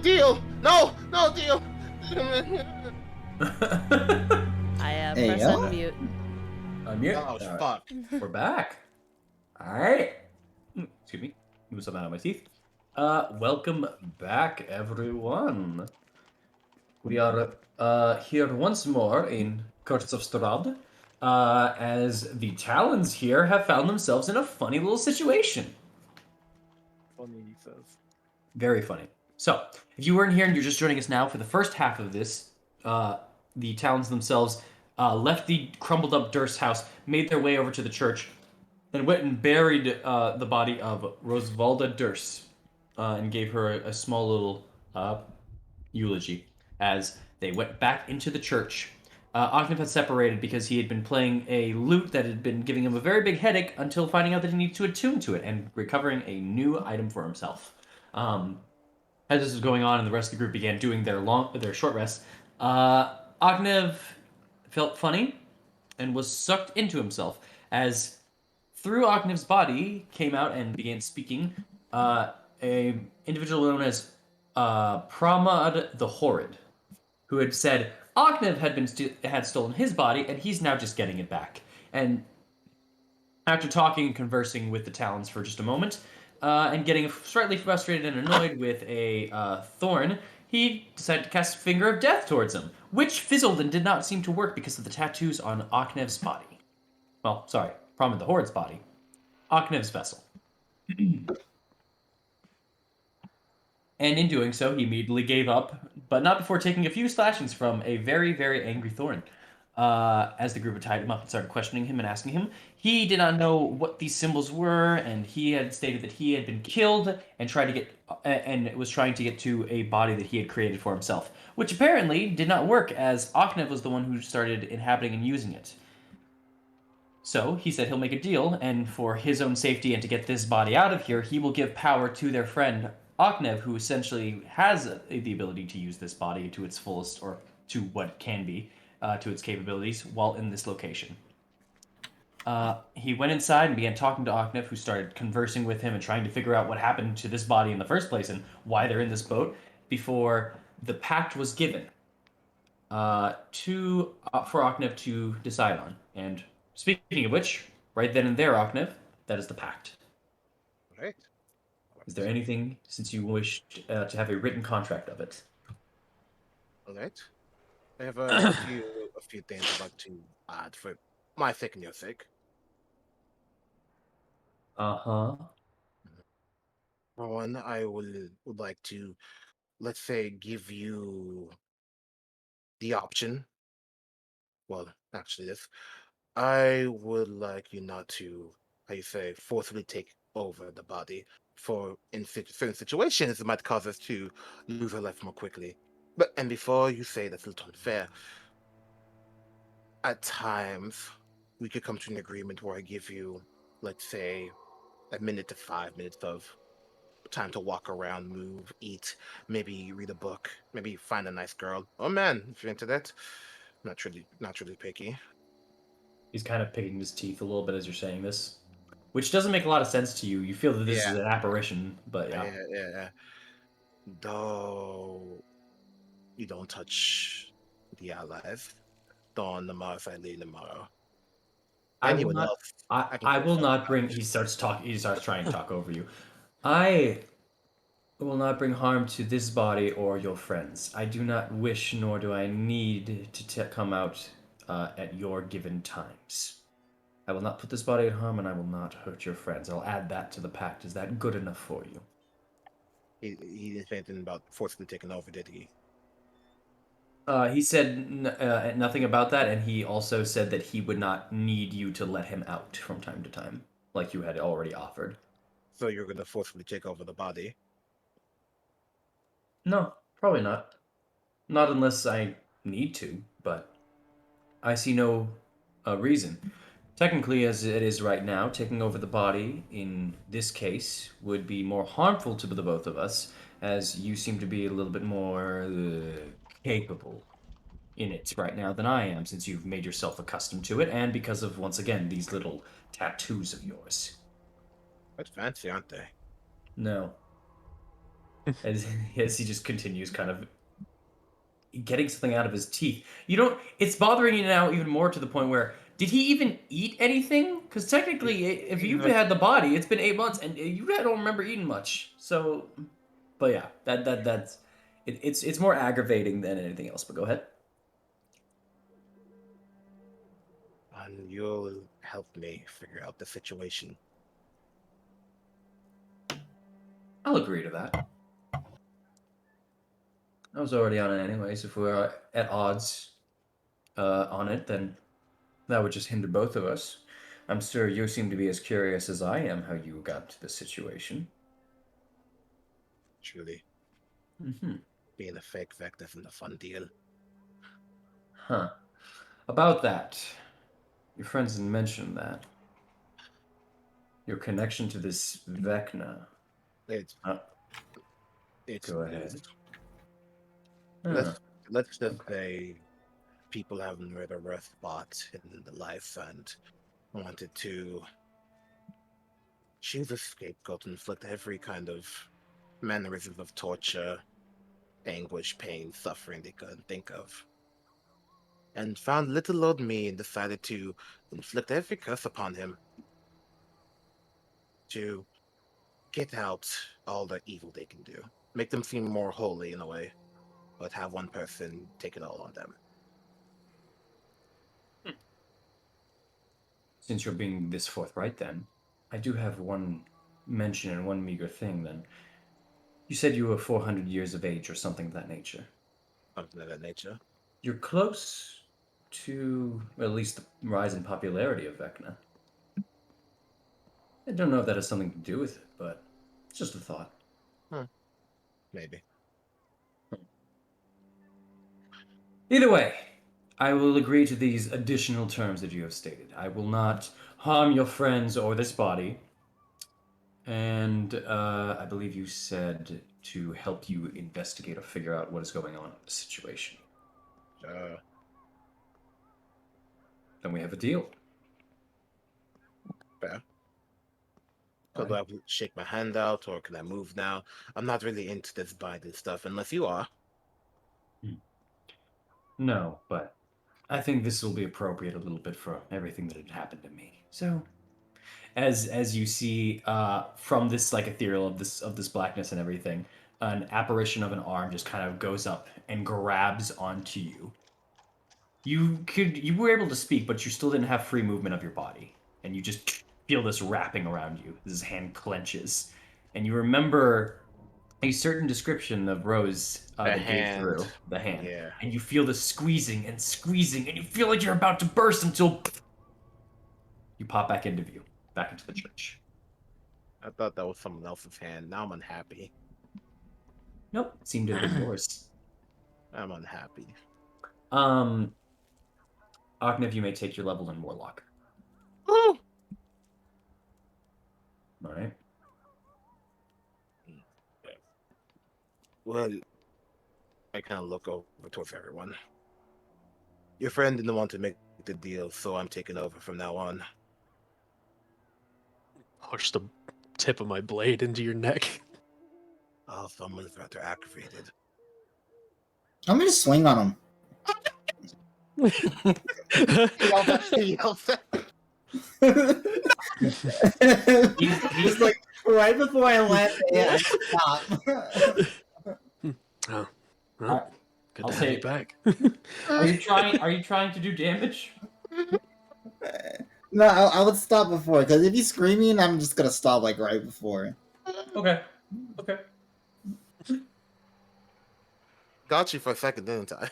Deal! No! No, Deal! I Hey, press yo. unmute. Unmute. Oh, All right. fuck. We're back. All right. Excuse me. Move something out of my teeth. Welcome back, everyone. We are here once more in Curtis of Strahd, as the Talons here have found themselves in a funny little situation. Funny, he says. Very funny. So, if you weren't here and you're just joining us now for the first half of this, the Talons themselves left the crumbled up Durst house, made their way over to the church, and went and buried the body of Rosvalda Durst and gave her a small little eulogy as they went back into the church. Ognev had separated because he had been playing a lute that had been giving him a very big headache until finding out that he needed to attune to it and recovering a new item for himself. As this was going on and the rest of the group began doing their short rest, Ognev felt funny and was sucked into himself as through Ognev's body came out and began speaking a individual known as Pramad the Horrid, who had said Ognev had stolen his body and he's now just getting it back. And after talking and conversing with the Talons for just a moment, and getting slightly frustrated and annoyed with a thorn, he decided to cast Finger of Death towards him, which fizzled and did not seem to work because of the tattoos on Ognev's body. Well, sorry, Pramad the Horrid's body. Ognev's vessel. And in doing so, he immediately gave up, but not before taking a few slashings from a very, very angry thorn. As the group had tied him up and started questioning him and asking him, he did not know what these symbols were, and he had stated that he had been killed and was trying to get to a body that he had created for himself, which apparently did not work, as Okhnev was the one who started inhabiting and using it. So he said he'll make a deal, and for his own safety and to get this body out of here, he will give power to their friend Okhnev, who essentially has the ability to use this body to its fullest, or to what it can be, to its capabilities, while in this location. He went inside and began talking to Okhnev, who started conversing with him and trying to figure out what happened to this body in the first place and why they're in this boat, before the pact was given for Okhnev to decide on. And speaking of which, right then and there, Okhnev, that is the pact. Right. Is there anything, since you wish to have a written contract of it? All right. I have a few things I'd like to add for my sake and your sake. Uh-huh. For one, I would like to, let's say, give you the option. Well, actually, this. I would like you not to, how you say, forcibly take over the body. For in certain situations, it might cause us to lose our life more quickly. And before you say that's a little unfair, at times we could come to an agreement where I give you, let's say, a minute to 5 minutes of time to walk around, move, eat, maybe read a book, maybe find a nice girl. Oh man, if you're into that, not really picky. He's kind of picking his teeth a little bit as you're saying this. which doesn't make a lot of sense to you. You feel that this is Yeah. an apparition, but yeah. Yeah. Though you don't touch the alive. Dawn tomorrow if I leave tomorrow. I will Anyone not. else? I can I go will find not bring. out. He starts trying to talk over you. I will not bring harm to this body or your friends. I do not wish, nor do I need to come out at your given times. I will not put this body in harm, and I will not hurt your friends. I'll add that to the pact. Is that good enough for you? He didn't say anything about forcibly taking over, did he? He said nothing about that, and he also said that he would not need you to let him out from time to time, like you had already offered. So you're gonna forcibly take over the body? No, probably not. Not unless I need to, but I see no reason. Technically, as it is right now, taking over the body in this case would be more harmful to the both of us, as you seem to be a little bit more capable in it right now than I am, since you've made yourself accustomed to it, and because of, once again, these little tattoos of yours. That's fancy, aren't they? No. As he just continues kind of getting something out of his teeth. You don't. It's bothering you now even more to the point where did he even eat anything? Because technically, if you've had the body, it's been 8 months, and you don't remember eating much. So, but yeah, that's it's more aggravating than anything else. But go ahead. And you'll help me figure out the situation. I'll agree to that. I was already on it anyways. If we're at odds on it, then that would just hinder both of us. I'm sure you seem to be as curious as I am how you got to this situation. Truly. Mm-hmm. Being a fake Vector isn't a fun deal. Huh. About that, your friends didn't mention that. Your connection to this Vecna. It's Go ahead. let's just Okay. say people haven't read a rough spot in the life and wanted to choose a scapegoat and inflict every kind of mannerism of torture, anguish, pain, suffering they couldn't think of. And found little old me and decided to inflict every curse upon him to get out all the evil they can do. Make them seem more holy in a way, but have one person take it all on them. Since you're being this forthright, then, I do have one mention and one meager thing, then. You said you were 400 years of age or something of that nature. Something of that nature. You're close to, well, at least, the rise in popularity of Vecna. I don't know if that has something to do with it, but it's just a thought. Maybe. Either way, I will agree to these additional terms that you have stated. I will not harm your friends or this body. And I believe you said to help you investigate or figure out what is going on in the situation. Then we have a deal. Fair. So do I shake my hand out, or can I move now? I'm not really into this binding stuff, unless you are. No, but I think this will be appropriate a little bit for everything that had happened to me. So, as you see from this like ethereal of this blackness and everything, an apparition of an arm just kind of goes up and grabs onto you. You were able to speak, but you still didn't have free movement of your body, and you just feel this wrapping around you. His hand clenches, and you remember a certain description of Rose that gave through the hand, Yeah. and you feel the squeezing, and you feel like you're about to burst until you pop back into view, back into the church. I thought that was someone else's hand. Now I'm unhappy. Nope, it seemed to have been yours. I'm unhappy. Aknev, you may take your level in Warlock. Woo! All right. Well, I kind of look over towards everyone. Your friend didn't want to make the deal, so I'm taking over from now on. push the tip of my blade into your neck. Oh, someone's rather aggravated. I'm gonna swing on him. Just like right before I land it, I stop. Oh, well, good I'll to have you say- back. Are you trying to do damage? No, I would stop before, because if he's screaming, I'm just gonna stop like right before. Okay. Got you for a second, didn't I?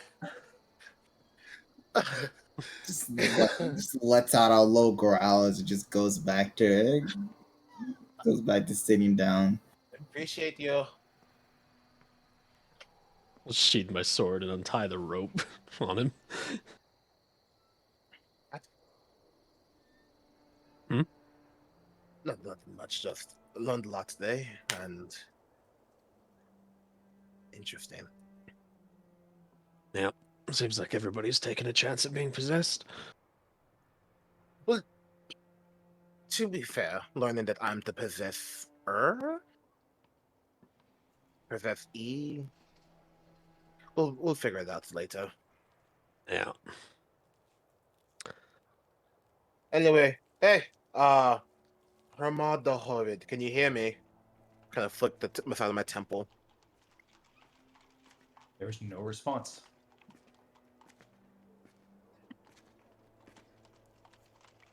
Just lets out a low growl as it just goes back to sitting down. Appreciate you. I'll sheathe my sword and untie the rope on him. Nothing much, just learned a lot today, and interesting. Yeah, seems like everybody's taking a chance at being possessed. Well, to be fair, learning that I'm the possessor, possessee, we'll figure it out later. Yeah. Anyway, hey, Hermod the Horrid, can you hear me? Kind of flick the side of my temple. There's no response.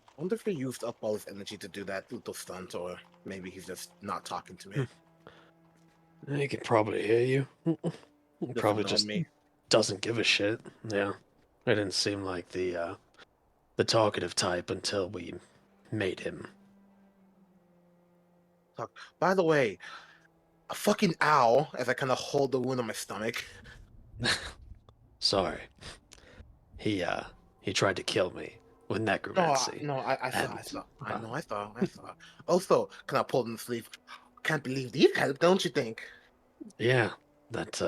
I wonder if he used up all his energy to do that little stunt, or maybe he's just not talking to me. He can probably hear you. He probably know just me. doesn't give a shit. Yeah. It didn't seem like the talkative type until we made him. By the way, a fucking owl, as I kind of hold the wound on my stomach. Sorry. He tried to kill me with necromancy. No, I saw. I saw. Also, can I pull in the sleeve? Can't believe these help, don't you think? Yeah, that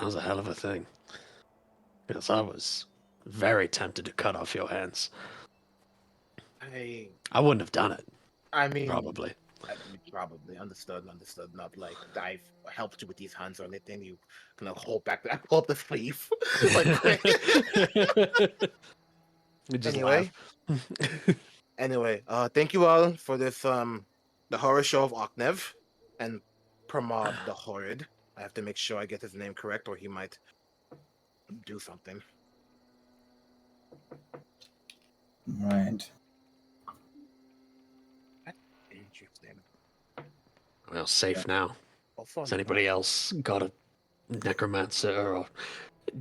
was a hell of a thing. Because I was very tempted to cut off your hands. I wouldn't have done it. I mean, probably. Probably understood. Not like I've helped you with these hands or anything. You can hold back. I pull up the sleeve. Like, anyway, thank you all for this the horror show of Oknev and Pramod the Horrid. I have to make sure I get his name correct, or he might do something. Right. Interesting. Well, safe now. Has anybody else got a necromancer or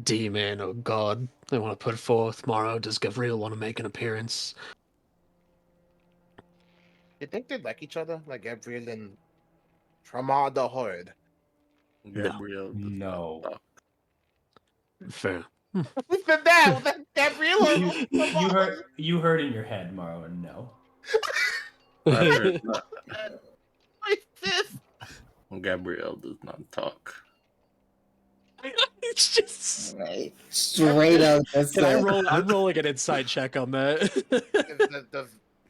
demon or god they want to put forth tomorrow? Does Gavril want to make an appearance? You think they like each other, like Gabriel and Pramod the Horrid? Gabriel. No. Fair. Who said that? Was that Gabriel or You heard in your head, Marlon. No. I heard not. What is this? Gabriel does not talk. It's just right. Straight up. Can I roll? I'm rolling an inside check on that.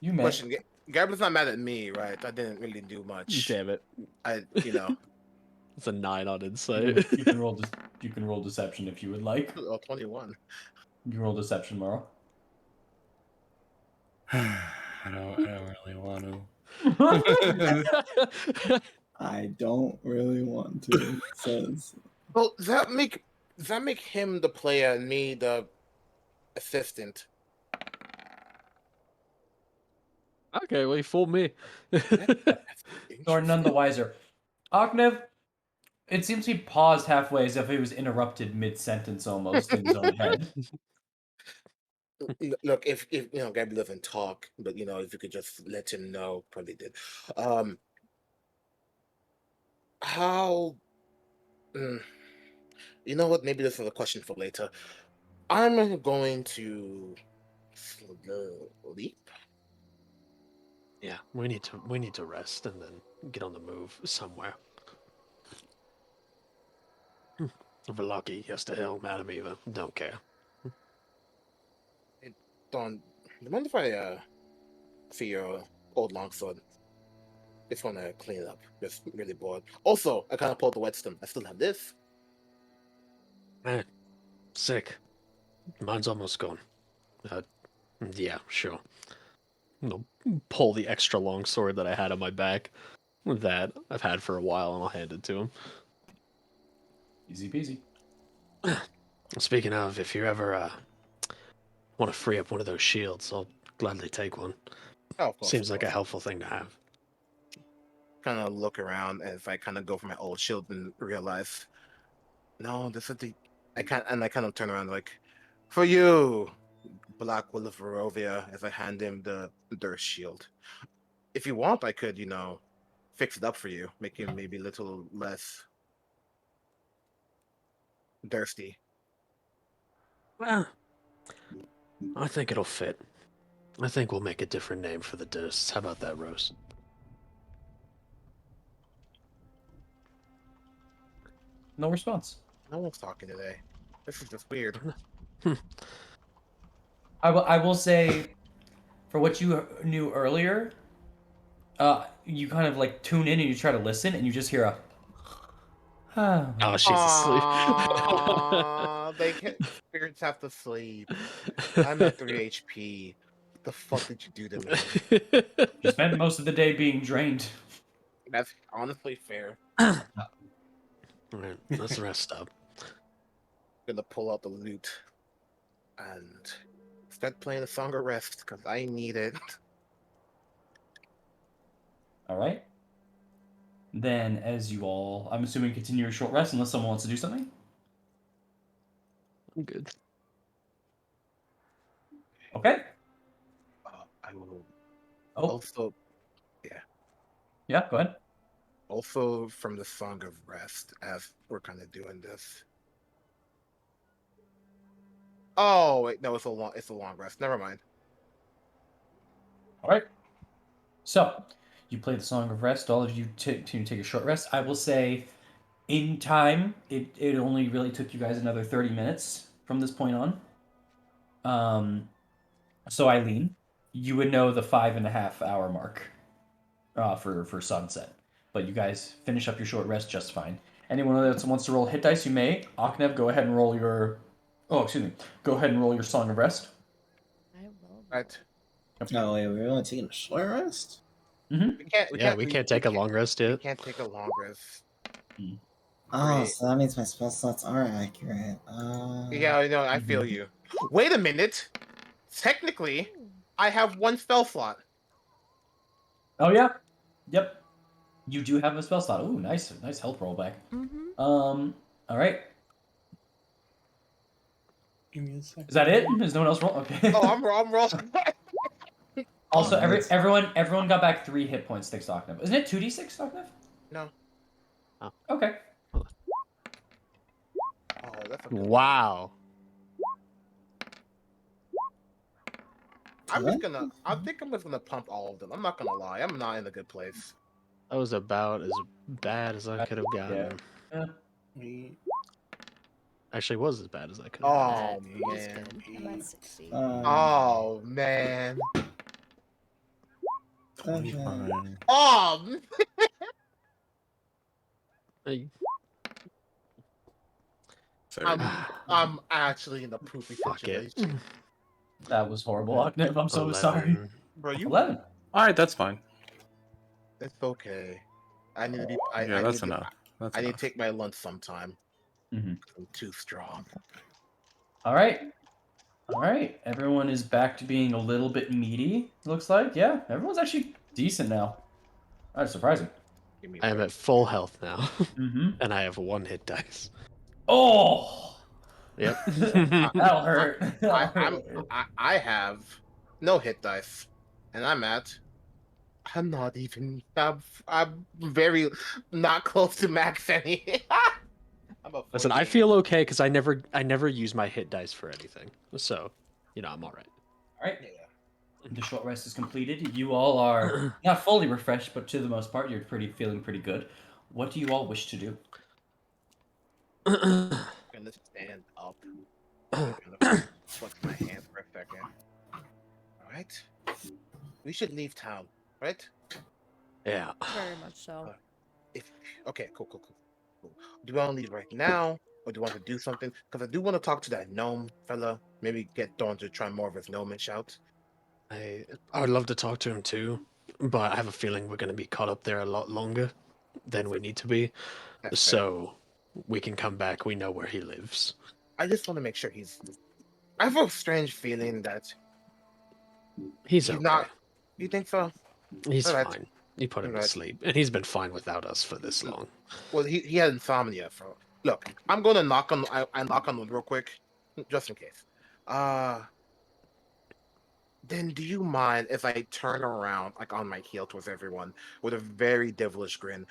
You met. Question: Gabriel's not mad at me, right? I didn't really do much. Damn it! It's a 9 on insight. You can roll. You can roll deception if you would like. Oh, 21. You can roll deception, Marl. I don't really want to. I don't really want to. It says. Well, does that make him the player and me the assistant? Okay, well, he fooled me. Or none the wiser. Oknev, it seems he paused halfway as if he was interrupted mid-sentence almost in his own head. Look, if Gabriel doesn't talk, but if you could just let him know, probably did. How? You know what? Maybe this is a question for later. I'm going to sleep. Yeah, we need to rest and then get on the move somewhere. Velaki, yes to hell, Madam Eva, don't care. Don, do you mind if I see your old longsword. Just want to clean it up. Just really bored. Also, I kind of pulled the whetstone. I still have this. Man, sick. Mine's almost gone. Yeah, sure. I'll pull the extra long sword that I had on my back that I've had for a while, and I'll hand it to him. Easy peasy. Speaking of, if you ever want to free up one of those shields, I'll gladly take one. Oh, of course. Seems like a helpful thing to have. Kind of look around, and if I kind of go for my old shield and realize, no, this is the. I kind of turn around like, for you, Black Will of Barovia, as I hand him the Durst shield. If you want, I could, fix it up for you, make him maybe a little less thirsty. Well, I think it'll fit. I think we'll make a different name for the Dursts. How about that, Rose? No response. No one's talking today. This is just weird. I will say, for what you knew earlier, you kind of like tune in and you try to listen, and you just hear a. Oh, she's asleep. Spirits have to sleep. I'm at 3 HP. What the fuck did you do to me? You spent most of the day being drained. That's honestly fair. Alright, let's rest up. Gonna pull out the lute and start playing a song of rest because I need it. All right. Then, as you all, I'm assuming, continue your short rest unless someone wants to do something. I'm good. Okay. I will. Oh. Also, Yeah. Go ahead. also from the song of rest, as we're kind of doing this. Oh wait, no, it's a long rest. Never mind. All right. So, you play the Song of Rest. All of you take a short rest. I will say, in time, it only really took you guys another 30 minutes from this point on. So Eileen, you would know the 5.5 hour mark for sunset, but you guys finish up your short rest just fine. Anyone that wants to roll hit dice, you may. Aknev, go ahead and roll your. Oh, excuse me. Go ahead and roll your Song of Rest. I will. Right. Oh wait, we're only taking a short rest? Mm-hmm. We can't take a long rest yet. We can't take a long rest. Oh, Great. so that means my spell slots are accurate. Yeah, no, I feel you. Wait a minute. Technically, I have one spell slot. Oh yeah. Yep. You do have a spell slot. Ooh, nice health roll back. Mm-hmm. All right. Give me a second. Is that it? Is no one else roll? Okay. Oh, I'm rolling. Also, Oh, nice. everyone got back 3 hit points thanks to Aknev. Isn't it 2d6, Aknev? No. Okay. Oh, that's a good Wow. I think I'm just gonna pump all of them. I'm not gonna lie. I'm not in a good place. That was about as bad as I could have gotten. Yeah. Actually, it was as bad as I could have gotten. Oh That's man. good. I'm at 60. Oh man. 25. Oh. Man. Hey, I'm actually in a poopy fuck it. situation. That was horrible, Aknev. I'm so sorry. 11. Bro, you 11. All right, that's fine. It's okay. I need to be. Yeah, that's enough. That's I need to enough. take my lunch sometime. Mm-hmm. I'm too strong. All right. All right. Everyone is back to being a little bit meaty, looks like. Yeah, everyone's actually decent now. That's surprising. Give me I am one. at full health now, Mm-hmm. and I have 1 hit dice. Oh! Yep. That'll hurt. I have no hit dice, and I'm not even. I'm very not close to max any. I'm a Listen, I 48. feel okay because I never use my hit dice for anything, so I'm all right. All right. Yeah. The short rest is completed. You all are not fully refreshed, but to the most part, you're feeling pretty good. What do you all wish to do? I'm gonna stand up. I'm gonna flex my hand for a second. All right. We should leave town. right? Yeah. Very much so. Okay, cool. Do you want to leave right now, or do you want to do something? Because I do want to talk to that gnome fella. Maybe get Dawn to try more of his gnomish out. I would love to talk to him too, but I have a feeling we're going to be caught up there a lot longer than we need to be. That's fair. So we can come back. We know where he lives. I just want to make sure he's. I have a strange feeling that He's he's okay. not. You think so? He's All right. fine. You put him All to right. sleep, and he's been fine without us for this long. Well, he had insomnia. Look, I'm gonna knock on. I knock on wood real quick, just in case. Then do you mind if I turn around, like on my heel towards everyone, with a very devilish grin?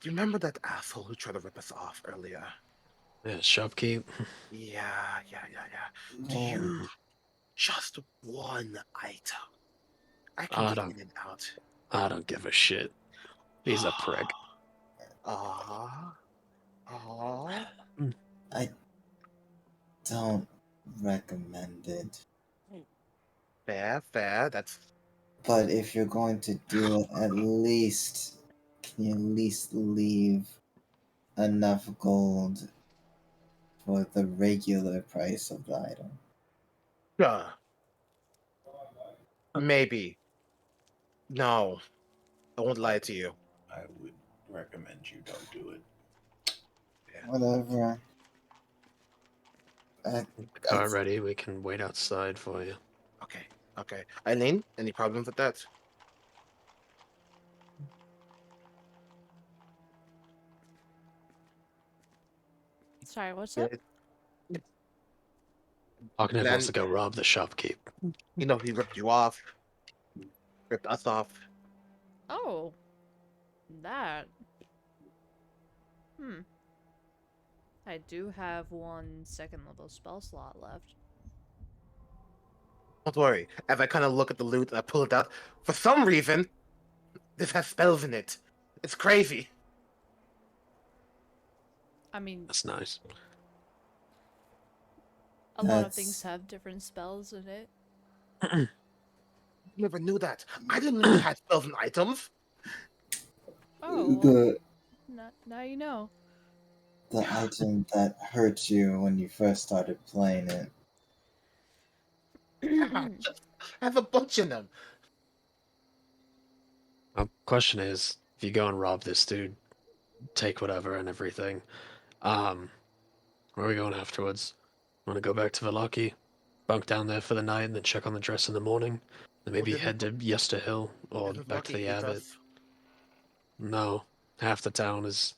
Do you remember that asshole who tried to rip us off earlier? Yeah, shopkeep. Yeah. Do you just one item? I can I get don't. in and out. I don't give a shit. He's a prick. Ah. I don't recommend it. Fair. That's But if you're going to do it, can you at least leave enough gold for the regular price of the item? maybe. No, I won't lie to you. I would recommend you don't do it. Yeah. Whatever. Car ready. We can wait outside for you. Okay. Eileen, any problems with that? Sorry, what's up? Ahmed Then- wants to go rob the shopkeep. He ripped you off, ripped us off. Oh. That. I do have 1 second level spell slot left. Don't worry. As I kind of look at the loot, I pull it out. For some reason, this has spells in it. It's crazy. I mean, That's nice. a lot of things have different spells in it. Never knew that. I didn't know you had spells and items. Oh, The now you know. the item that hurt you when you first started playing it. I have a bunch of them. Question is, if you go and rob this dude, take whatever and everything. Where are we going afterwards? Want to go back to Vallaki, bunk down there for the night, and then check on the dress in the morning? Then maybe Well, head to Yester Hill or Isn't back to Lucky the eats Abbot. us? No, half the town is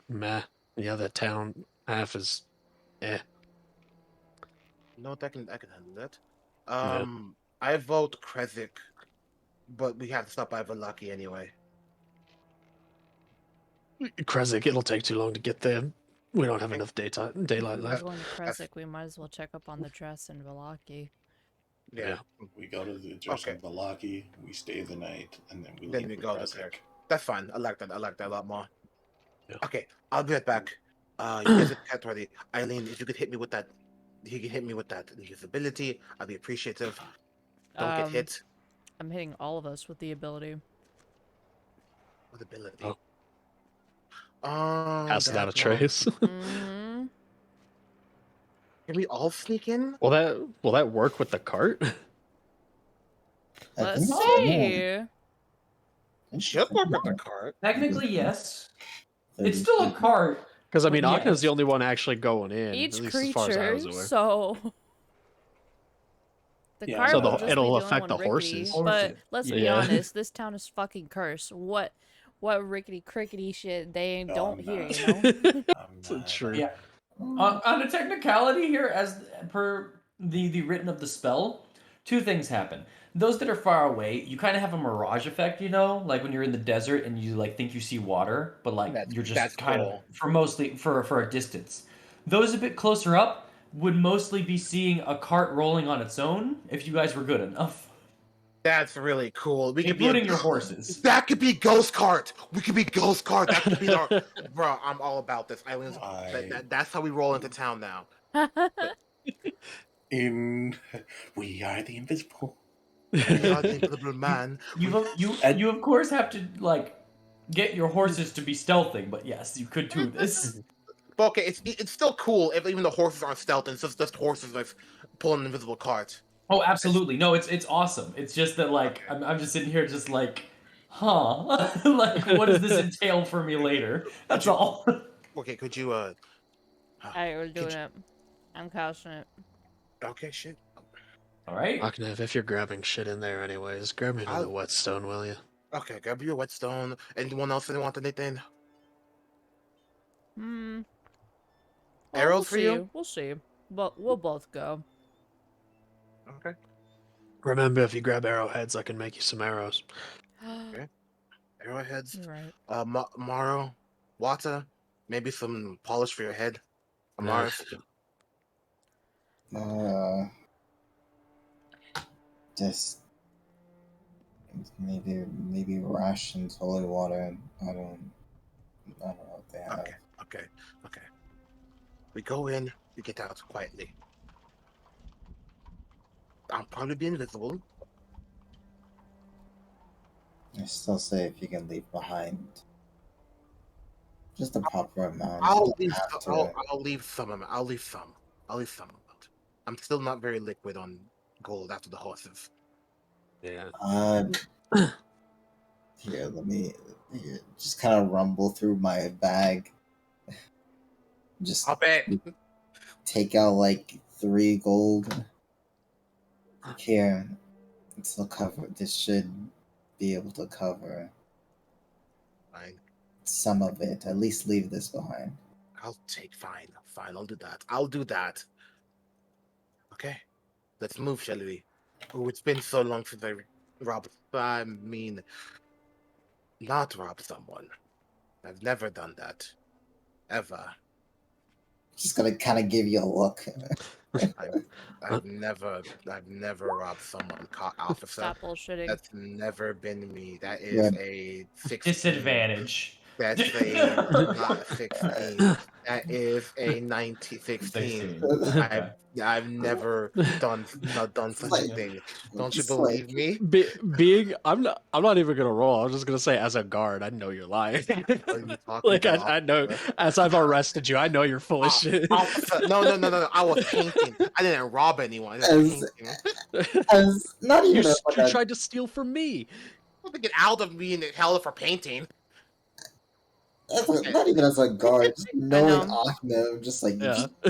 meh. The other town half is eh. No, I can handle that. Yeah. I vote Krezik, but we have to stop by Valaki anyway. Krezik, it'll take too long to get there. We don't have enough daylight If we're left. going to Kresik, we might as well check up on the dress in Vallaki. Yeah. We go to the dress Okay. in Balaki, we stay the night, and then we Then leave we for go to Kresik. Cleric. That's fine. I like that a lot more. Yeah. Okay, I'll be right back. You guys get ready. Eileen, if you could hit me with that, he can hit me with that invisibility. I'd be appreciative. Don't get hit I'm hitting all of us with the ability. with ability. Oh. Um, Pass it out of that one. trace. Mm-hmm. Can we all sneak in? Will that work with the cart? I Let's think so, see. yeah. Should work with the cart. Technically, yes. It's still a cart. Because I mean, Yes. Akna's the only one actually going in. Each at least as far as I creature, was aware. so the Yeah, cart so will the- just it'll be the affect only one the rickety. horses. But Horses. let's be Yeah. honest, this town is fucking cursed. What rickety crickety shit they No, don't I'm hear, not. you know? I'm So not- true. Yeah. On a technicality here, as per the written of the spell, two things happen. Those that are far away, you kind of have a mirage effect, you know, like when you're in the desert and you like think you see water, but like you're That's just kind cool. of for a distance. Those a bit closer up would mostly be seeing a cart rolling on its own if you guys were good enough, That's really cool. We could including be your horses. That could be Ghost Cart. We could be Ghost Cart. That could be our. Bro, I'm all about this. Eileen's, that's how we roll into town now. We are the invisible. Invisible man. You of course have to like get your horses to be stealthing, but yes, you could do this. But okay, it's still cool if even the horses aren't stealth and it's just horses like pulling an invisible cart. Oh, absolutely. No, it's awesome. It's just that like I'm just sitting here just like, huh? Like what does this entail for me later? That's all. Okay, could you I was doing it. I'm casting it. Okay, shit. All right. Aknev, if you're grabbing shit in there anyways, grab me another whetstone, will you? Okay, grab your whetstone. Anyone else that want anything? Well, Arrows for you? We'll see. But we'll both go. Okay. Remember, if you grab arrowheads, I can make you some arrows. Okay. Arrowheads. You're right. Maro, Wata, maybe some polish for your head. Amaris. Just maybe rations, holy water. I don't know what they have. Okay. We go in, we get out quietly. I'll probably be invisible. I still say if you can leave behind just a proper amount. I'll leave some. I'll leave some. I'm still not very liquid on gold after the horses. Yeah. Here, just kind of rumble through my bag. Just I'll bet. Take out like 3 gold. Here, it'll cover. This should be able to cover some of it. At least leave this behind. Fine. I'll do that. Okay, let's move, shall we? Oh, it's been so long since not robbed someone. I've never done that, ever. Just gonna kind of give you a look. I've never robbed someone, officer. Stop bullshitting. That's never been me. That is a 16. Disadvantage. That's a not 16. That is a 16. I've never done such a thing. Don't you believe me? I'm not even gonna roll. I'm just gonna say, as a guard, I know you're lying. Like I know, as I've arrested you, I know you're full of shit. No. I was painting. I didn't rob anyone. As not even you tried to steal from me. I to get out of being held for painting. Not even as a guard, just knowing Aknev, just like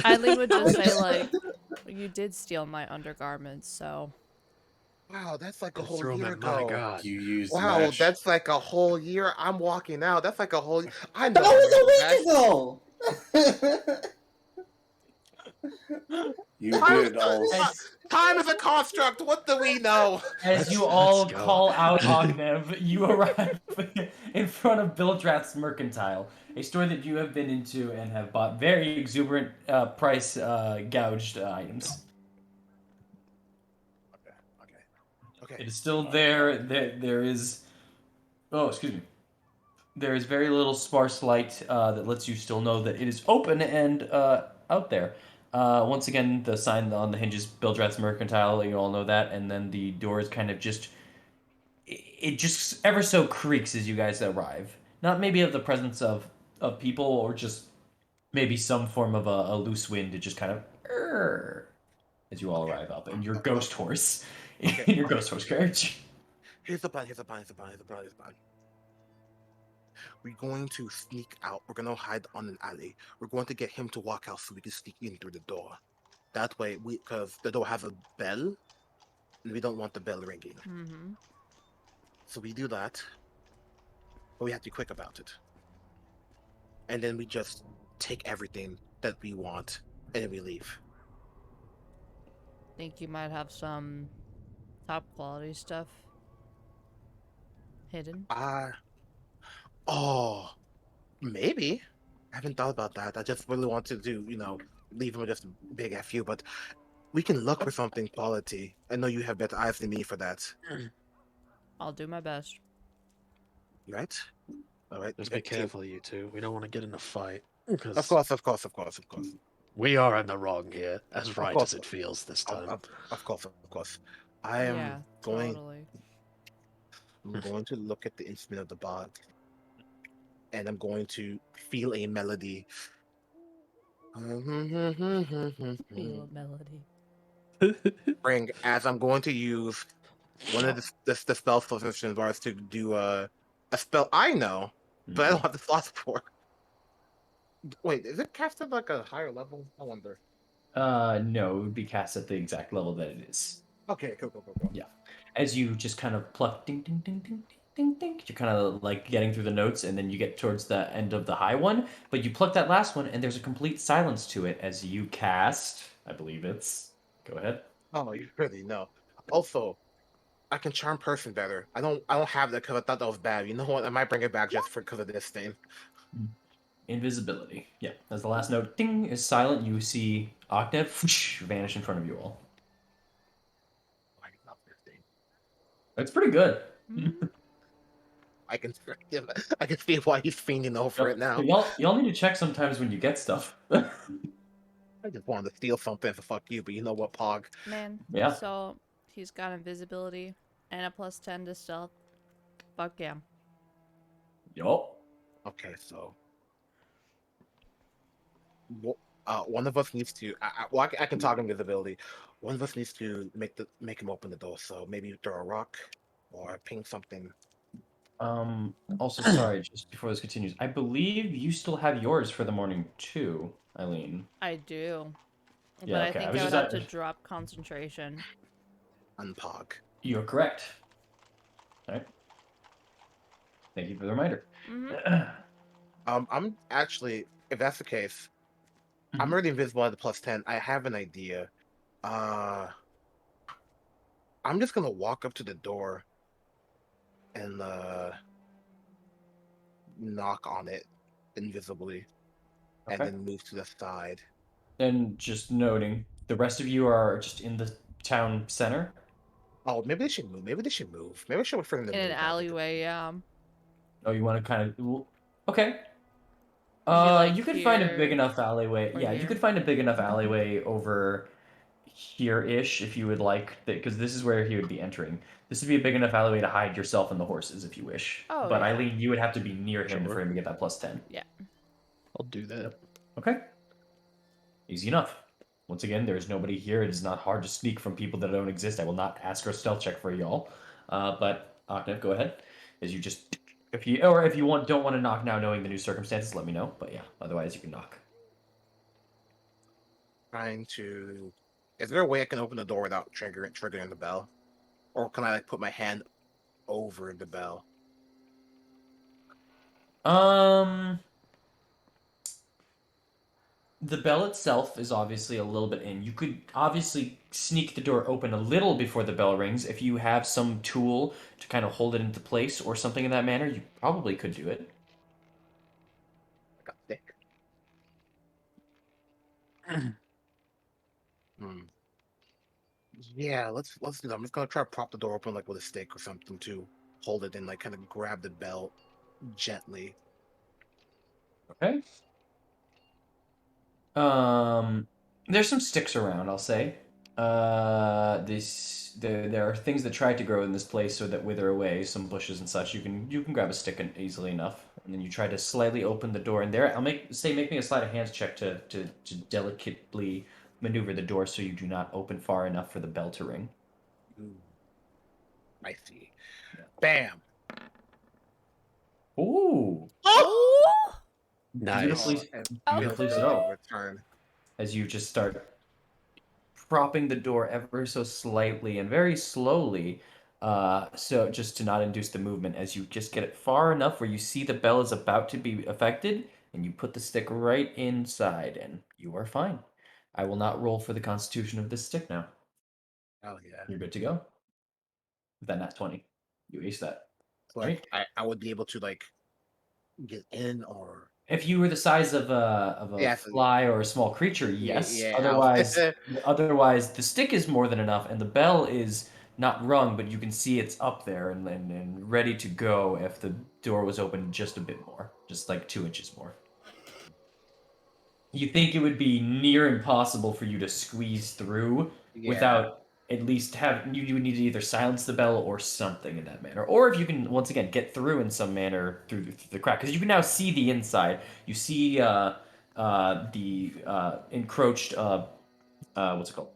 Eileen would just say like, "You did steal my undergarments, so." Wow, that's like a whole year ago. My God. You used that's like a whole year. I'm walking out. That's like a whole. I know. That was a week ago. You did all. Time is a construct. What do we know? As you all call out Ognev, you arrive in front of Bildrath's Mercantile, a store that you have been into and have bought very exuberant price gouged items. Okay. It is still there. There is. Oh, excuse me. There is very little sparse light that lets you still know that it is open and out there. Once again, the sign on the hinges, Bildrath's Mercantile, you all know that, and then the doors kind of just... It just ever so creaks as you guys arrive. Not maybe of the presence of people, or just maybe some form of a loose wind to just kind of... as you all arrive up in your ghost horse. In your ghost horse carriage. Here's the plan. We're going to sneak out. We're going to hide on an alley. We're going to get him to walk out so we can sneak in through the door. That way, because the door has a bell, and we don't want the bell ringing. Mm-hmm. So we do that, but we have to be quick about it. And then we just take everything that we want, and then we leave. Think you might have some top quality stuff hidden? Oh, maybe. I haven't thought about that. I just really want to leave him with just a big FU, but we can look for something quality. I know you have better eyes than me for that. I'll do my best. Right? All right. Just be careful, you two. We don't want to get in a fight. Of course. We are in the wrong here, as right as it feels this time. Of course. I am Yeah, going. totally. I'm going to look at the instrument of the bot, and I'm going to feel a melody. Feel a melody. Ring as I'm going to use one of the spell solution bars to do a spell I know, but I don't have the slots for. Wait, is it cast at like a higher level? I wonder. No, it would be cast at the exact level that it is. Okay, cool. Yeah. As you just kind of pluck ding ding ding ding ding ding, you're kind of like getting through the notes, and then you get towards the end of the high one, but you pluck that last one, and there's a complete silence to it as you cast. I believe it's. Go ahead. Oh, you really know. Also, I can charm person better. I don't have that because I thought that was bad. You know what? I might bring it back just for because of this thing. Invisibility. Yeah. As the last note ding is silent, you see Octave whoosh, vanish in front of you all. I love this thing. That's pretty good. I can see why he's fiending over it now. Y'all need to check sometimes when you get stuff. I just wanted to steal something for fuck you, but you know what, Pog? Man, Yeah. so he's got invisibility and a +10 to stealth. Fuck yeah. Yup. Okay, so one of us needs to. I can talk invisibility. One of us needs to make him open the door. So maybe throw a rock or ping something. Also, sorry, just before this continues, I believe you still have yours for the morning too, Eileen. I do. Yeah, But okay. I think I would have to drop concentration. Unpog. You're correct. All right. Thank you for the reminder. I'm actually, if that's the case, I'm already invisible at the +10. I have an idea. I'm just gonna walk up to the door and knock on it invisibly, and then move to the side. And just noting, the rest of you are just in the town center. Oh, maybe they should move. Maybe I should wait for them to In move. an alleyway, yeah. Oh, you want to kind of okay. Maybe like You could find a big here enough alleyway. or Yeah, you here. could find a big enough alleyway over here-ish if you would like, because this is where he would be entering. This would be a big enough alleyway to hide yourself and the horses if you wish. Oh, but yeah. Eileen, you would have to be near him Sure. for him to get that +10. Yeah. I'll do that. Yep. Okay. Easy enough. Once again, there is nobody here. It is not hard to sneak from people that don't exist. I will not ask for a stealth check for y'all. But Octave, go ahead. As you just, if you don't want to knock now, knowing the new circumstances, let me know. But yeah, otherwise you can knock. Trying to. Is there a way I can open the door without triggering the bell, or can I like put my hand over the bell? The bell itself is obviously a little bit in. You could obviously sneak the door open a little before the bell rings. If you have some tool to kind of hold it into place or something in that manner, you probably could do it. Like a stick. Yeah, let's do that. I'm just gonna try to prop the door open like with a stick or something to hold it and like kind of grab the bell gently. Okay. There's some sticks around, I'll say. There are things that try to grow in this place or that wither away, some bushes and such. You can grab a stick easily enough, and then you try to slightly open the door. And there, I'll make me a sleight of hands check to delicately maneuver the door so you do not open far enough for the bell to ring. Ooh. I see. Yeah. Bam. Ooh. Oh! Nice. Beautifully so. As you just start propping the door ever so slightly and very slowly, so just to not induce the movement, as you just get it far enough where you see the bell is about to be affected, and you put the stick right inside, and you are fine. I will not roll for the constitution of this stick now. Oh yeah. You're good to go. With that nat 20. You ace that. So like, I would be able to like get in, or if you were the size of a fly or a small creature, yes. Yeah, otherwise, the stick is more than enough, and the bell is not rung, but you can see it's up there and ready to go if the door was open just a bit more, just like 2 inches more. You think it would be near impossible for you to squeeze through without at least have you would need to either silence the bell or something in that manner, or if you can once again get through in some manner through the crack, because you can now see the inside. You see the encroached what's it called?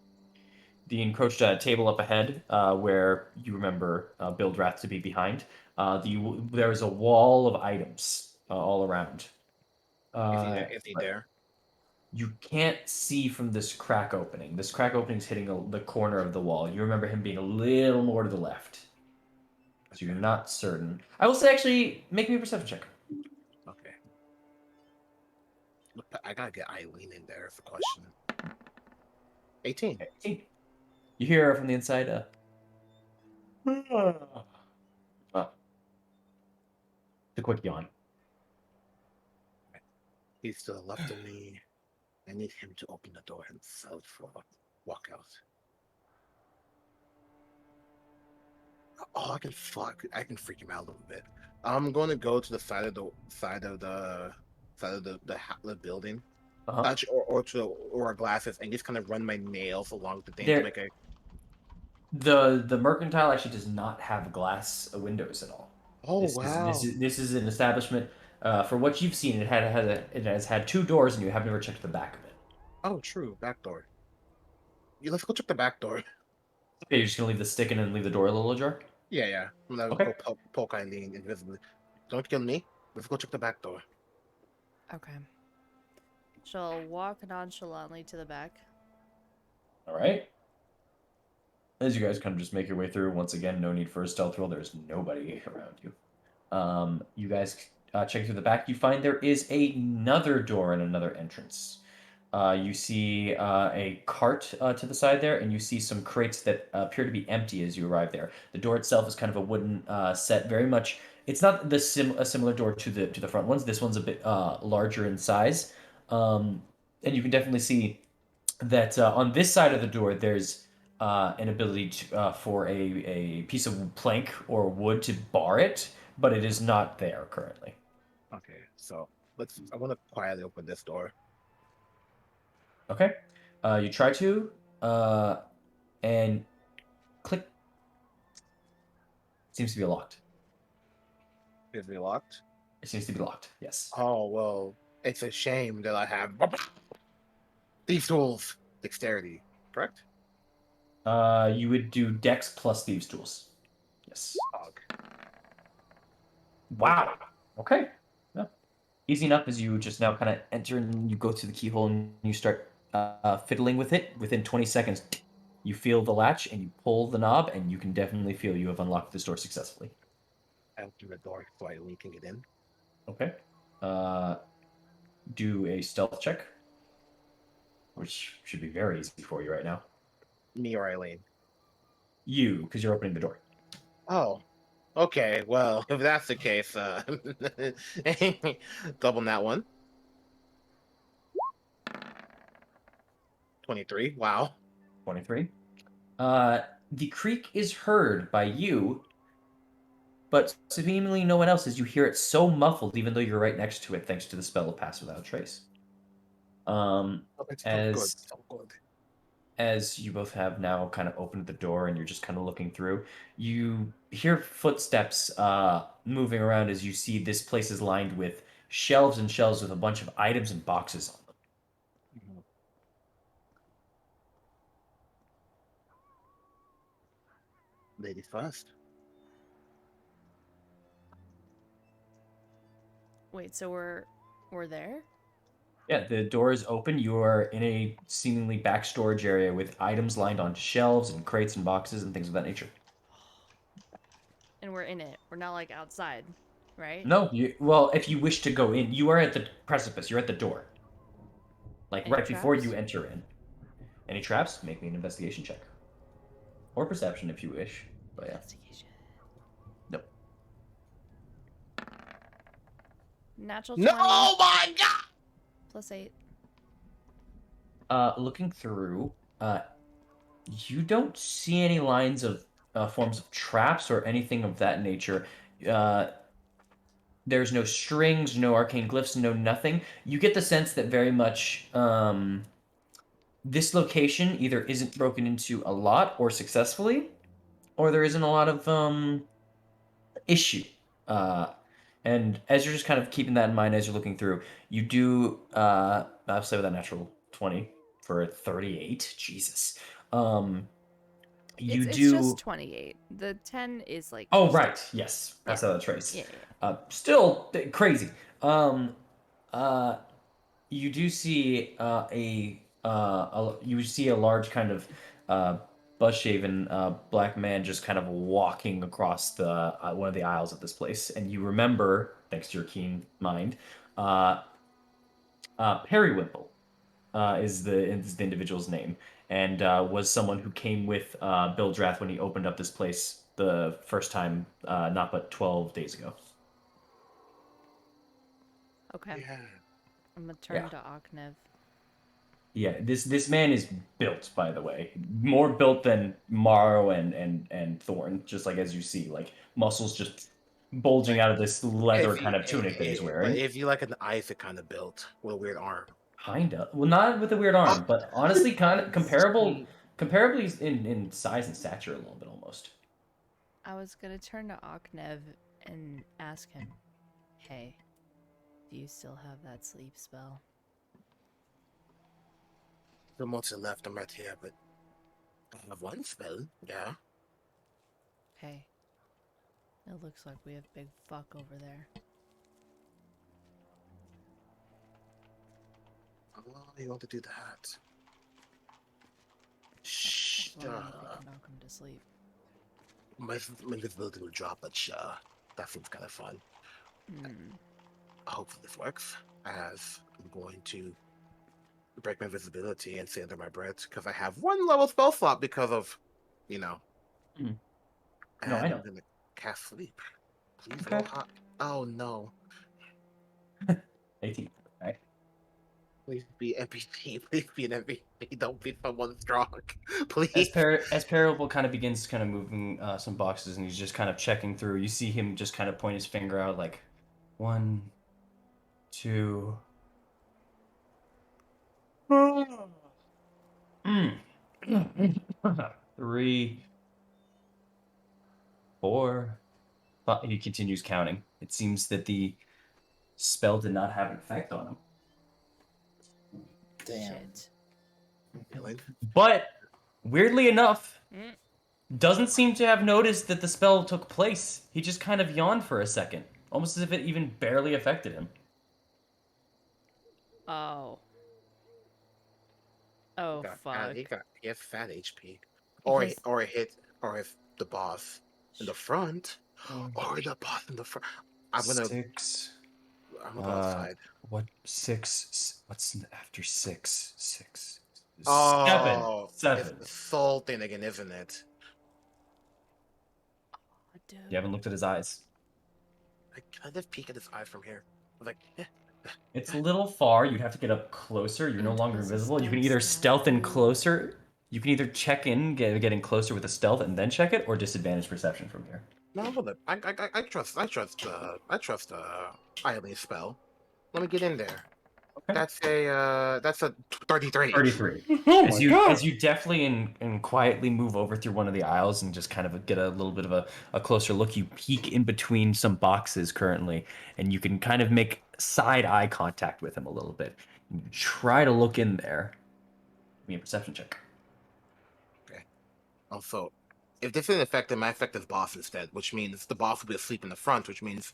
The encroached table up ahead, where you remember Bill Drath to be behind. There's a wall of items all around. Is he But there? you can't see from this crack opening. This crack opening is hitting the corner of the wall. You remember him being a little more to the left. So you're not certain. I will say, actually, make me a perception check. Okay. Look, I gotta get Eileen in there. Is the question. 18. Okay. 18. You hear from the inside, the quick yawn. He's to the left of me. I need him to open the door himself for walk out. Oh, I can freak him out a little bit. I'm going to go to the side of the building, or glasses, and just kind of run my nails along the thing to make a. The mercantile actually does not have glass windows at all. Oh wow! This is an establishment. For what you've seen, it has had 2 doors, and you have never checked the back of it. Oh, true. Back door. Yeah, let's go check the back door. Okay, you're just gonna leave the stick in and leave the door a little ajar? Yeah. I'm gonna Okay. go poke Eileen invisibly. Don't kill me. Let's go check the back door. Okay. She'll walk nonchalantly to the back. All right. As you guys kind of just make your way through, once again, no need for a stealth roll. There's nobody around you. You guys check through the back. You find there is another door and another entrance. You see a cart to the side there, and you see some crates that appear to be empty as you arrive there. The door itself is kind of a wooden set, very much. It's not a similar door to the front ones. This one's a bit larger in size, and you can definitely see that on this side of the door there's an ability for a piece of plank or wood to bar it, but it is not there currently. Okay, so I want to quietly open this door. Okay. You try to, and click. Seems to be locked. Is it locked? It seems to be locked, yes. Oh, well, it's a shame that I have these tools. Dexterity, correct? You would do Dex plus Thieves' Tools. Yes. Dog. Wow. Okay. Yeah. Easy enough as you just now kind of enter and you go through the keyhole and you start fiddling with it. Within 20 seconds, you feel the latch and you pull the knob, and you can definitely feel you have unlocked this door successfully. I open the door so Eileen can get in. Okay. Do a stealth check, which should be very easy for you right now. Me or Eileen? You, because you're opening the door. Oh, okay. Well, if that's the case, double that one. 23. Wow. 23. The creak is heard by you, but seemingly no one else, as you hear it so muffled, even though you're right next to it, thanks to the spell of Pass Without a Trace. It's so good. As you both have now kind of opened the door and you're just kind of looking through, you hear footsteps moving around as you see this place is lined with shelves and shelves with a bunch of items and boxes on them. Ladies first. Wait, so we're there? Yeah, the door is open. You are in a seemingly back storage area with items lined on shelves and crates and boxes and things of that nature. And we're in it. We're not like outside, right? No, well, if you wish to go in, you are at the precipice. You're at the door. Like Any right before traps? you enter in. Any traps? Make me an investigation check. Or perception if you wish. But yeah. Investigation. Nope. Natural 20. No, my God! +8. Looking through, you don't see any lines of forms of traps or anything of that nature. There's no strings, no arcane glyphs, no nothing. You get the sense that very much this location either isn't broken into a lot or successfully, or there isn't a lot of issue. And as you're just kind of keeping that in mind as you're looking through, you do I'll say with a natural 20 for a 38. Jesus. You It's just do 28. The 10 is like. Oh right, yes. Pass out a trace. Still crazy. You do see you see a large kind of buzz-shaven black man just kind of walking across the one of the aisles of this place, and you remember, thanks to your keen mind, Periwinkle is the individual's name, and was someone who came with Bill Drath when he opened up this place the first time, not but 12 days ago. Okay. Yeah. I'm gonna turn to Aknev. Yeah, this man is built, by the way, more built than Morrow and Thorn. Just like as you see, like muscles just bulging out of this leather kind of tunic that he's wearing. But if you like an Isaac kind of built with a weird arm. Kinda. Well, not with a weird arm, but honestly, kind of comparably in size and stature a little bit almost. I was gonna turn to Aknev and ask him, "Hey, do you still have that sleep spell?" The months left, I'm right here, but I have one spell, yeah. Hey, it looks like we have big fuck over there. Oh, you want to do that? I was wondering if we could knock him to sleep. My invisibility will drop, but that seems kind of fun. Hopefully this works, as I'm going to break my invisibility and say under my breath, because I have one level spell slot because of, No, and I know. I'm going to cast sleep. Please roll hot. Oh, no. 18. Right. Please be NPC. Please be an NPC. Don't be someone strong. As Please. Periwinkle kind of begins kind of moving some boxes, and he's just kind of checking through. You see him just kind of point his finger out, like 1, 2. 3, 4, 5. He continues counting. It seems that the spell did not have an effect on him. Damn. Shit. But weirdly enough, doesn't seem to have noticed that the spell took place. He just kind of yawned for a second, almost as if it even barely affected him. Oh. Oh, fuck. He has fat HP. Or if the boss in the front. Or the boss in the front. I'm gonna go outside. What 6? What's after 6? 6. Oh, 7. it's the soul thing again, isn't it? Oh, dude. You haven't looked at his eyes. Can I just peek at his eyes from here? I'm like, It's a little far. You'd have to get up closer. You're no longer invisible. You can either stealth in closer. You can either check in, getting closer with a stealth, and then check it, or disadvantage perception from here. No, but I trust Eileen's spell. Let me get in there. Okay. That's a 33. 33. Oh as you deftly and quietly move over through one of the aisles and just kind of get a little bit of a closer look, you peek in between some boxes currently, and you can kind of make side eye contact with him a little bit. You try to look in there. Give me a perception check. Okay. Also, if this isn't affected, my effect is boss instead, which means the boss will be asleep in the front, which means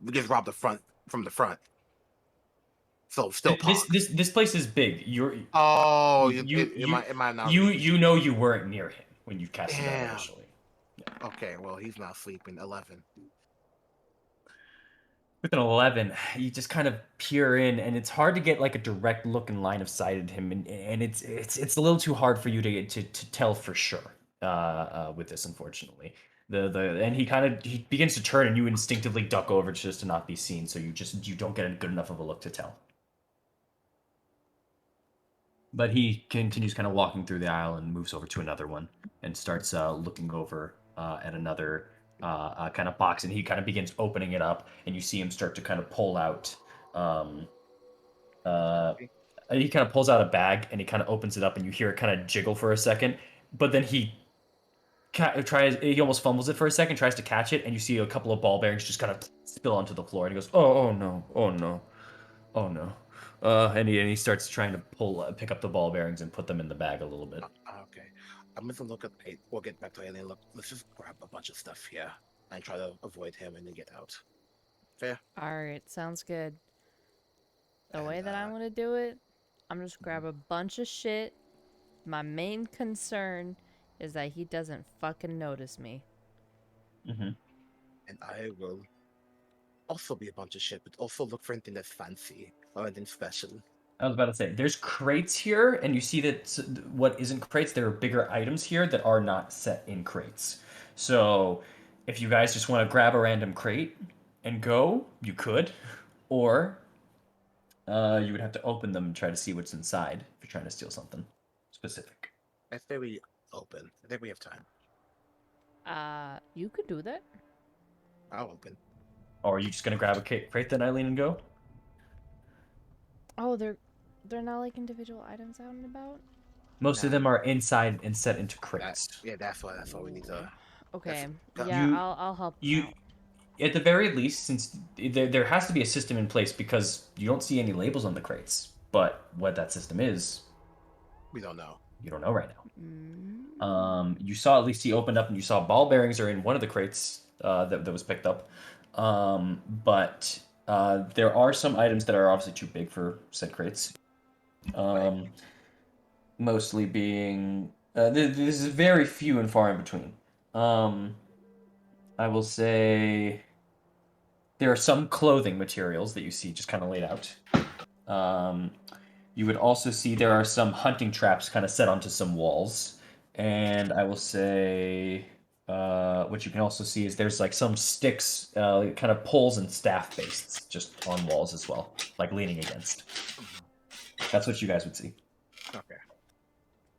we just rob the front from the front. So still talk. This place is big. You know you weren't near him when you cast it out initially. Yeah. Okay, well he's not sleeping. 11. With an 11, you just kind of peer in, and it's hard to get like a direct look and line of sight at him, and it's a little too hard for you to tell for sure with this, unfortunately. And he begins to turn, and you instinctively duck over just to not be seen, so you don't get a good enough of a look to tell. But he continues kind of walking through the aisle and moves over to another one and starts looking over at another kind of box, and he kind of begins opening it up, and you see him start to kind of pull out he kind of pulls out a bag and he kind of opens it up, and you hear it kind of jiggle for a second, but then he almost fumbles it for a second, tries to catch it, and you see a couple of ball bearings just kind of spill onto the floor, and he goes, "Oh no, oh no, oh no," and he starts trying to pick up the ball bearings and put them in the bag a little bit. Okay, I'm gonna look at. We'll get back to Alien. Look, let's just grab a bunch of stuff here and try to avoid him and then get out. Fair. All right, sounds good. The And, way that I'm gonna do it, I'm just grab a bunch of shit. My main concern is that he doesn't fucking notice me. Mm-hmm. And I will also be a bunch of shit, but also look for anything that's fancy or anything special. I was about to say, there's crates here, and you see that what isn't crates, there are bigger items here that are not set in crates. So, if you guys just want to grab a random crate and go, you could, or you would have to open them and try to see what's inside if you're trying to steal something specific. I say we open. I think we have time. You could do that. I'll open. Or are you just gonna grab a crate then, Eileen, and go? Oh, they're not like individual items out and about. Most of them are inside and set into crates. That's why we need to. Okay. That's- Yeah, You- I'll help You, out. at the very least, since there has to be a system in place because you don't see any labels on the crates. But what that system is, We don't know. you don't know right now. Mm. You saw, at least he opened up and you saw ball bearings are in one of the crates that was picked up. But there are some items that are obviously too big for said crates. Mostly being this is very few and far in between. I will say there are some clothing materials that you see just kind of laid out. You would also see there are some hunting traps kind of set onto some walls. And I will say what you can also see is there's like some sticks, kind of poles and staff based just on walls as well, like leaning against. That's what you guys would see. Okay.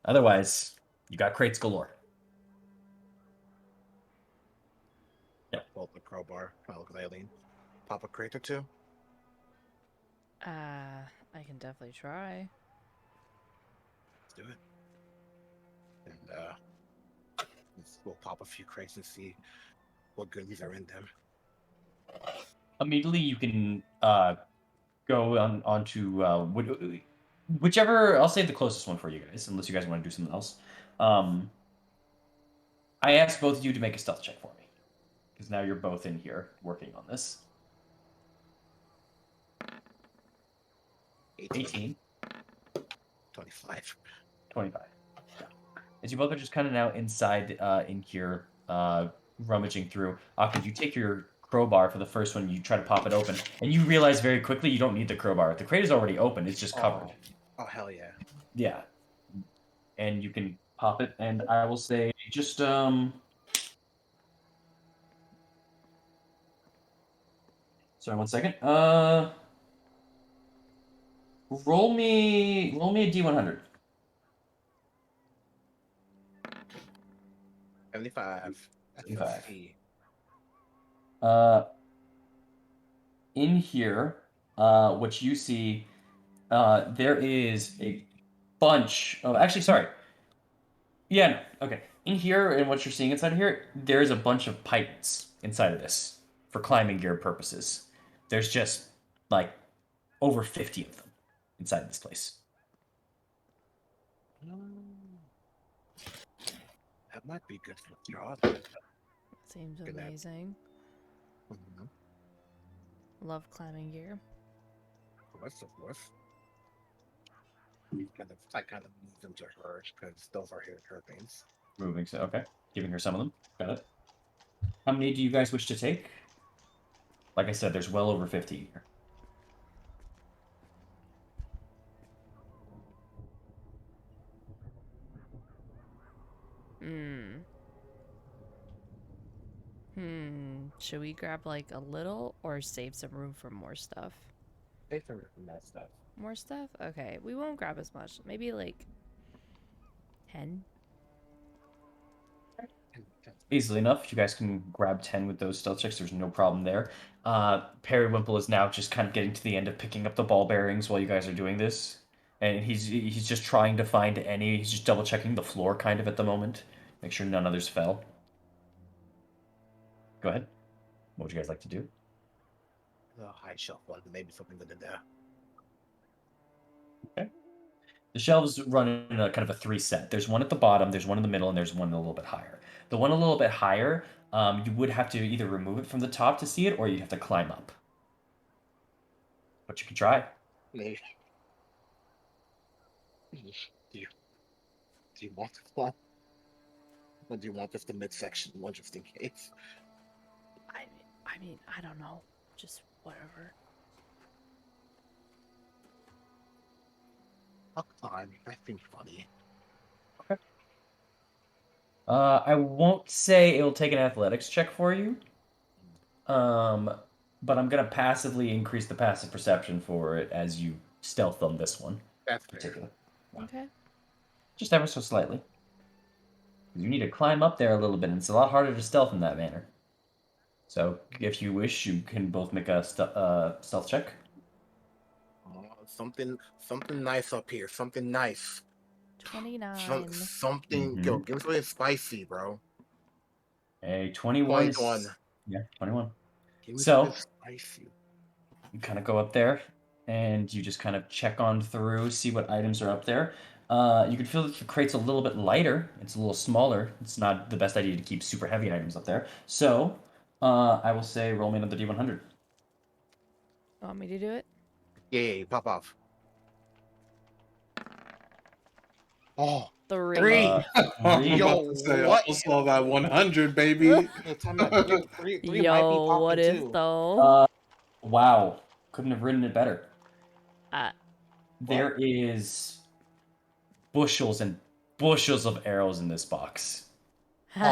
Otherwise, you got crates galore. Yeah. Pull up the crowbar. I'll look at Eileen. Pop a crate or two. I can definitely try. Let's do it. And we'll pop a few crates and see what goodies are in them. Immediately, you can go onto whichever. I'll save the closest one for you guys, unless you guys want to do something else. I asked both of you to make a stealth check for me, because now you're both in here working on this. 18. 25. 25. Yeah. As you both are just kind of now inside in here, rummaging through. Could you take your crowbar for the first one? You try to pop it open, and you realize very quickly you don't need the crowbar. The crate is already open. It's just covered. Oh hell yeah. Yeah. And you can pop it, and I will say just sorry, 1 second. Roll me a D100. 75. 75. FFP. In here, what you see, there is a bunch of, actually, sorry. Yeah, no, okay. In here, and what you're seeing inside of here, there is a bunch of pythons inside of this for climbing gear purposes. There's just, like, over 50 of them inside this place. That might be good for Strahd. Seems Good night. amazing. Love climbing gear. Of course. I kind of move them to her because those are her things. Moving, so okay. Giving her some of them. Got it. How many do you guys wish to take? Like I said, there's well over 50 here. Should we grab like a little or save some room for more stuff? Save some room from that stuff. More stuff? Okay, we won't grab as much. Maybe like 10. Easily enough. You guys can grab 10 with those stealth checks. There's no problem there. Periwinkle is now just kind of getting to the end of picking up the ball bearings while you guys are doing this. And he's just trying to find any. He's just double checking the floor kind of at the moment, make sure none others fell. Go ahead. What would you guys like to do? The high shelf one, maybe something good in there. Okay. The shelves run in a kind of a 3 set. There's one at the bottom, there's one in the middle, and there's one a little bit higher. The one a little bit higher, you would have to either remove it from the top to see it, or you'd have to climb up. But you can try. Maybe. Do you want to climb? Or do you want just the midsection one just in case? I mean, I don't know. Just whatever. I'll climb. I think funny. Okay. I won't say it'll take an athletics check for you. But I'm gonna passively increase the passive perception for it as you stealth on this one. That's particular. Okay. Just ever so slightly. You need to climb up there a little bit, and it's a lot harder to stealth in that manner. So, if you wish, you can both make a stealth check. Something nice up here. Something nice. 29. Something. Yo, give me something spicy, bro. A 21. 21. Yeah, 21. Give me So, something spicy. you kind of go up there, and you just kind of check on through, see what items are up there. You can feel that the crate's a little bit lighter. It's a little smaller. It's not the best idea to keep super heavy items up there. So, I will say roll me another D100. You want me to do it? Yeah, pop off. Oh, 3. 3. I'm Yo, about to say, I what? almost saw that 100, baby. Three might be Yo, popping what if too. though? Wow. Couldn't have written it better. Uh, There is bushels and bushels of arrows in this box. I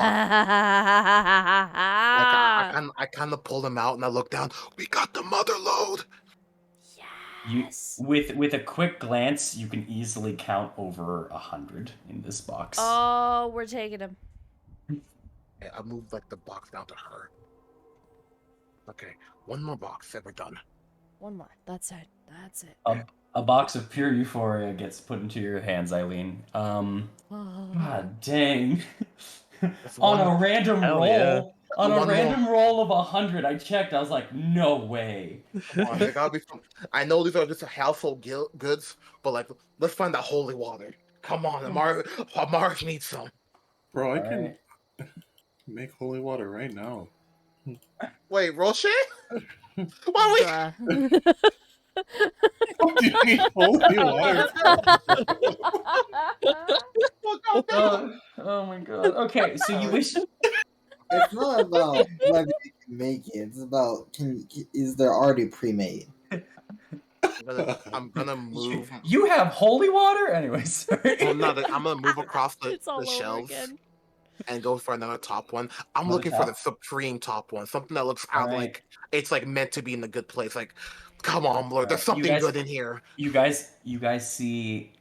kind of pulled them out and I looked down. We got the mother load. Yes. With a quick glance, you can easily count over 100 in this box. Oh, we're taking him. Yeah, I moved like the box down to her. Okay, one more box, and we're done. One more. That's it. That's it. A box of pure euphoria gets put into your hands, Eileen. God dang. On a random roll. Yeah. On a random roll of 100, I checked. I was like, no way. Come on, there gotta be some. I know these are just household goods, but like, let's find that holy water. Come on, Amar needs some. Bro, I can make holy water right now. Wait, Roche? Why What do you need holy water oh my god. Okay, so you wish. It's not about whether you can make it. It's about is there already pre-made? I'm gonna move. You have holy water? Anyway, sorry. I'm gonna move across the all shelves again. and go for another top one. I'm looking for the supreme top one, something that looks out like it's like meant to be in a good place. Like, come on, Lord, there's something good in here. You guys see.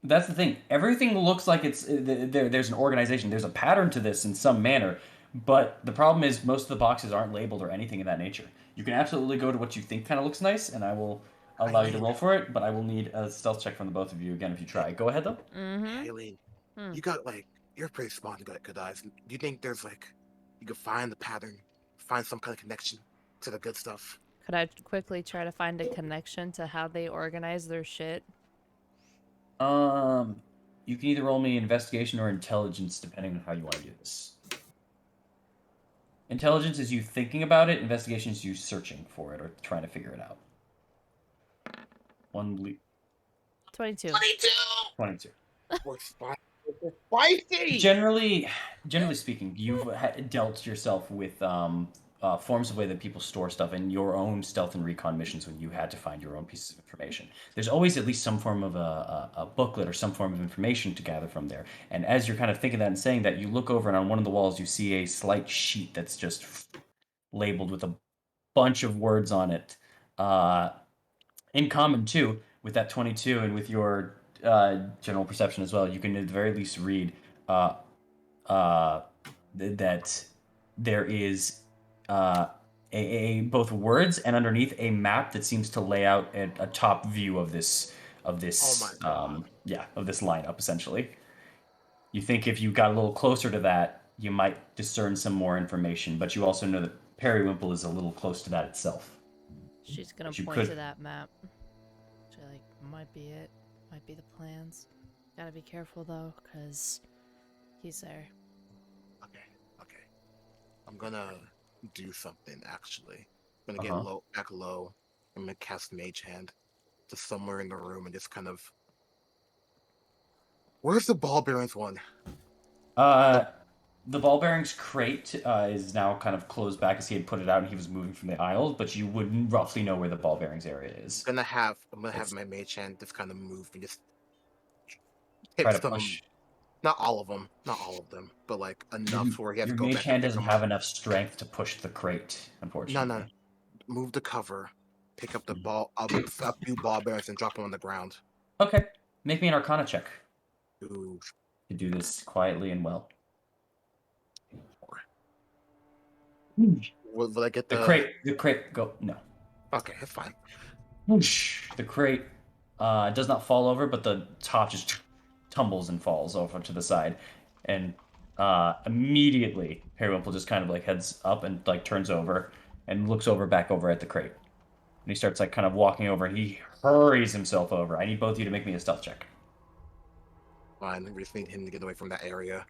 That's the thing. Everything looks like it's there's an organization. There's a pattern to this in some manner. But the problem is most of the boxes aren't labeled or anything of that nature. You can absolutely go to what you think kind of looks nice, and I will allow you to roll for it, but I will need a stealth check from the both of you again if you try. Go ahead, though. Eileen, you got like, you're pretty smart, you got good eyes. Do you think there's like, you could find the pattern, find some kind of connection to the good stuff? Could I quickly try to find a connection to how they organize their shit? You can either roll me investigation or intelligence, depending on how you want to do this. Intelligence is you thinking about it. Investigation is you searching for it or trying to figure it out. 22. 22. We're spicy! Generally speaking, you've dealt yourself with forms of way that people store stuff in your own stealth and recon missions when you had to find your own pieces of information. There's always at least some form of a booklet or some form of information to gather from there. And as you're kind of thinking that and saying that, you look over and on one of the walls you see a slight sheet that's just labeled with a bunch of words on it. In common, too, with that 22 and with your general perception as well, you can at the very least read that there is both words and underneath a map that seems to lay out a top view of this of this. Oh my God. Of this lineup essentially. You think if you got a little closer to that, you might discern some more information, but you also know that Periwinkle is a little close to that itself. She's gonna But you point to could- that map. She's like, might be it. Might be the plans. Gotta be careful though, cause he's there. Okay. I'm gonna do something actually. I'm gonna get back low. I'm gonna cast Mage Hand to somewhere in the room and just kind of. Where's the ball bearings one? The ball bearings crate is now kind of closed back as he had put it out and he was moving from the aisles, but you would roughly know where the ball bearings area is. I'm gonna have my Mage Hand just kind of move and just Try hit to some. push. Not all of them, but like enough where he has to Your go mage back hand and pick doesn't them have up. enough strength to push the crate, unfortunately. No. Move the cover, pick up the ball, a few ball bearings, and drop them on the ground. Okay. Make me an Arcana check. Ooh. To do this quietly and well. Will I get the crate? The crate. Go no. Okay, that's fine. Whoosh. The crate does not fall over, but the top just tumbles and falls over to the side, and immediately Periwinkle just kind of like heads up and like turns over and looks over back over at the crate, and he starts like kind of walking over and he hurries himself over. I need both of you to make me a stealth check. Fine, we just need him to get away from that area.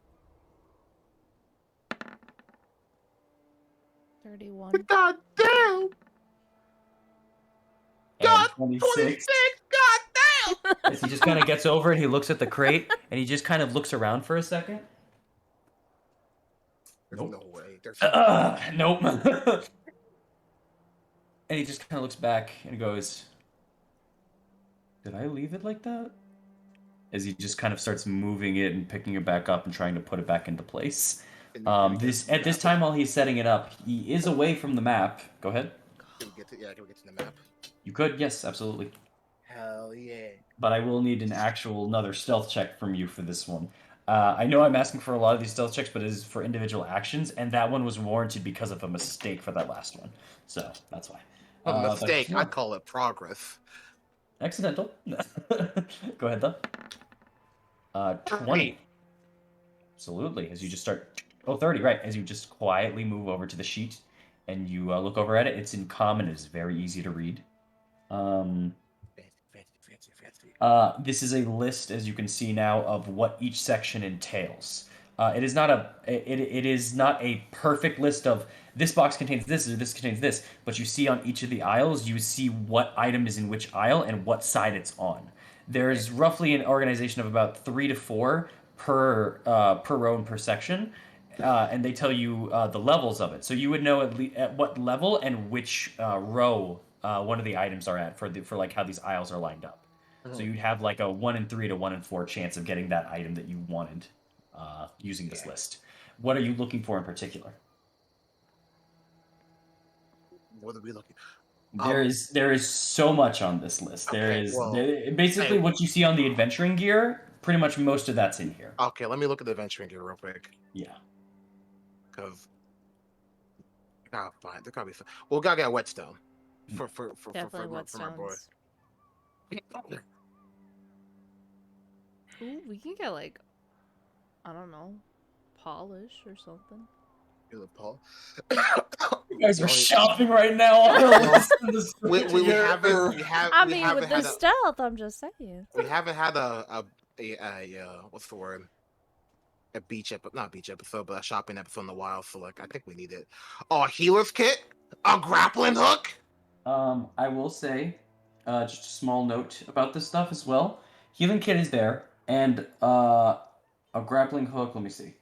31. God damn! And 26. God damn! As he just kind of gets over it, he looks at the crate and he just kind of looks around for a second. There's no way. Nope. And he just kind of looks back and goes, "Did I leave it like that?" As he just kind of starts moving it and picking it back up and trying to put it back into place. At this time while he's setting it up, he is away from the map. Go ahead. Can we get to the map? You could, yes, absolutely. Hell yeah. But I will need another stealth check from you for this one. I know I'm asking for a lot of these stealth checks, but it is for individual actions, and that one was warranted because of a mistake for that last one. So that's why. A mistake. I'd call it progress. Accidental. Go ahead, though. 20. Absolutely. As you just start... Oh, 30, right. As you just quietly move over to the sheet and you look over at it, it's in common. It's very easy to read. Fancy. This is a list, as you can see now, of what each section entails. It is not a perfect list of this box contains this or this contains this, but you see on each of the aisles, you see what item is in which aisle and what side it's on. There's roughly an organization of about 3 to 4 per row and per section, and they tell you the levels of it. So you would know at what level and which row one of the items are at for like how these aisles are lined up. So you'd have like a 1 in 3 to 1 in 4 chance of getting that item that you wanted using this list. What are you looking for in particular? What are we looking? There is so much on this list. Basically what you see on the adventuring gear. Pretty much most of that's in here. Okay, let me look at the adventuring gear real quick. Yeah. Because fine, there gotta be some. Well, we gotta get a whetstone for my boy. Ooh, we can get like, I don't know, polish or something. Paul. You guys are shopping right now. we haven't with the stealth, I'm just saying. We haven't had a what's the word? A not beach episode, but a shopping episode in a while. So like, I think we need it. Oh, a healer's kit, a grappling hook. I will say, just a small note about this stuff as well. Healing kit is there, and a grappling hook. Let me see.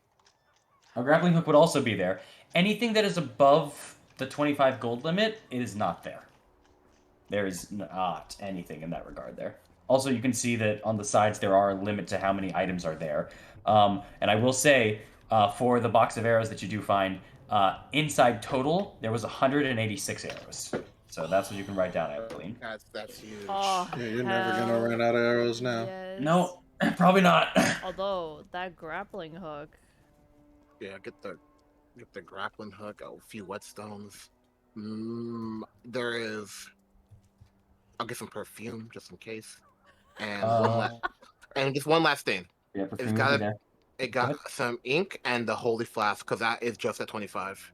A grappling hook would also be there. Anything that is above the 25 gold limit is not there. There is not anything in that regard there. Also, you can see that on the sides there are a limit to how many items are there. And I will say, for the box of arrows that you do find, inside total, there was 186 arrows. So that's what you can write down, Eileen. That's huge. Oh, yeah, you're never gonna run out of arrows now. Yes. No, probably not. Although, that grappling hook. Yeah, get the grappling hook, a few whetstones. There is. I'll get some perfume just in case. And and just one last thing. Yeah, It's perfume will be got there. it Go ahead. got some ink and the holy flask because that is just at 25.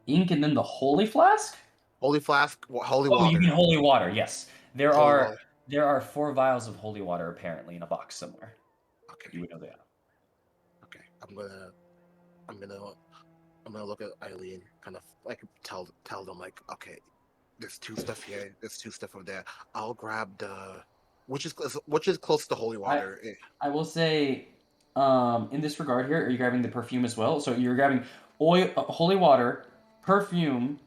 Ink and then the holy flask? Holy flask, holy Oh, water. you mean holy water? Yes. There Holy are water. there are 4 vials of holy water apparently in a box somewhere. Okay. You would know that. Okay. I'm gonna look at Eileen, kind of like tell them like, okay, there's 2 stuff here, there's 2 stuff over there. I'll grab the which is close to holy water. I will say, in this regard here, are you grabbing the perfume as well? So you're grabbing oil, holy water, perfume,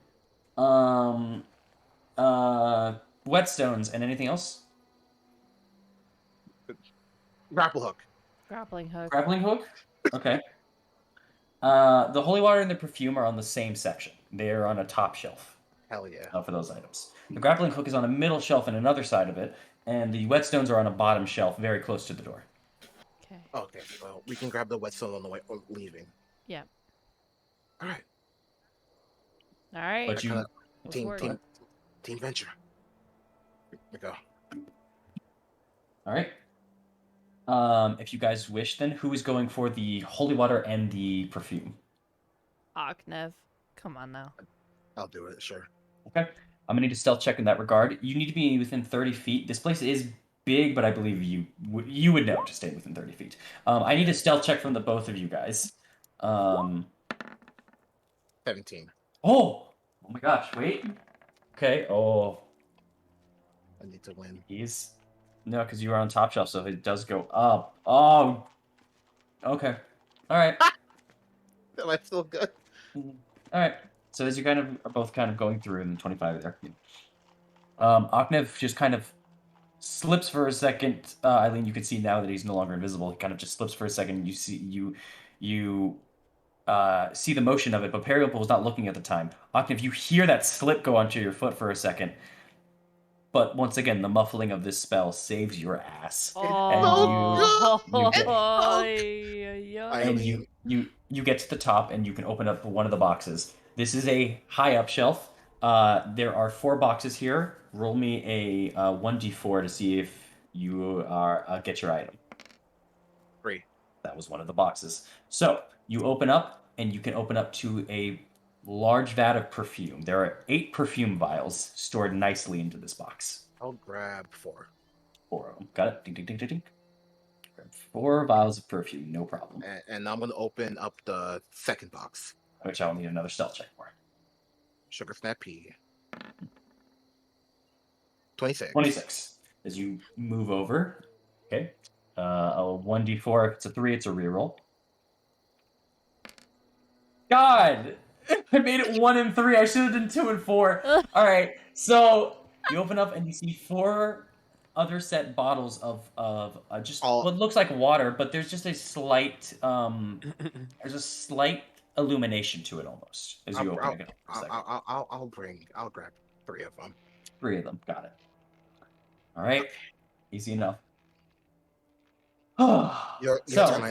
um, whetstones, and anything else? Grapple hook. Grappling hook. Grappling hook? Okay. The holy water and the perfume are on the same section. They are on a top shelf. Hell yeah. For those items. The grappling hook is on a middle shelf in another side of it, and the whetstones are on a bottom shelf very close to the door. Okay. Okay, well, we can grab the whetstone on the way or leaving. Yeah. All right. All right. But you... Team venture. Here we go. All right. If you guys wish, then who is going for the holy water and the perfume? Aknev. Come on now. I'll do it, sure. Okay. I'm gonna need a stealth check in that regard. You need to be within 30 feet. This place is big, but I believe you would know to stay within 30 feet. I need a stealth check from the both of you guys. 17. Oh my gosh! Wait. Okay. Oh. I need to win. No, because you are on top shelf, so it does go up. Oh. Okay. All right. Am I still good? All right. So as you kind of are both kind of going through in 25 there, Aknev just kind of slips for a second. Eileen, you can see now that he's no longer invisible. He kind of just slips for a second. You see see the motion of it, but Periopal was not looking at the time. Aknev, you hear that slip go onto your foot for a second. But once again, the muffling of this spell saves your ass. You get to the top and you can open up one of the boxes. This is a high up shelf. There are 4 boxes here. Roll me a 1d4 to see if you are get your item. 3. That was one of the boxes. So you open up and you can open up to a large vat of perfume. There are 8 perfume vials stored nicely into this box. I'll grab 4. 4 of them. Got it? Ding, ding, ding, ding, ding. Grab 4 vials of perfume, no problem. And I'm going to open up the second box. Which I'll need another stealth check for. Sugar Snap Pea. 26. 26. As you move over. Okay. A 1d4. If it's a 3, it's a reroll. God! I made it 1 and 3. I should have done 2 and 4. All right. So you open up and you see 4 other set bottles of just what looks like water, but there's just a slight illumination to it almost as you open it. I'll grab 3 of them. 3 of them. Got it. All right. Okay. Easy enough. Your turn,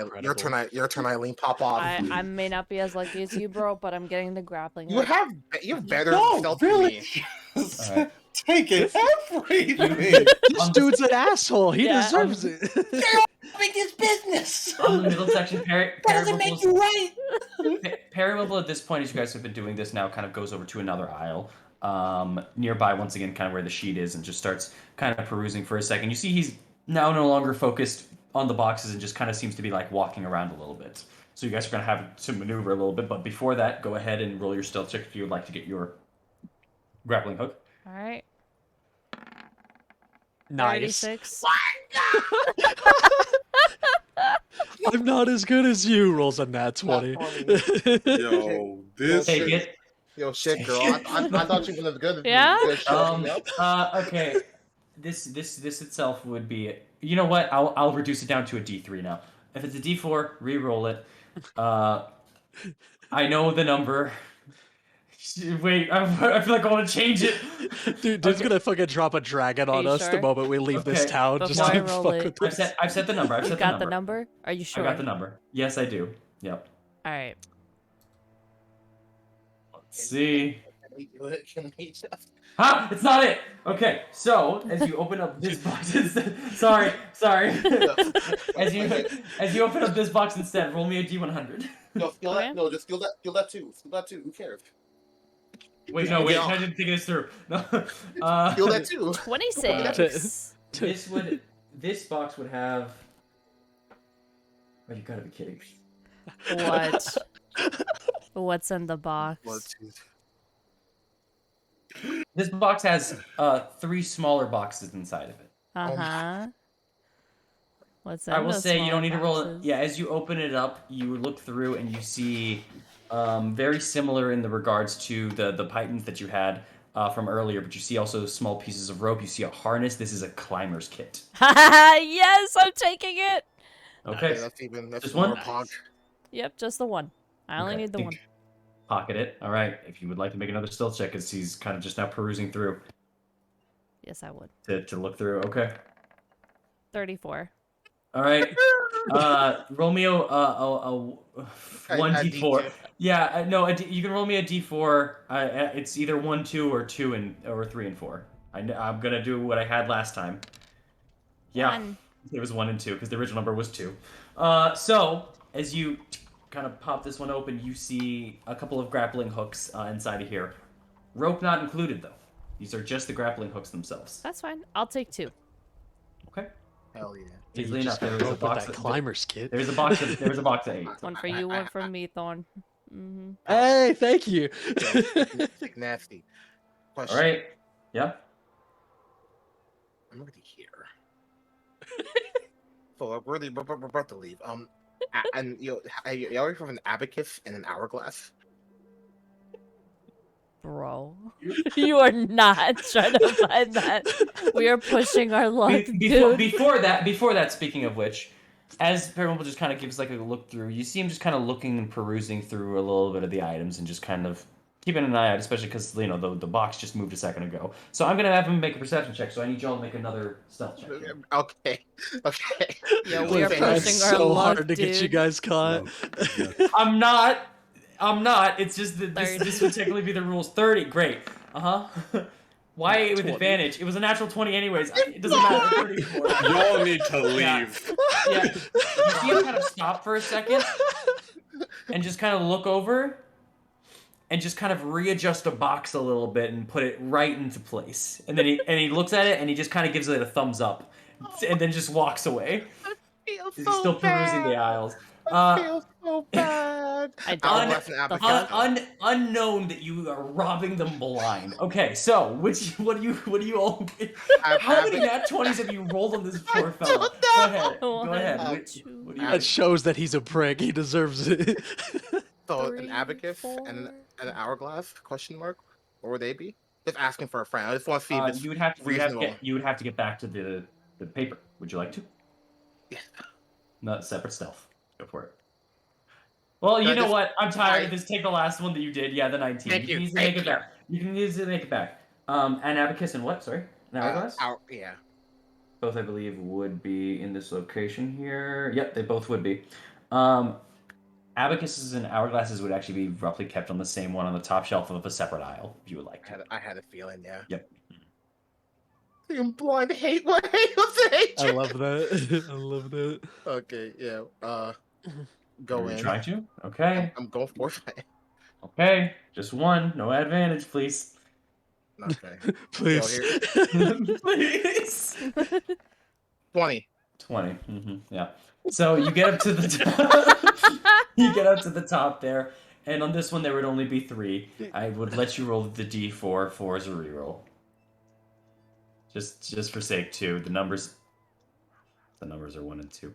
Eileen. Pop off. I may not be as lucky as you, bro, but I'm getting the grappling. You have better stealth than me. All right. Take it, everything. This dude's an asshole. He deserves it. Make his business. On the middle section, doesn't make you right. Paramobile at this point, as you guys have been doing this now, kind of goes over to another aisle. Nearby, once again, kind of where the sheet is, and just starts kind of perusing for a second. You see he's now no longer focused on the boxes and just kind of seems to be like walking around a little bit. So you guys are going to have to maneuver a little bit, but before that, go ahead and roll your stealth check if you would like to get your grappling hook. All right. Nice. 36. I'm not as good as you. Rolls a nat 20. Yo, this. Take it. Yo, shit, girl. I thought you were as good as Yeah? Okay. This itself would be. You know what? I'll reduce it down to a D3 now. If it's a D4, re-roll it. I know the number. Wait, I feel like I want to change it. Dude's gonna fucking drop a dragon on us the moment we leave this town. Before just I to roll fuck it. with this. I've set the number. You got the number? Are you sure? I got the number. Yes, I do. Yep. All right. Let's see. Ha! It's not it! Okay, so, as you open up this box instead... Sorry. as you open up this box instead, roll me a D100. No, steal Okay. that. No, just steal that too. Steal that too. Who cares? Wait, I didn't think this through. No. Steal that too. 26. This box would have... Oh, you gotta be kidding me. What? What's in the box? This box has 3 smaller boxes inside of it. Uh-huh. What's in I will those say you don't need to roll it. boxes? Yeah, as you open it up, you look through and you see very similar in the regards to the pythons that you had from earlier, but you see also small pieces of rope. You see a harness. This is a climber's kit. Yes, I'm taking it. Okay. That's Just more one? pog. Yep, just the one. I only Okay. need the one. Pocket it. All right. If you would like to make another stealth check, because he's kind of just now perusing through Yes, I would. to look through. Okay. 34. All right. Roll me a 1d4. Yeah, no, you can roll me a d4. It's either 1, 2, or 2 or 3 and 4. I'm gonna do what I had last time. Yeah, 1. it was 1 and 2 because the original number was 2. So as you kind of pop this one open, you see a couple of grappling hooks inside of here. Rope not included though. These are just the grappling hooks themselves. That's fine. I'll take 2. Okay. Hell yeah. Easily You enough. just There gotta was a open box. that climber's kit. There was a box. There was a box of 8. One for you, one for me, Thorn. Mm-hmm. Hey, thank you. It's like nasty. Question. All right. Yeah. I'm already here. So we're about to leave. And you already have an abacus and an hourglass. Bro, you are not trying to find that. We are pushing our luck, dude. Before that, speaking of which, as Paranormal just kind of gives like a look through, you see him just kind of looking and perusing through a little bit of the items and just kind of keeping an eye out, especially because the box just moved a second ago. So I'm gonna have him make a perception check. So I need y'all to make another stealth check. Here. Okay. Yo, we are Trying pushing our so luck, hard to dude. get you guys caught. I'm not. It's just that this would technically be the rules. 30. Great. Why 8 with 20. advantage? It was a natural 20 anyways. It doesn't matter. 34. Y'all need to leave. Yeah. You see him kind of stop for a second and just kind of look over and just kind of readjust a box a little bit and put it right into place. And then he looks at it and he just kind of gives it a thumbs up and then just walks away. He's still perusing the aisles. I feel so bad. I don't. Unknown that you are robbing them blind. Okay, so what do you all? How many nat 20s have you rolled on this poor fella? Go ahead. What do you? That shows that he's a prick. He deserves it. So 3, an abacus 4. and an hourglass? Question mark? What would they be? Just asking for a friend. I just want to see if it's you would have to reasonable. get back to the paper. Would you like to? Yeah. Not separate stealth. Go for it. Well, you know what? I'm tired of this. Take the last one that you did. Yeah, the 19. Thank You can you. easily make it back. You can easily make it back. An abacus and what? Sorry? An hourglass? Yeah. Both, I believe, would be in this location here. Yep, they both would be. Abacuses and hourglasses would actually be roughly kept on the same one on the top shelf of a separate aisle, if you would like to. I had a feeling, yeah. Yep. I'm blind. Hate what hate. I love that. I love that. Okay, yeah. Go Are you in. trying to? Okay. I'm going for it. Okay. Just one. No advantage, please. Okay. Please. Please. 20. 20. Yeah. So you get up to the top. You get up to the top there, and on this one there would only be 3. I would let you roll the d4. 4 is a reroll. Just for sake too. The numbers are 1 and 2.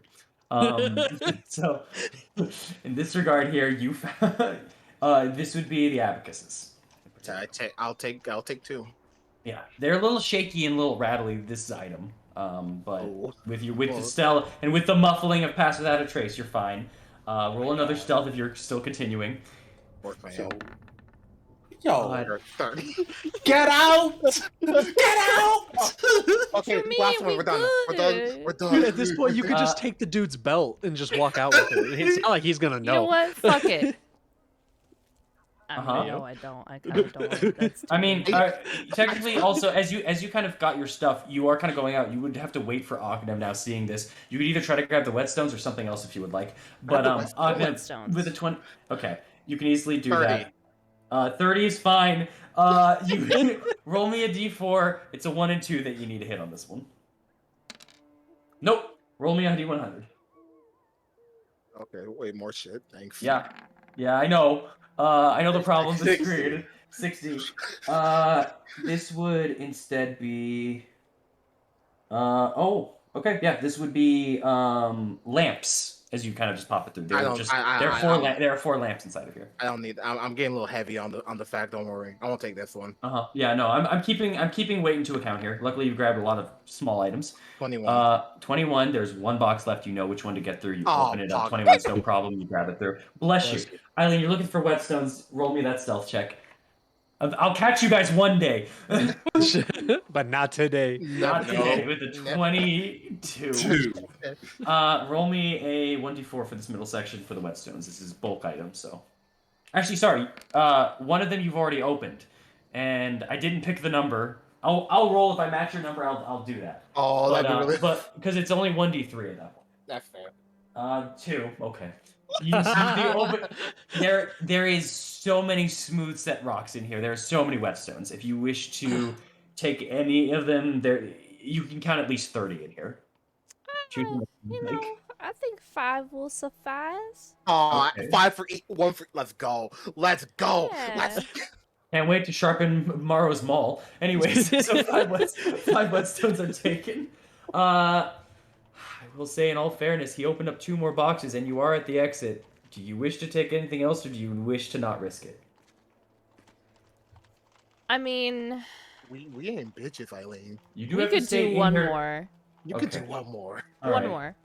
So in this regard here, you found, this would be the abacuses. I'll take 2. Yeah, they're a little shaky and a little rattly. This item, but with the stealth and with the muffling of pass without a trace, you're fine. Roll another stealth if you're still continuing. Yo, 30. get out! Get out! Okay, You mean last one. we We're done. good? We're done. Dude, at this point, you could just take the dude's belt and just walk out with it. It's not like he's gonna You know know. what? Fuck it. No, I don't. I kind of don't. That's too I mean, dangerous. technically, also as you kind of got your stuff, you are kind of going out. You would have to wait for Ognev now. Seeing this, you could either try to grab the whetstones or something else if you would like. But Ognev with a 20. Okay, you can easily do 30. that. 30 is fine. You roll me a d4. It's a 1 and 2 that you need to hit on this one. Nope. Roll me a d100. Okay, way more shit. Thanks. Yeah, I know. I know the problem this created. 60. This would instead be. Okay, yeah. This would be lamps as you kind of just pop it through. There are 4 lamps inside of here. I don't need. I'm getting a little heavy on the fact. Don't worry. I won't take this one. Yeah, no. I'm keeping weight into account here. Luckily, you grabbed a lot of small items. 21. 21. There's 1 box left. You know which one to get through. You open it up. 21's no problem. You grab it through. Bless you, Eileen. You're looking for whetstones. Roll me that stealth check. I'll catch you guys one day. But not today. Not today with a 22. Roll me a 1d4 for this middle section for the whetstones. This is bulk items, so. Actually, sorry. One of them you've already opened, and I didn't pick the number. I'll roll if I match your number. I'll do that. Oh, that'd be really. But because it's only 1d3 at that point. That's fair. 2. Okay. There is so many smooth set rocks in here. There are so many whetstones. If you wish to take any of them, you can count at least 30 in here. I think 5 will suffice. Oh, okay. 5 for each, 1 for. Let's go. Yeah. Can't wait to sharpen Morrow's maul. Anyways, so 5 whetstones are taken. I will say, in all fairness, he opened up 2 more boxes, and you are at the exit. Do you wish to take anything else, or do you wish to not risk it? I mean, we ain't bitches, Eileen. You do we have could to stay do one in here. more. You could do one more. One more.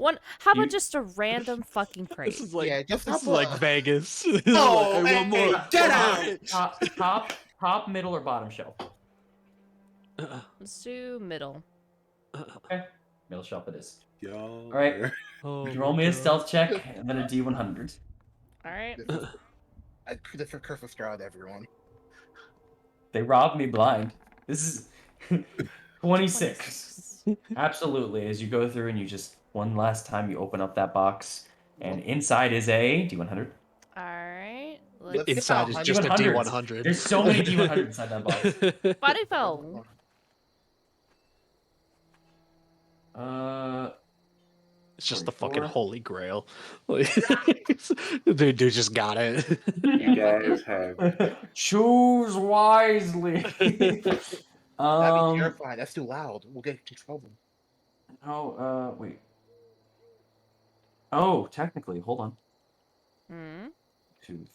How about just a random fucking crate? This is like this is like Vegas. Oh, like, one more. Get out! Top, middle, or bottom shelf? Let's do middle. Okay. Middle shelf it is. Yo. All right. Roll me a stealth check and then a d100. All right. Different curse of Strahd, everyone. They robbed me blind. This is 26. Absolutely. As you go through and you just one last time you open up that box, and inside is a d100. All right. Inside is just a d100. There's so many d100 inside that box. Body fell. It's just the fucking holy grail. Dude just got it. You guys have. Choose wisely. That'd be terrifying. That's too loud. We'll get in trouble. Oh, wait. Oh, technically, hold on. 2,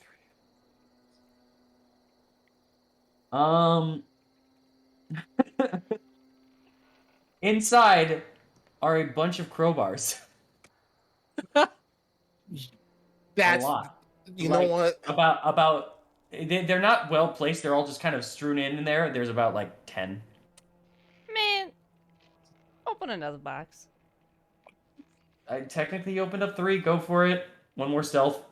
3. Inside are a bunch of crowbars. That's a lot. You know what? About they're not well placed. They're all just kind of strewn in there. There's about like 10. Man, open another box. I technically opened up 3. Go for it. One more stealth.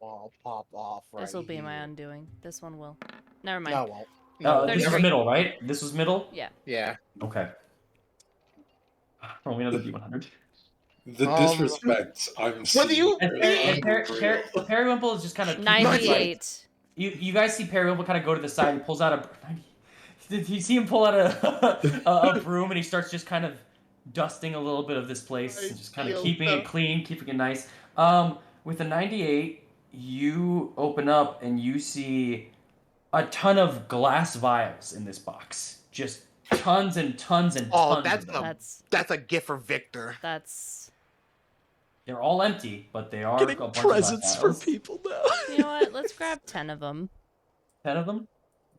I'll pop off. This will be my undoing. This one will. Never mind. No, it won't. This was middle, right? This was middle? Yeah. Yeah. Okay. Roll me another d100. The disrespect. I'm What do you? Periwinkle is just kind of 98. You guys see Periwinkle kind of go to the side. He pulls out a. Did you see him pull out a broom and he starts just kind of dusting a little bit of this place, and just kind of keeping it clean, keeping it nice. With a 98, you open up and you see a ton of glass vials in this box. Just tons and tons and tons. That's a gift for Victor. They're all empty, but they are getting presents for people now. You know what? Let's grab 10 of them. 10 of them?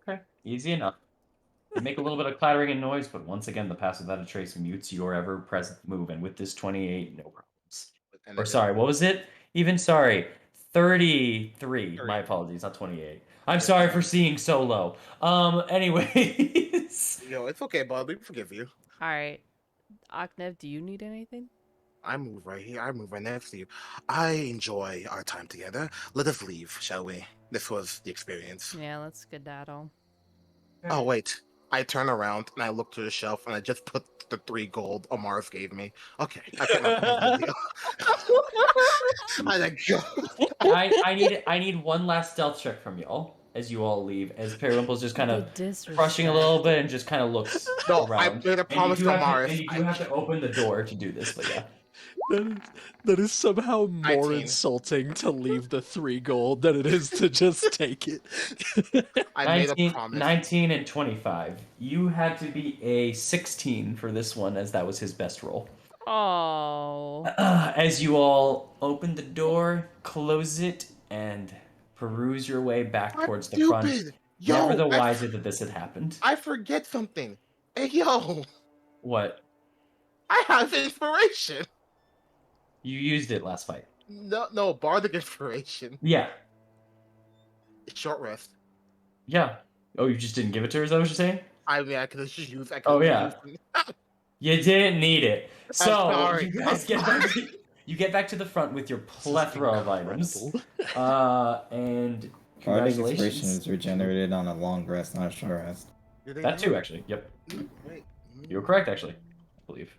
Okay, easy enough. They make a little bit of clattering and noise, but once again, the pass without a trace mutes your ever-present move, and with this 28, no problems. Or sorry, what was it? Even sorry, 33. My apologies, not 28. I'm sorry for seeing so low. Anyways. Yo, it's okay, bud. We forgive you. All right. Ognev, do you need anything? I move right here. I move right next to you. I enjoy our time together. Let us leave, shall we? This was the experience. Yeah, let's skedaddle. Oh, wait. I turn around and I look to the shelf and I just put the 3 gold Amars gave me. Okay, I think my plan is deal. I like go. I need one last stealth check from y'all as you all leave. As Periwimple's just kind of crushing a little bit and just kind of looks No, around. I made a promise to Amars. And you do have to open the door to do this, but yeah. That is somehow more 19. insulting to leave the 3 gold than it is to just take it. I made a promise. 19 and 25. You had to be a 16 for this one, as that was his best roll. Oh. As you all open the door, close it, and peruse your way back towards the front. Yo, Never the wiser that this had happened. I forget something. Hey, yo. What? I have inspiration. You used it last fight. No, bardic inspiration. Yeah. Short rest. Yeah. Oh, you just didn't give it to her? Is that what you're saying? I mean, I could just use. Oh yeah. You didn't need it. So sorry. you guys get back to the front with your plethora of items. And Bardic congratulations. inspiration is regenerated on a long rest, not a short rest. That too, actually. Yep. Wait. You were correct, actually. I believe.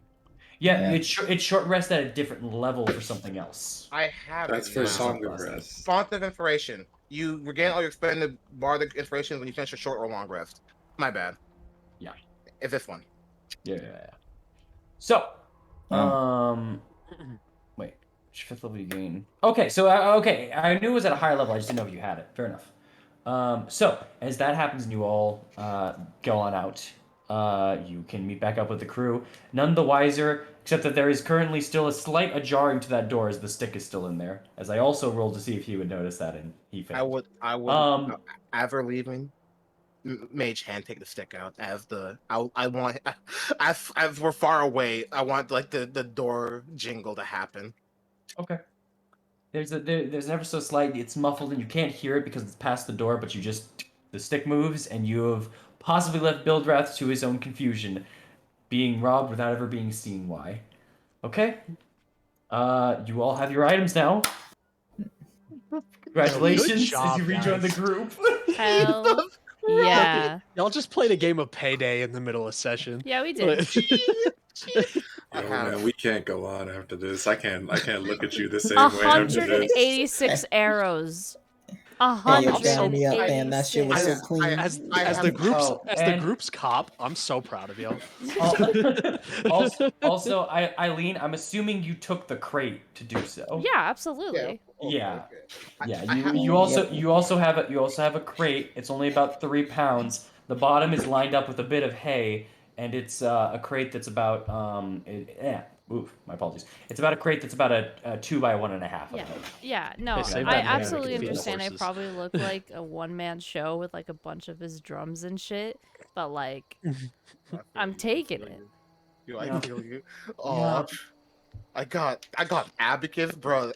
Yeah. It's short rest at a different level for something else. I have. That's it for now. Song of Rest. Font of inspiration. You regain all your expended bardic inspirations when you finish a short or long rest. My bad. Yeah. It's this one. Yeah. So, wait, which 5th level you gain? Okay, so okay, I knew it was at a higher level. I just didn't know if you had it. Fair enough. So as that happens and you all go on out, you can meet back up with the crew. None the wiser, except that there is currently still a slight ajarring to that door as the stick is still in there. As I also rolled to see if he would notice that, and he failed. I would. As we're leaving, Mage Hand take the stick out I want as we're far away. I want like the door jingle to happen. Okay. There's an ever so slight. It's muffled and you can't hear it because it's past the door. But the stick moves and you have possibly left Bildrath to his own confusion, being robbed without ever being seen. Why? Okay. You all have your items now. Congratulations job, as you rejoin the guys. group. Hell yeah. Y'all just played a game of Payday in the middle of session. Yeah, we did. Oh man, we can't go on after this. I can't look at you the same way after this. 186 arrows. Hey, yo, down me up, man. That shit was so clean. As the group's cop, I'm so proud of y'all. Also, Eileen, I'm assuming you took the crate to do so. Yeah, absolutely. Yeah. You also have a crate. It's only about 3 pounds. The bottom is lined up with a bit of hay, and it's a crate that's about my apologies. It's about a crate that's about a 2 by 1.5. Yeah. No, I absolutely understand. I probably look like a one-man show with like a bunch of his drums and shit, but like, I'm taking it. I feel you. Oh, I got abacus, bro.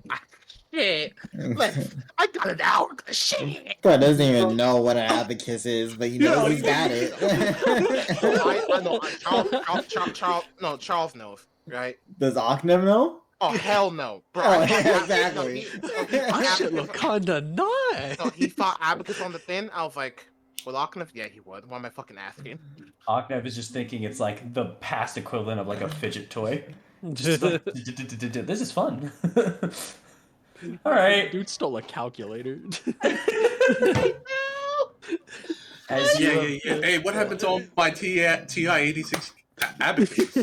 Shit. I got it out. Shit. Bro doesn't even know what an abacus is, but you know he's got it. Charles knows, right? Does Oknev know? Oh hell no, bro! Oh, yeah, exactly. That shit look kinda nice. So he fought abacus on the thing. I was like, "Well, Oknev, yeah, he would. Why am I fucking asking?" Oknev is just thinking it's like the past equivalent of like a fidget toy. Just like, this is fun. All right. Dude stole a calculator. Yeah. Hey, what happened to all my TI-86 abacus?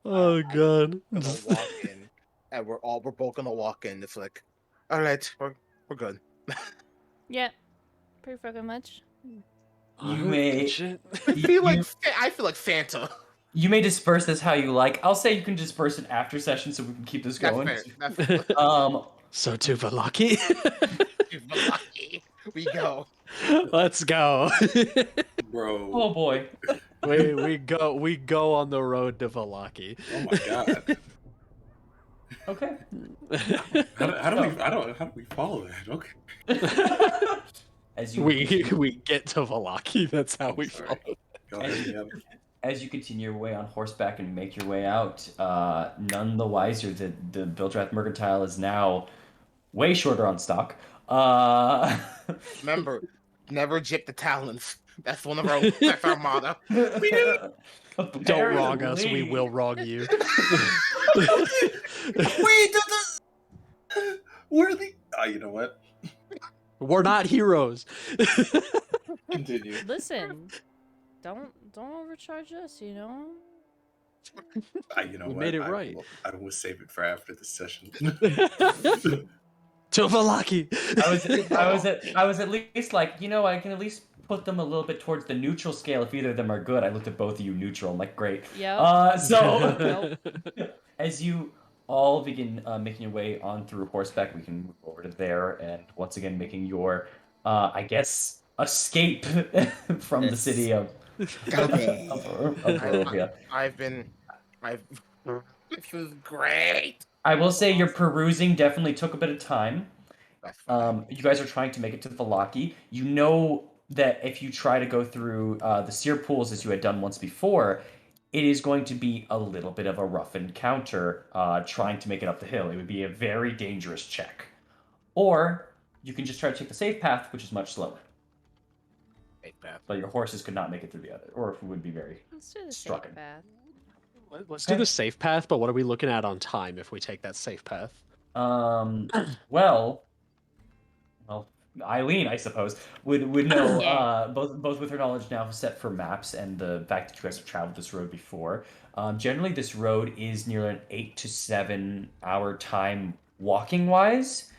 Oh god. We're gonna walk in, and we're both gonna walk in. It's like, all right, we're good. Yeah, pretty fucking much. You may. I feel like Santa. You may disperse this how you like. I'll say you can disperse it after session so we can keep this going. That's fair. So to Valaki. We go. Let's go. Bro. Oh boy. we go on the road to Valaki. Oh my god. Okay. How do we follow that? Okay. We get to Valaki. That's how we follow. Go ahead, yeah. as you continue your way on horseback and make your way out, none the wiser that the Bildrath Mercantile is now way shorter on stock. Remember, never jip the talons. That's that's our motto. Don't wrong us, we will wrong you. Wait, where are the? You know what? We're not heroes. Continue. Listen, don't overcharge us. You know. You know We what? made it right. I will save it for after the session. To Valaki. I was at least like, you know, I can at least put them a little bit towards the neutral scale if either of them are good. I looked at both of you neutral. I'm like, great. Yeah. So as you all begin making your way on through horseback, we can move over to there and once again making your, I guess, escape from the city of Barovia. This is great. I will say your perusing definitely took a bit of time. You guys are trying to make it to Valaki. You know that if you try to go through the seer pools as you had done once before, it is going to be a little bit of a rough encounter trying to make it up the hill. It would be a very dangerous check. Or you can just try to take the safe path, which is much slower. Safe path. But your horses could not make it through the other, or it would be very Let's do the struck. safe path. Let's do the safe path, but what are we looking at on time if we take that safe path? Well, Eileen, I suppose, would know both with her knowledge now set for maps and the fact that you guys have traveled this road before. Generally, this road is near an 8 to 7 hour time walking wise,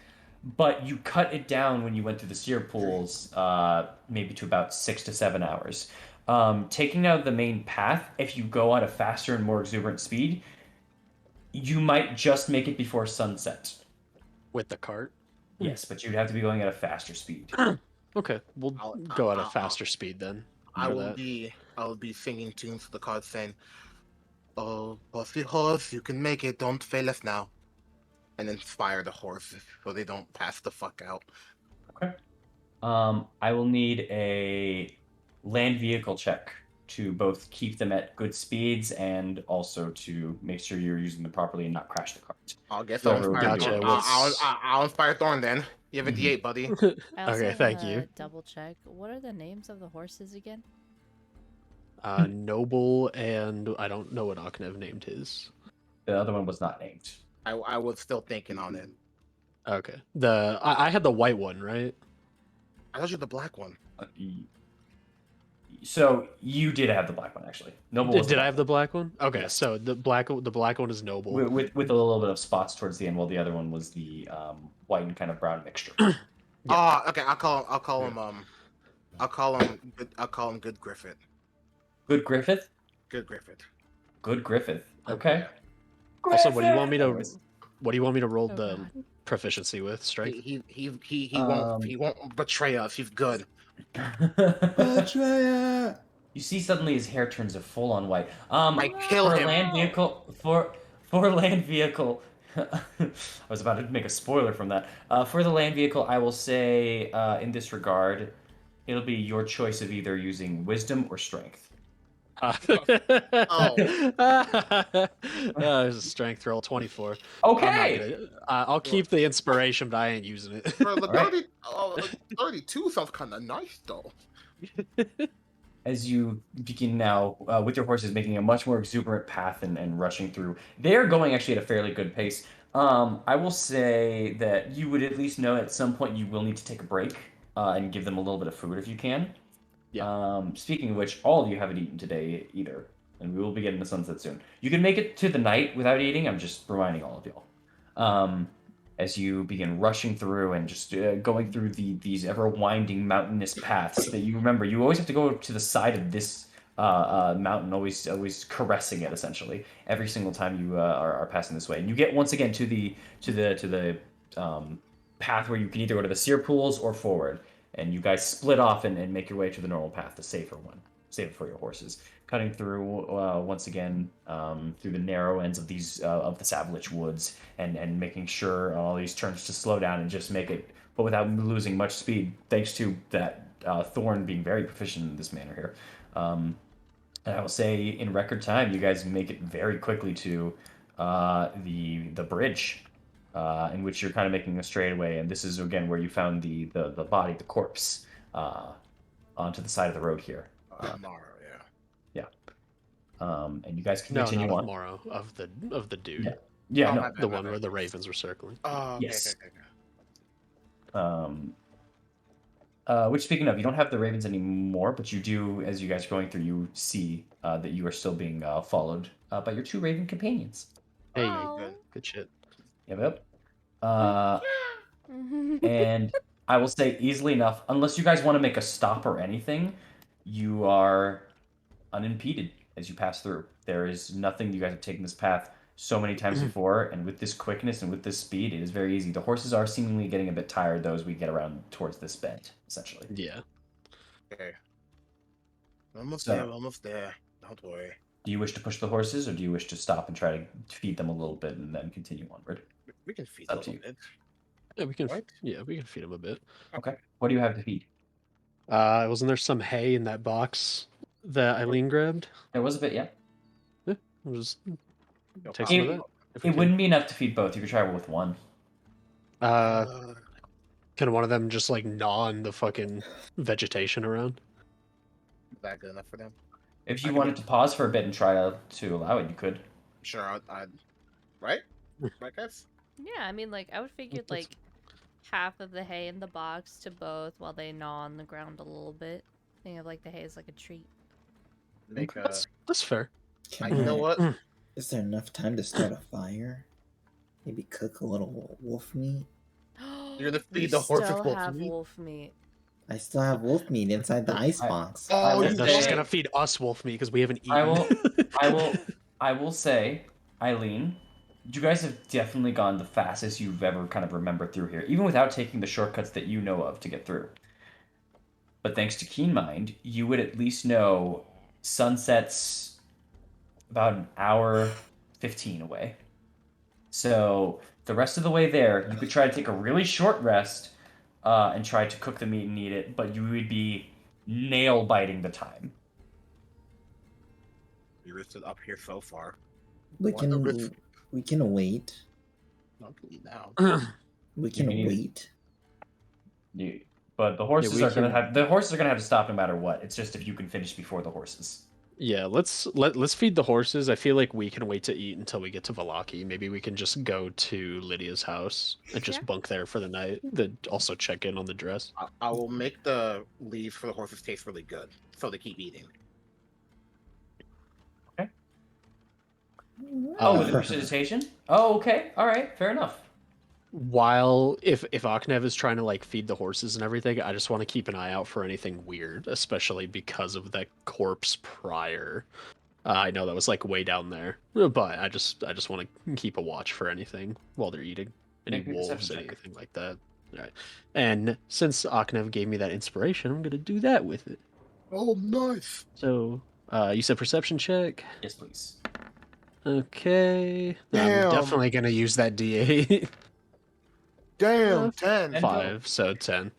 but you cut it down when you went through the seer pools, maybe to about 6 to 7 hours. Taking out the main path, if you go at a faster and more exuberant speed, you might just make it before sunset. With the cart? Yes, but you'd have to be going at a faster speed. Okay, we'll go at a faster speed then. I will be singing tunes to the cart saying, "Oh, bossy horse, you can make it. Don't fail us now," and inspire the horses so they don't pass the fuck out. Okay. I will need a land vehicle check to both keep them at good speeds and also to make sure you're using them properly and not crash the cart. I'll get I'll inspire Thorn then. You have a D8, buddy. Okay, thank you. Double check. What are the names of the horses again? Noble and I don't know what Aknev named his. The other one was not named. I was still thinking on it. Okay. I had the white one, right? I thought you had the black one. So you did have the black one actually. Noble. Did I have the black one? Okay, yes. So the black one is Noble with a little bit of spots towards the end, while the other one was the white and kind of brown mixture. Oh, okay. I'll call him Good Griffith. Good Griffith. Good Griffith. Good Griffith. Okay. Also, what do you want me to roll the proficiency with? Strike. He won't betray us. He's good. Betrayer! You see, suddenly his hair turns a full-on white. I kill him. For land vehicle. I was about to make a spoiler from that. For the land vehicle, I will say, in this regard, it'll be your choice of either using wisdom or strength. There's a strength roll, 24. Okay. I'll keep the inspiration, but I ain't using it. Bro, the 32 sounds kind of nice though. As you begin now with your horses making a much more exuberant path and rushing through, they're going actually at a fairly good pace. I will say that you would at least know at some point you will need to take a break and give them a little bit of food if you can. Yeah. Speaking of which, all of you haven't eaten today either, and we will be getting the sunset soon. You can make it to the night without eating. I'm just reminding all of y'all. As you begin rushing through and just going through these ever-winding mountainous paths that you remember, you always have to go to the side of this mountain, always caressing it essentially every single time you are passing this way. And you get once again to the path where you can either go to the seer pools or forward. And you guys split off and make your way to the normal path, the safer one, safer for your horses. Cutting through once again through the narrow ends of these of the Savalich woods, and making sure all these turns to slow down and just make it, but without losing much speed. Thanks to that Thorn being very proficient in this manner here. And I will say, in record time, you guys make it very quickly to the bridge, in which you're kind of making a straightaway. And this is again where you found the body, the corpse, onto the side of the road here. Mara, yeah. And you guys can No, continue not on. of Morrow, of the dude. Yeah. Yeah. Oh, No. my bad, The my one bad. where the ravens were circling. Oh, okay, Yes. okay. Which, speaking of, you don't have the ravens anymore, but you do, as you guys are going through, you see that you are still being followed by your 2 raven companions. Hey, Oh. good shit. Yep. And I will say, easily enough, unless you guys want to make a stop or anything, you are unimpeded as you pass through. There is nothing. You guys have taken this path so many times before, and with this quickness and with this speed, it is very easy. The horses are seemingly getting a bit tired, though, as we get around towards this bend, essentially. Yeah. Okay. Almost there. Don't worry. Do you wish to push the horses, or do you wish to stop and try to feed them a little bit and then continue onward? We can feed It's up them to a bit. Yeah, we can. What? Yeah, we can feed him a bit. Okay. What do you have to feed? Wasn't there some hay in that box that Eileen grabbed? There was a bit, yeah. Yeah, we'll just No take problem. some of that. if we It can. wouldn't be enough to feed both. You could try with one. Can one of them just like gnaw on the fucking vegetation around? Is that good enough for them? If you wanted to pause for a bit and try to allow it, you could. Sure, I'd right? Right, guys? Yeah, I mean, like, I would figure, That's- like, half of the hay in the box to both while they gnaw on the ground a little bit. Think of, like, the hay as, like, a treat. Make a... That's fair. You know what? Is there enough time to start a fire? Maybe cook a little wolf meat? You're gonna We feed the horses still wolf have meat? wolf meat. I still have wolf meat inside the ice box. Oh, Yeah, you no, she's say- gonna feed us wolf meat because we haven't eaten. I will say, Eileen, you guys have definitely gone the fastest you've ever kind of remembered through here, even without taking the shortcuts that you know of to get through. But thanks to Keen Mind, you would at least know sunset's about an hour 15 away. So the rest of the way there, you could try to take a really short rest and try to cook the meat and eat it, but you would be nail biting the time. You rested up here so far. We What a risk. can wait. Not to eat now. We can mean- wait. But the horses we are gonna can- have to stop no matter what. It's just if you can finish before the horses. Yeah, let's feed the horses. I feel like we can wait to eat until we get to Valaki. Maybe we can just go to Lydia's house and just Yeah. bunk there for the night. Then also check in on the dress. I will make the leaves for the horses taste really good, so they keep eating. Oh, with the precipitation? Oh, okay. All right. Fair enough. While if Aknev is trying to like feed the horses and everything, I just want to keep an eye out for anything weird, especially because of that corpse prior. I know that was like way down there, but I just want to keep a watch for anything while they're eating. Any Make me a wolves, perception check. anything like that. All right. And since Aknev gave me that inspiration, I'm gonna do that with it. Oh, nice! So, you said perception check. Yes, please. Okay. Damn. I'm definitely gonna use that D8. Damn, 10. 5, so 10.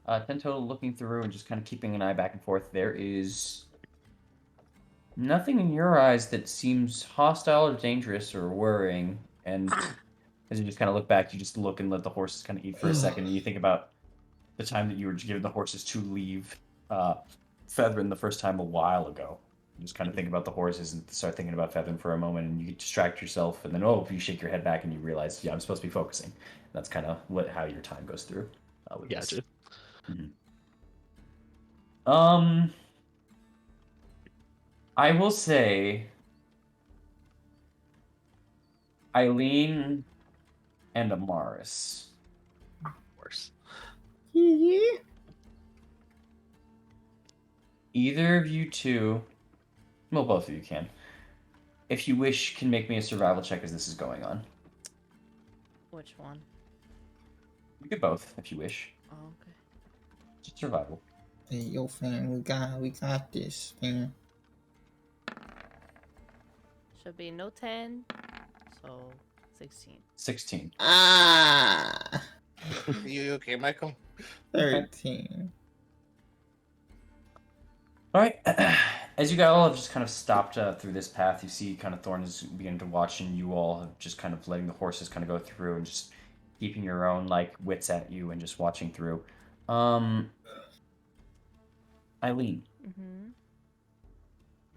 10 total. Looking through and just kind of keeping an eye back and forth. There is nothing in your eyes that seems hostile or dangerous or worrying. And as you just kind of look back, you just look and let the horses kind of eat for a second, and you think about the time that you were giving the horses to leave Featherin the first time a while ago. You just kind of think about the horses and start thinking about Featherin for a moment, and you distract yourself, and then you shake your head back and you realize, yeah, I'm supposed to be focusing. That's kind of how your time goes through. With this. Gotcha. I will say, Eileen and Amaris. Of course. Either of you two, well, both of you can, if you wish, can make me a survival check as this is going on. Which one? You could both, if you wish. Oh, okay. Just survival. Hey, yo, fam, we got this, fam. Should be no 10, so 16. 16. Ah! You okay, Michael? 13. All right. As you guys all have just kind of stopped through this path, you see kind of Thorn is beginning to watch, and you all have just kind of letting the horses kind of go through and just keeping your own like wits at you and just watching through. Eileen. Mm-hmm.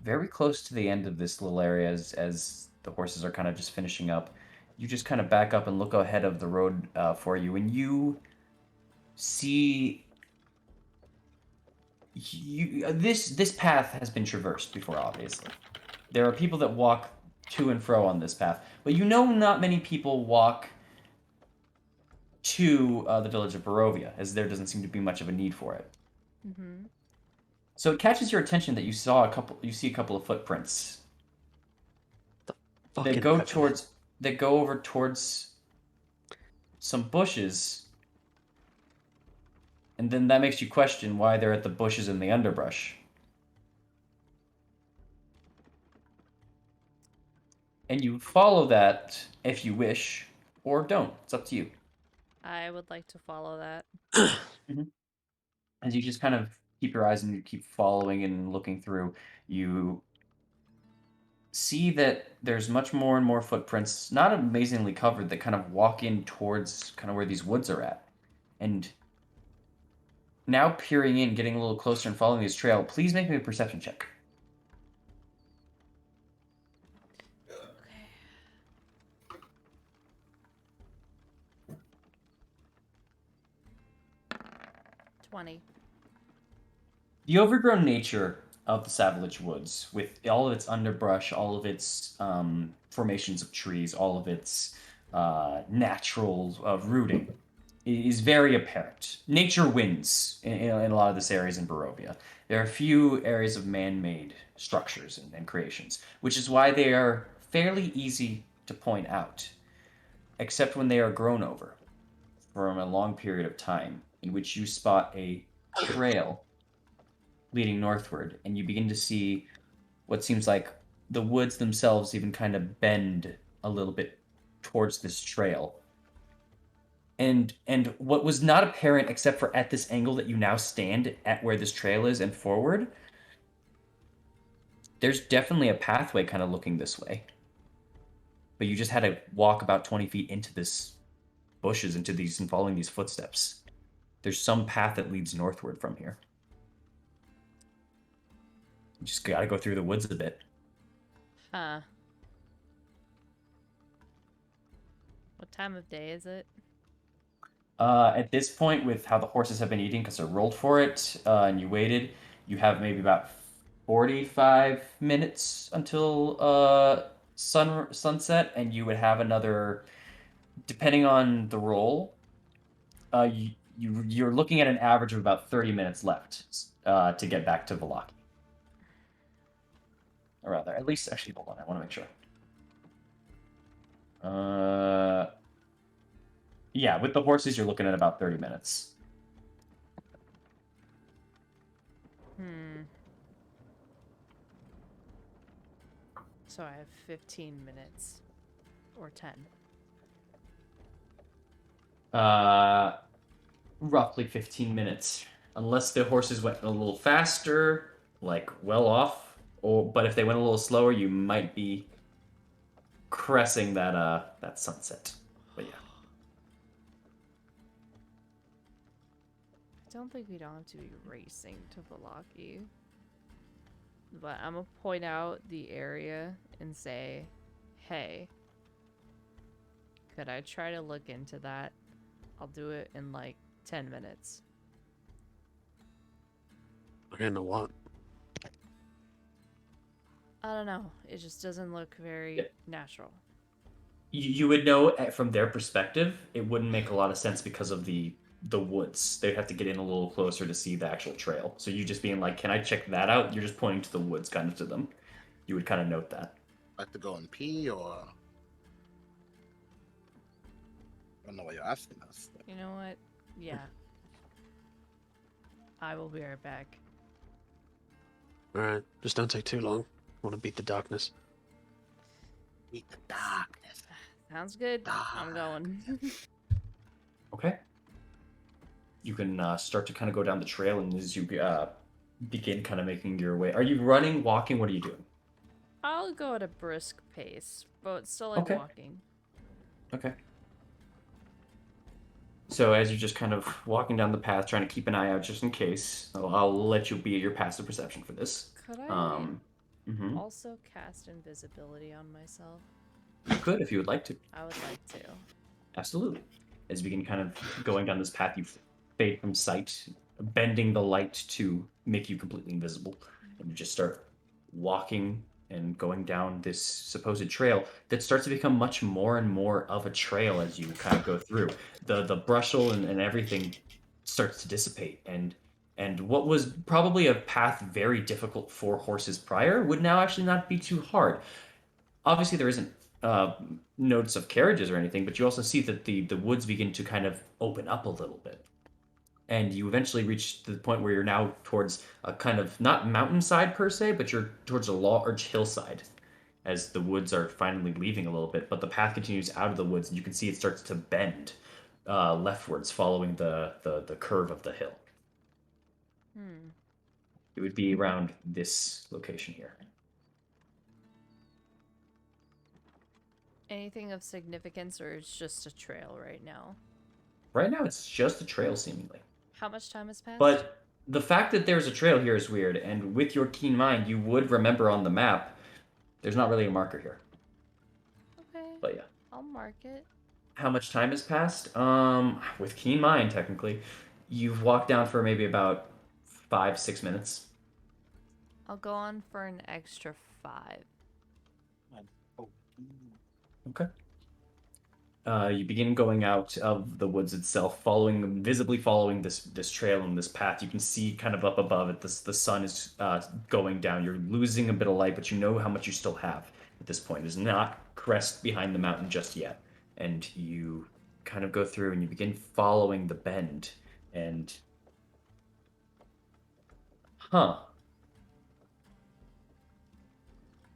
Very close to the end of this little area as the horses are kind of just finishing up, you just kind of back up and look ahead of the road for you, and you see this path has been traversed before, obviously. There are people that walk to and fro on this path, but you know not many people walk to the village of Barovia, as there doesn't seem to be much of a need for it. Mm-hmm. So it catches your attention that you see a couple of footprints that go over towards some bushes, and then that makes you question why they're at the bushes in the underbrush. And you follow that if you wish, or don't. It's up to you. I would like to follow that. Mm-hmm. As you just kind of keep your eyes and you keep following and looking through, you see that there's much more and more footprints, not amazingly covered, that kind of walk in towards kind of where these woods are at. And now peering in, getting a little closer and following this trail, please make me a perception check. Okay. 20. The overgrown nature of the Savage Woods, with all of its underbrush, all of its formations of trees, all of its natural rooting, is very apparent. Nature wins in a lot of this areas in Barovia. There are a few areas of man-made structures and creations, which is why they are fairly easy to point out, except when they are grown over from a long period of time, in which you spot a trail leading northward, and you begin to see what seems like the woods themselves even kind of bend a little bit towards this trail. And what was not apparent except for at this angle that you now stand at where this trail is and forward, there's definitely a pathway kind of looking this way. But you just had to walk about 20 feet into this bushes, into these, and following these footsteps. There's some path that leads northward from here. You just gotta go through the woods a bit. Huh. What time of day is it? At this point, with how the horses have been eating, because they rolled for it, and you waited, you have maybe about 45 minutes until sunset, and you would have another, depending on the roll, you're looking at an average of about 30 minutes left to get back to Vallaki. Or rather, at least, actually, hold on, I want to make sure. Yeah, with the horses, you're looking at about 30 minutes. So I have 15 minutes. Or 10. Roughly 15 minutes. Unless the horses went a little faster, like well off, but if they went a little slower, you might be caressing that sunset. But yeah. I don't think we don't have to be racing to Vallaki. But I'm gonna point out the area and say, hey, could I try to look into that? I'll do it in like 10 minutes. Look into what? I don't know. It just doesn't look very natural. You would know from their perspective, it wouldn't make a lot of sense because of the woods. They'd have to get in a little closer to see the actual trail. So you just being like, can I check that out? You're just pointing to the woods kind of to them. You would kind of note that. Like to go and pee, or I don't know what you're asking us. You know what? Yeah. I will be right back. Alright, just don't take too long. Want to beat the darkness. Beat the darkness. Sounds good. I'm going. Okay. You can start to kind of go down the trail, and as you begin kind of making your way. Are you running, walking? What are you doing? I'll go at a brisk pace, but still like Okay. walking. Okay. So as you're just kind of walking down the path, trying to keep an eye out just in case, I'll let you be your passive perception for this. Could I Mhm. also cast invisibility on myself? You could if you would like to. I would like to. Absolutely. As you begin kind of going down this path, you fade from sight, bending the light to make you completely invisible, and you just start walking and going down this supposed trail that starts to become much more and more of a trail as you kind of go through. The brushel and everything starts to dissipate, and what was probably a path very difficult for horses prior would now actually not be too hard. Obviously, there isn't uh, notes of carriages or anything, but you also see that the woods begin to kind of open up a little bit. And you eventually reach the point where you're now towards a kind of not mountainside per se, but you're towards a large hillside as the woods are finally leaving a little bit. But the path continues out of the woods, and you can see it starts to bend leftwards, following the curve of the hill. It would be around this location here. Anything of significance, or it's just a trail right now? Right now, it's just a trail, seemingly. How much time has passed? But the fact that there's a trail here is weird, and with your keen mind, you would remember on the map, there's not really a marker here. Okay. But yeah. I'll mark it. How much time has passed? With keen mind, technically, you've walked down for maybe about 5-6 minutes. I'll go on for an extra 5. Okay. You begin going out of the woods itself, visibly following this trail and this path. You can see kind of up above it, the sun is going down. You're losing a bit of light, but you know how much you still have at this point. It is not crest behind the mountain just yet. And you kind of go through and you begin following the bend. And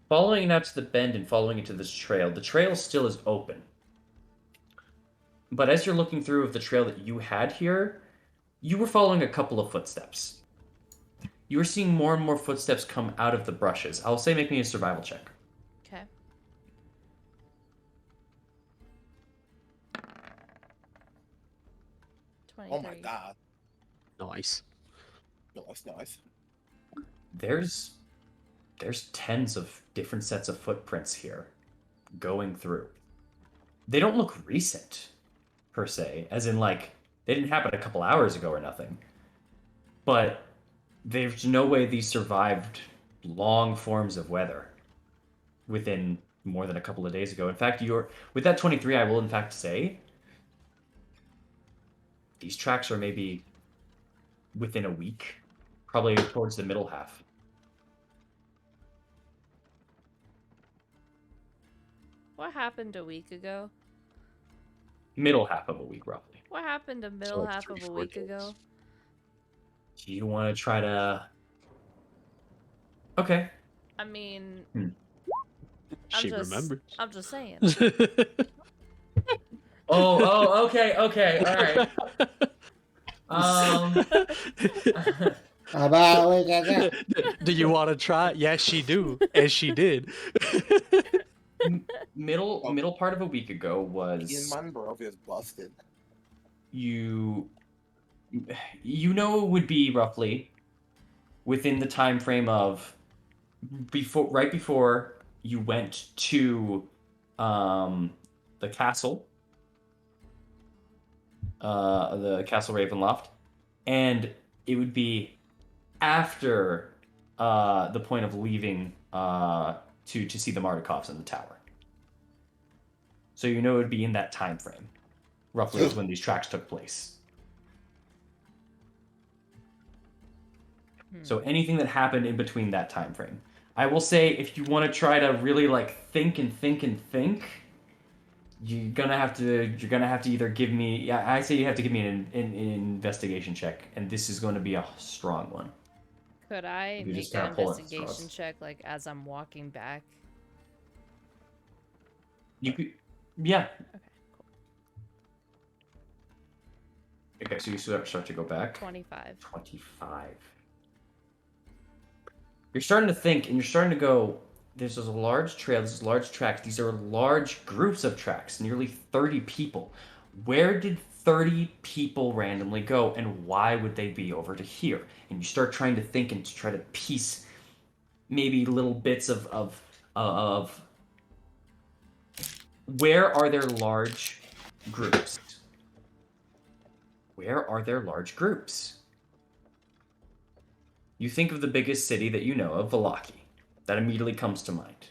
following it out to the bend and following it to this trail, the trail still is open. But as you're looking through of the trail that you had here, you were following a couple of footsteps. You were seeing more and more footsteps come out of the brushes. I'll say make me a survival check. Okay. Oh my god. Nice. Nice. There's tens of different sets of footprints here going through. They don't look recent, per se, as in like they didn't happen a couple hours ago or nothing. But there's no way these survived long forms of weather within more than a couple of days ago. In fact, with that 23, I will in fact say these tracks are maybe within a week, probably towards the middle half. What happened a week ago? Middle half of a week, roughly. What happened a middle like half of a week ago? Do you want to try to... Okay. I mean... She remembers. I'm just saying. Okay, all right. Do you want to try? Yes, she do, and she did. Middle part of a week ago was is busted. You know it would be roughly within the time frame of right before you went to the castle, the Castle Ravenloft, and it would be after the point of leaving to see the Mardikovs in the tower. So you know it would be in that time frame, roughly, is when these tracks took place. So anything that happened in between that time frame. I will say, if you want to try to really like think, you're gonna have to either give me. Yeah, I say you have to give me an investigation check, and this is going to be a strong one. Could I You make just an kinda pull it investigation across. check like as I'm walking back? You could, yeah. Okay, cool. Okay, so you start to go back. 25. 25. You're starting to think, and you're starting to go, there's a large trail, there's large tracks. These are large groups of tracks, nearly 30 people. Where did 30 people randomly go, and why would they be over to here? And you start trying to think and to try to piece maybe little bits of where are there large groups? Where are there large groups? You think of the biggest city that you know of, Vallaki. That immediately comes to mind.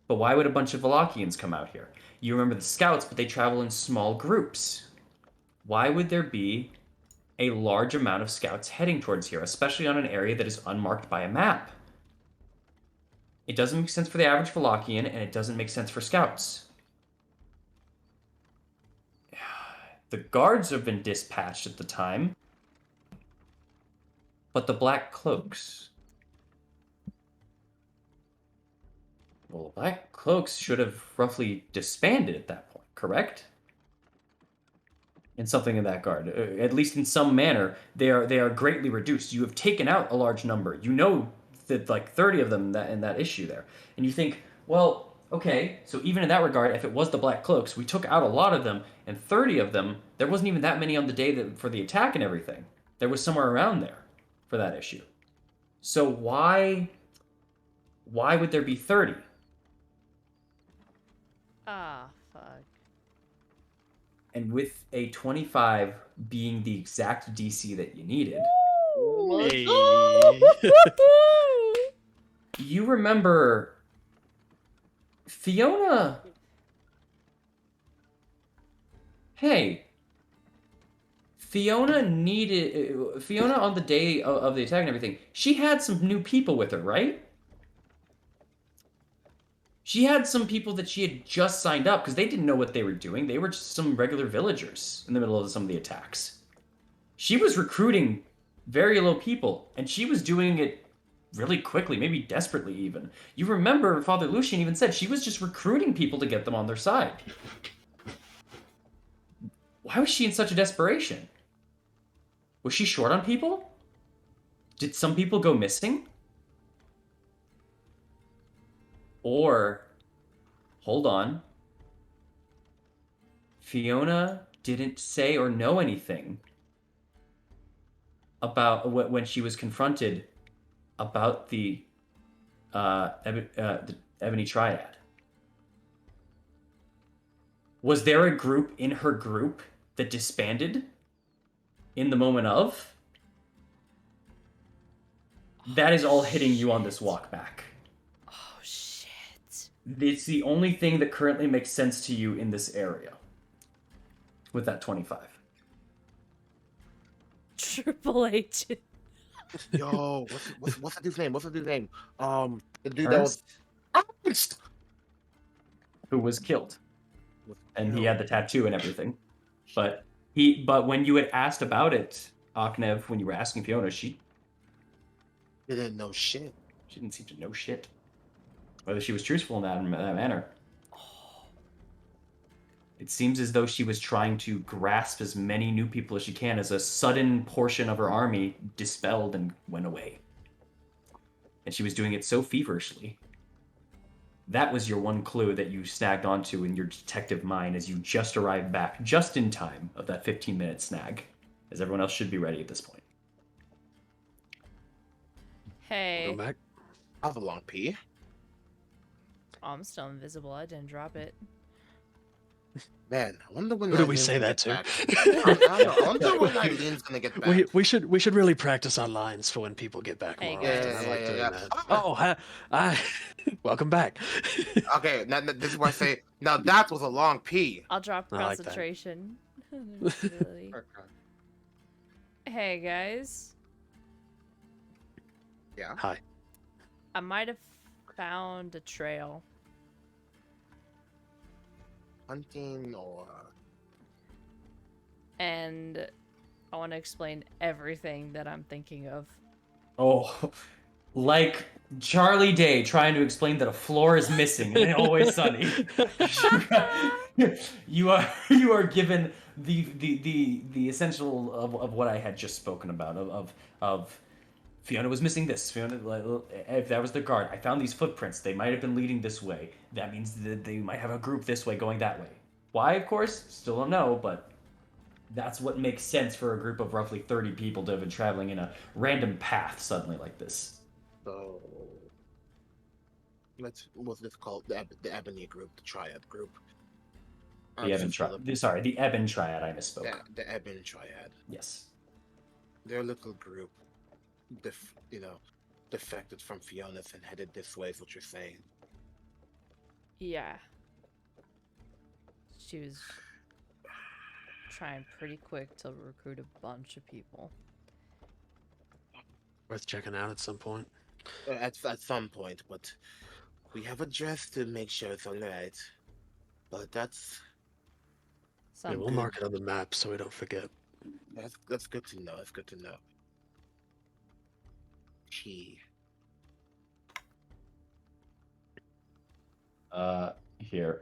But why would a bunch of Wallachians come out here? You remember the scouts, but they travel in small groups. Why would there be a large amount of scouts heading towards here, especially on an area that is unmarked by a map? It doesn't make sense for the average Wallachian, and it doesn't make sense for scouts. The guards have been dispatched at the time, but the Black Cloaks... Well, the Black Cloaks should have roughly disbanded at that point, correct? In something in that guard, at least in some manner, they are greatly reduced. You have taken out a large number. You know that like 30 of them in that issue there, and you think, well, okay, so even in that regard, if it was the Black Cloaks, we took out a lot of them, and 30 of them, there wasn't even that many on the day for the attack and everything. There was somewhere around there for that issue. So why would there be 30? Ah, fuck. And with a 25 being the exact DC that you needed, you remember Fiona. Hey, Fiona on the day of the attack and everything, she had some new people with her, right? She had some people that she had just signed up because they didn't know what they were doing. They were just some regular villagers in the middle of some of the attacks. She was recruiting very low people, and she was doing it really quickly, maybe desperately even. You remember Father Lucian even said she was just recruiting people to get them on their side. Why was she in such a desperation? Was she short on people? Did some people go missing? Or, hold on, Fiona didn't say or know anything about when she was confronted about the Ebony Triad. Was there a group in her group that disbanded in the moment of? That is all hitting you on this walk back. It's the only thing that currently makes sense to you in this area. With that 25. Triple H. Yo, what's that dude's name? What's that dude's name? The dude Ernst, that was who was killed. And he had the tattoo and everything. But when you had asked about it, Aknev, when you were asking Fiona, she didn't know shit. She didn't seem to know shit. Whether she was truthful in that manner. It seems as though she was trying to grasp as many new people as she can as a sudden portion of her army dispelled and went away. And she was doing it so feverishly. That was your one clue that you snagged onto in your detective mind as you just arrived back, just in time of that 15-minute snag, as everyone else should be ready at this point. Hey. Go back. I have a long pee. Oh, I'm still invisible. I didn't drop it. Man, I wonder when. Who did we say that to? I wonder when Eileen's gonna get back. We should really practice our lines for when people get back more often. I like doing that. Oh, welcome back. Okay, now this is where I say. Now that was a long pee. I'll drop I like concentration. Hey guys. Yeah. Hi. I might have found a trail. Hunting or. And I want to explain everything that I'm thinking of. Oh, like Charlie Day trying to explain that a floor is missing in Always Sunny. You are given the essential of what I had just spoken about of Fiona was missing this. Fiona, if that was the guard, I found these footprints. They might have been leading this way. That means that they might have a group this way going that way. Why, of course, still don't know, but that's what makes sense for a group of roughly 30 people to have been traveling in a random path suddenly like this. So let's call it the Ebony group, the Triad group. The Ebon Triad. Sorry, the Ebon Triad. I misspoke. The Ebon Triad. Yes. Their little group, defected from Fiona's and headed this way. Is what you're saying? Yeah. She was trying pretty quick to recruit a bunch of people. Worth checking out at some point. At some point, but we have a dress to make sure it's alright. But that's. Yeah, we'll mark it on the map so we don't forget. That's good to know. That's good to know. Key. Here.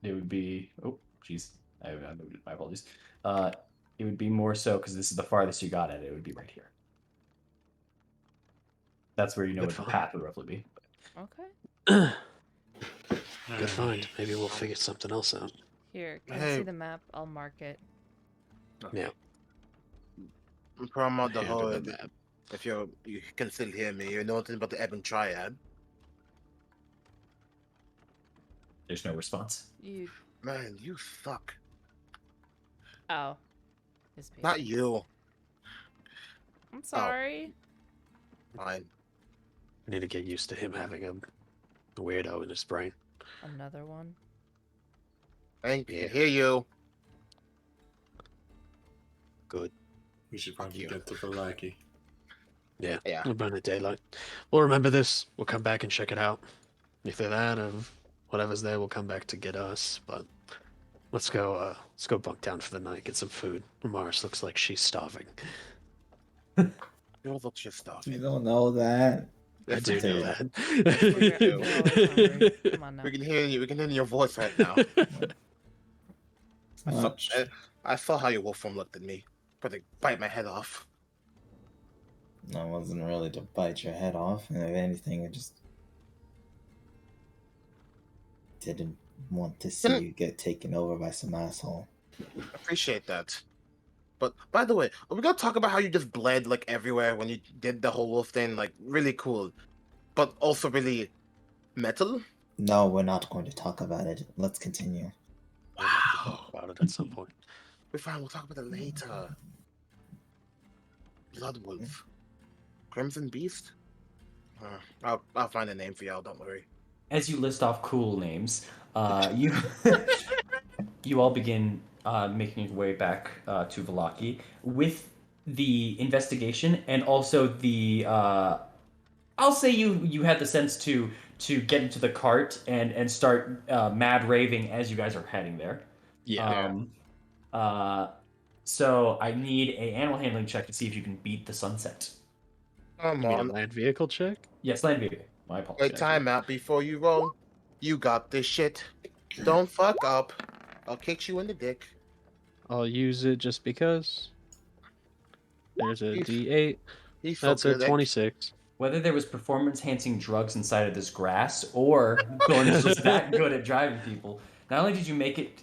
It would be. Oh, jeez. I moved it. My apologies. It would be more so because this is the farthest you got at it. It would be right here. That's where you know what the path would roughly be. Okay. Good find. Maybe we'll figure something else out. Here, can I see the map? I'll mark it. Yeah. From the hood. If you can still hear me, you know nothing about the Ebon Triad. There's no response. Man, you suck. Oh. Not you. I'm sorry. Oh. Fine. I need to get used to him having a weirdo in his brain. Another one. Thank you. Hear you. Good. We should probably get to Vallaki. Yeah. We'll burn the daylight. We'll remember this. We'll come back and check it out. If they're that or whatever's there, we'll come back to get us. But let's go bunk down for the night, get some food. Mars looks like she's starving. You don't look she's starving. You don't know that. I do know that. Come on now. We can hear you. We can hear your voice right now. I saw how your wolf form looked at me. But to bite my head off. That wasn't really to bite your head off. And if anything, I just didn't want to see you get taken over by some asshole. Appreciate that. But by the way, are we gonna talk about how you just bled like everywhere when you did the whole wolf thing? Like really cool, but also really metal. No, we're not going to talk about it. Let's continue. We'll have to talk about it at some point. We're fine. We'll talk about it later. Blood Wolf, Crimson Beast. I'll find a name for y'all. Don't worry. As you list off cool names, you you all begin making your way back to Vallaki with the investigation, and also the I'll say you had the sense to get into the cart and start mad raving as you guys are heading there. Yeah. So I need a animal handling check to see if you can beat the sunset. Come You mean a on. land vehicle check? Yes, land vehicle. My apologies. Wait, time out before you roll. You got this shit. Don't fuck up. I'll kick you in the dick. I'll use it just because. There's a D8. That's a 26. Whether there was performance-enhancing drugs inside of this grass, or Thorn is just that good at driving people, not only did you make it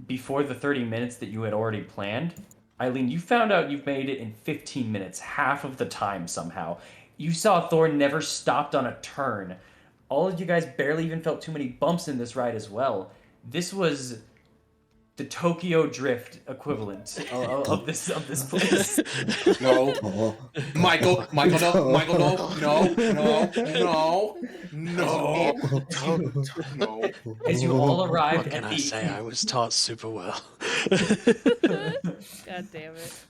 before the 30 minutes that you had already planned, Eileen, you found out you've made it in 15 minutes, half of the time somehow. You saw Thorn never stopped on a turn. All of you guys barely even felt too many bumps in this ride as well. This was the Tokyo Drift equivalent of this place. No, Michael, no. As you all arrived What can at I say? I was taught super well. God damn it.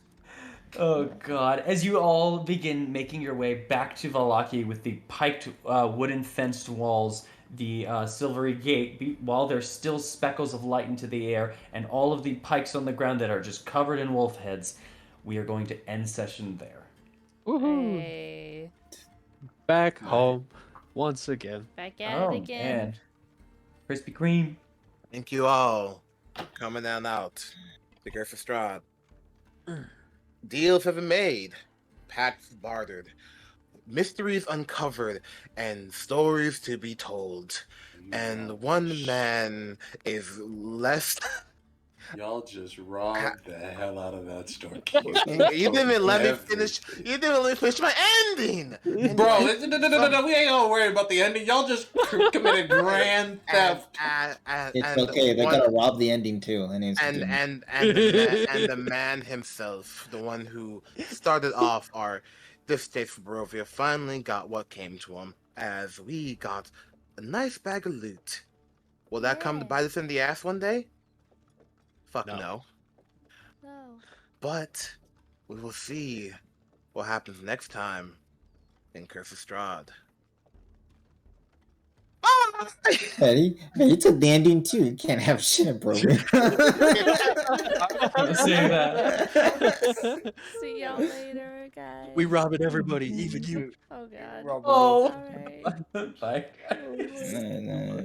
Oh god. As you all begin making your way back to Vallaki with the piked wooden fenced walls, the silvery gate, while there's still speckles of light into the air, and all of the pikes on the ground that are just covered in wolf heads, we are going to end session there. Woohoo! Hey. Back home once again. Back at it again. Man. Krispy Kreme. Thank you all. Coming down out. The Girth of Strahd. Deals have been made. Pacts bartered. mysteries uncovered and stories to be told. And one man is less. Y'all just robbed the hell out of that story. You didn't even let me finish. You didn't let me finish my ending. Bro, no, we ain't gonna worry about the ending. Y'all just committed grand theft. It's okay. They're gonna rob the ending too. And the man himself, the one who started off this taste for Barovia, finally got what came to him, as we got a nice bag of loot. Will that come to bite us in the ass one day? Fuck no. No. But we will see what happens next time in Curse of Strahd. Hey, you took the ending too. You can't have shit, bro. Say that. See y'all later, guys. We robbing everybody, even you. Oh god. Oh. Alright. Bye. Nah.